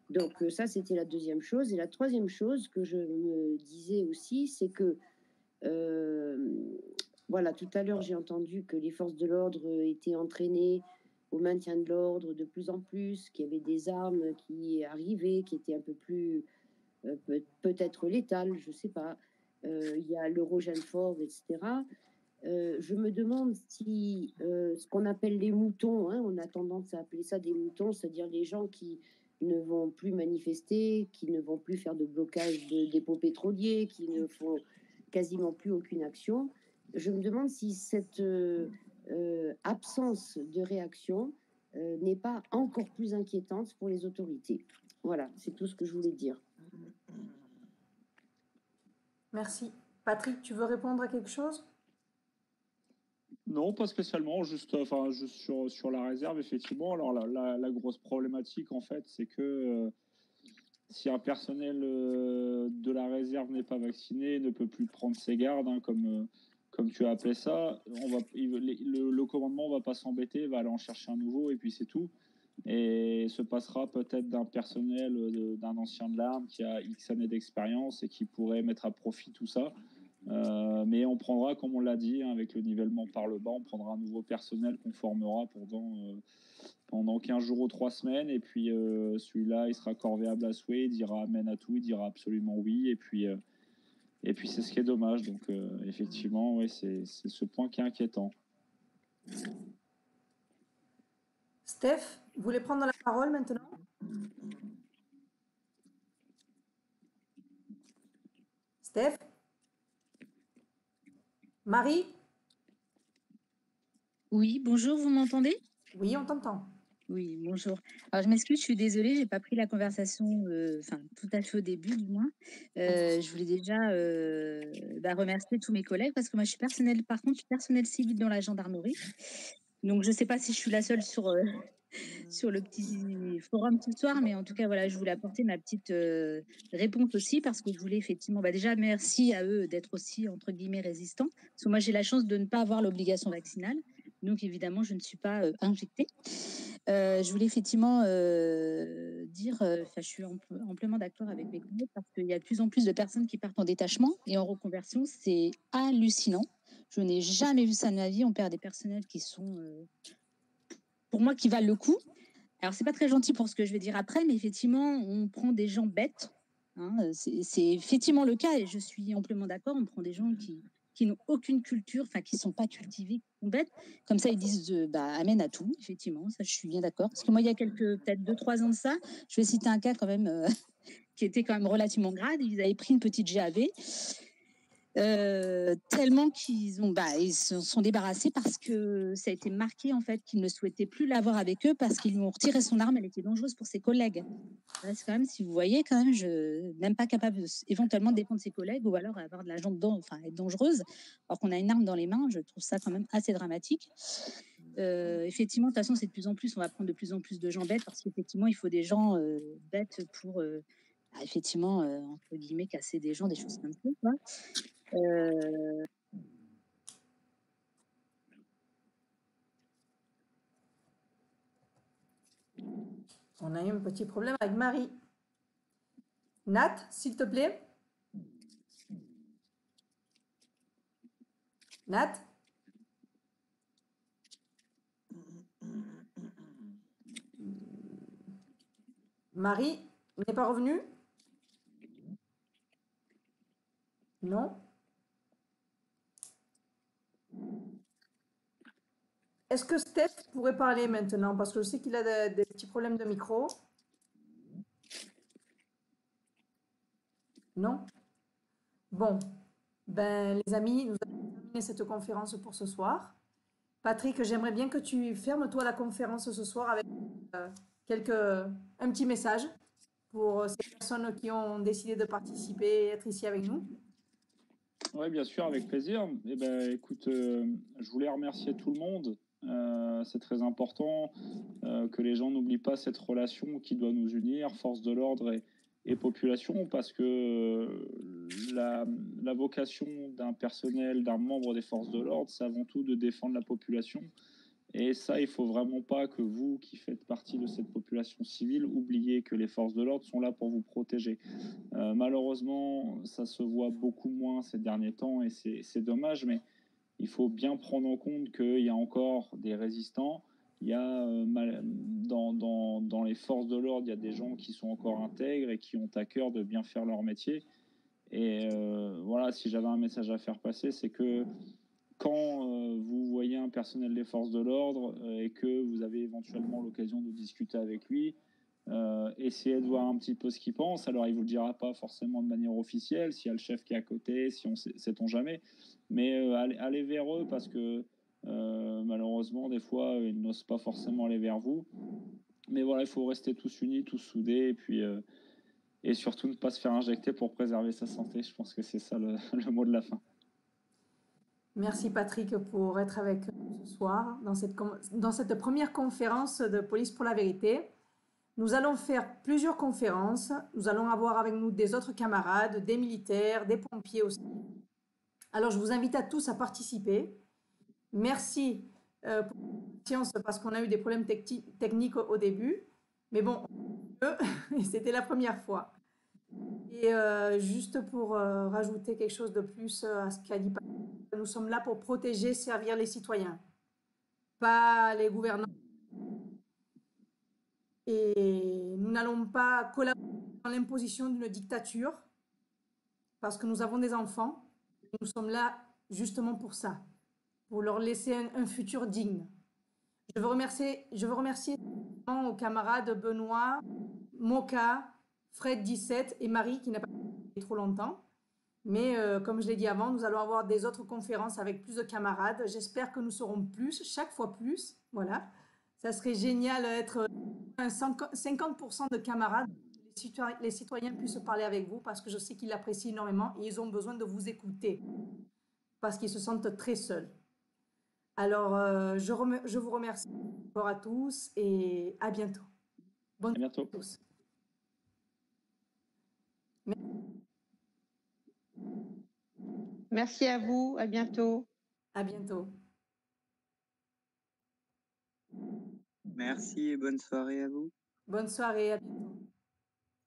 Donc ça, c'était la deuxième chose. Et la troisième chose que je me disais aussi, c'est que voilà, tout à l'heure, j'ai entendu que les forces de l'ordre étaient entraînées au maintien de l'ordre de plus en plus, qu'il y avait des armes qui arrivaient, qui étaient un peu plus peut-être létales, je ne sais pas. Il y a l'Eurogène Ford, etc. Je me demande si ce qu'on appelle les moutons, hein, on a tendance à appeler ça des moutons, c'est-à-dire les gens qui ne vont plus manifester, qui ne vont plus faire de blocage de dépôts pétroliers, qui ne font quasiment plus aucune action. Je me demande si cette absence de réaction n'est pas encore plus inquiétante pour les autorités. Voilà, c'est tout ce que je voulais dire. Merci. Patrick, tu veux répondre à quelque chose? Non, pas spécialement, juste sur la réserve, effectivement. Alors, la grosse problématique, en fait, c'est que si un personnel de la réserve n'est pas vacciné, ne peut plus prendre ses gardes, hein, comme tu as appelé ça, le commandement ne va pas s'embêter, va aller en chercher un nouveau, et puis c'est tout. Et se passera peut-être d'un personnel, d'un ancien de l'arme qui a X années d'expérience et qui pourrait mettre à profit tout ça. Mais on prendra, comme on l'a dit, hein, avec le nivellement par le bas, on prendra un nouveau personnel qu'on formera pendant 15 jours ou 3 semaines. Et puis celui-là, il sera corvéable à souhait, il dira amen à tout, il dira absolument oui. Et puis c'est ce qui est dommage. Donc effectivement, ouais, c'est ce point qui est inquiétant. Steph, vous voulez prendre la parole maintenant? Steph? Marie? Oui, bonjour, vous m'entendez? Oui, on t'entend. Oui, bonjour. Alors, je m'excuse, je suis désolée, j'ai pas pris la conversation, tout à fait au début, du moins. Je voulais déjà remercier tous mes collègues parce que moi, je suis personnel civil dans la gendarmerie. Donc, je sais pas si je suis la seule sur le petit forum ce soir, mais en tout cas, voilà, je voulais apporter ma petite réponse aussi parce que je voulais effectivement, déjà, merci à eux d'être aussi, entre guillemets, résistants. Parce que moi, j'ai la chance de ne pas avoir l'obligation vaccinale. Donc, évidemment, je ne suis pas injectée. Je voulais effectivement dire, je suis amplement d'accord avec mes collègues parce qu'il y a de plus en plus de personnes qui partent en détachement et en reconversion. C'est hallucinant. Je n'ai jamais vu ça de ma vie. On perd des personnels qui sont, pour moi, qui valent le coup. Alors, c'est pas très gentil pour ce que je vais dire après, mais effectivement, on prend des gens bêtes. Hein, c'est effectivement le cas et je suis amplement d'accord. On prend des gens qui n'ont aucune culture, qui ne sont pas cultivés, qui sont bêtes. Comme ça, ils disent amen à tout, effectivement. Ça, je suis bien d'accord. Parce que moi, il y a peut-être 2-3 ans de ça, je vais citer un cas quand même qui était quand même relativement grave. Ils avaient pris une petite GAV. Tellement qu'ils ils se sont débarrassés parce que ça a été marqué en fait qu'ils ne souhaitaient plus l'avoir avec eux parce qu'ils lui ont retiré son arme, elle était dangereuse pour ses collègues. Là, c'est quand même, si vous voyez, quand même, je n'aime pas capable éventuellement de défendre ses collègues ou alors avoir de l'argent dedans, être dangereuse, alors qu'on a une arme dans les mains, je trouve ça quand même assez dramatique. Effectivement, de toute façon, c'est de plus en plus, on va prendre de plus en plus de gens bêtes parce qu'effectivement, il faut des gens bêtes pour effectivement, entre guillemets, casser des gens, des choses comme ça, quoi. On a eu un petit problème avec Marie. Nat, s'il te plaît. Nat? Marie n'est pas revenue? Non? Est-ce que Steph pourrait parler maintenant? Parce que je sais qu'il a des petits problèmes de micro. Non? Bon, les amis, nous avons terminé cette conférence pour ce soir. Patrick, j'aimerais bien que tu fermes toi la conférence ce soir avec un petit message pour ces personnes qui ont décidé de participer et être ici avec nous. Oui, bien sûr, avec plaisir. Écoute, je voulais remercier tout le monde. C'est très important que les gens n'oublient pas cette relation qui doit nous unir, force de l'ordre et population, parce que la vocation d'un personnel, d'un membre des forces de l'ordre, c'est avant tout de défendre la population. Et ça, il ne faut vraiment pas que vous, qui faites partie de cette population civile, oubliez que les forces de l'ordre sont là pour vous protéger. Malheureusement, ça se voit beaucoup moins ces derniers temps et c'est dommage, mais il faut bien prendre en compte qu'il y a encore des résistants il y a dans les forces de l'ordre, il y a des gens qui sont encore intègres et qui ont à cœur de bien faire leur métier. Et voilà, si j'avais un message à faire passer, c'est que quand vous voyez un personnel des forces de l'ordre et que vous avez éventuellement l'occasion de discuter avec lui, essayez de voir un petit peu ce qu'il pense. Alors, il vous le dira pas forcément de manière officielle, s'il y a le chef qui est à côté, si on sait-on jamais, mais allez vers eux parce que malheureusement, des fois, ils n'osent pas forcément aller vers vous. Mais voilà, il faut rester tous unis, tous soudés, et puis et surtout ne pas se faire injecter pour préserver sa santé. Je pense que c'est ça le mot de la fin. Merci Patrick pour être avec nous ce soir dans cette première conférence de Police pour la vérité. Nous allons faire plusieurs conférences. Nous allons avoir avec nous des autres camarades, des militaires, des pompiers aussi. Alors, je vous invite à tous à participer. Merci pour votre patience parce qu'on a eu des problèmes techniques au début. Mais bon, c'était la première fois. Et juste pour rajouter quelque chose de plus à ce qu'a dit Patrick, nous sommes là pour protéger, servir les citoyens, pas les gouvernants. Et nous n'allons pas collaborer dans l'imposition d'une dictature parce que nous avons des enfants. Et nous sommes là justement pour ça, pour leur laisser un futur digne. Je veux remercier aux camarades Benoît, Moka, Fred 17 et Marie qui n'a pas été trop longtemps. Mais comme je l'ai dit avant, nous allons avoir des autres conférences avec plus de camarades. J'espère que nous serons plus, chaque fois plus. Voilà. Ça serait génial d'être 50% de camarades. Les citoyens puissent parler avec vous parce que je sais qu'ils l'apprécient énormément et ils ont besoin de vous écouter parce qu'ils se sentent très seuls. Alors, je vous remercie encore à tous et à bientôt. Bonne journée à tous. Merci à vous, à bientôt. À bientôt. Merci et bonne soirée à vous. Bonne soirée, à bientôt.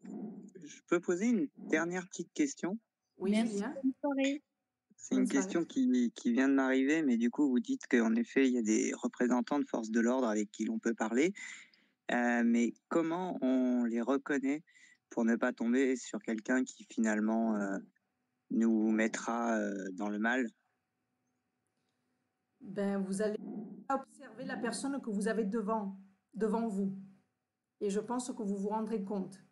Je peux poser une dernière petite question? Oui, Julien. Bonne soirée. C'est une question qui vient de m'arriver, mais du coup, vous dites qu'en effet, il y a des représentants de forces de l'ordre avec qui l'on peut parler. Mais comment on les reconnaît pour ne pas tomber sur quelqu'un qui finalement nous mettra dans le mal? Ben, vous allez observer la personne que vous avez devant vous. Et je pense que vous vous rendrez compte.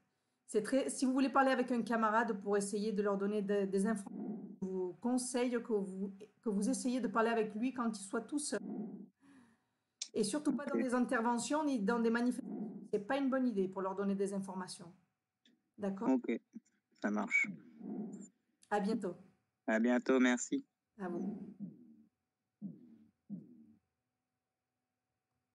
Si vous voulez parler avec un camarade pour essayer de leur donner des informations, je vous conseille que vous essayiez de parler avec lui quand il soit tout seul. Et surtout pas dans des interventions ni dans des manifestations. C'est pas une bonne idée pour leur donner des informations. D'accord? Ok, ça marche. À bientôt. À bientôt, merci. À vous.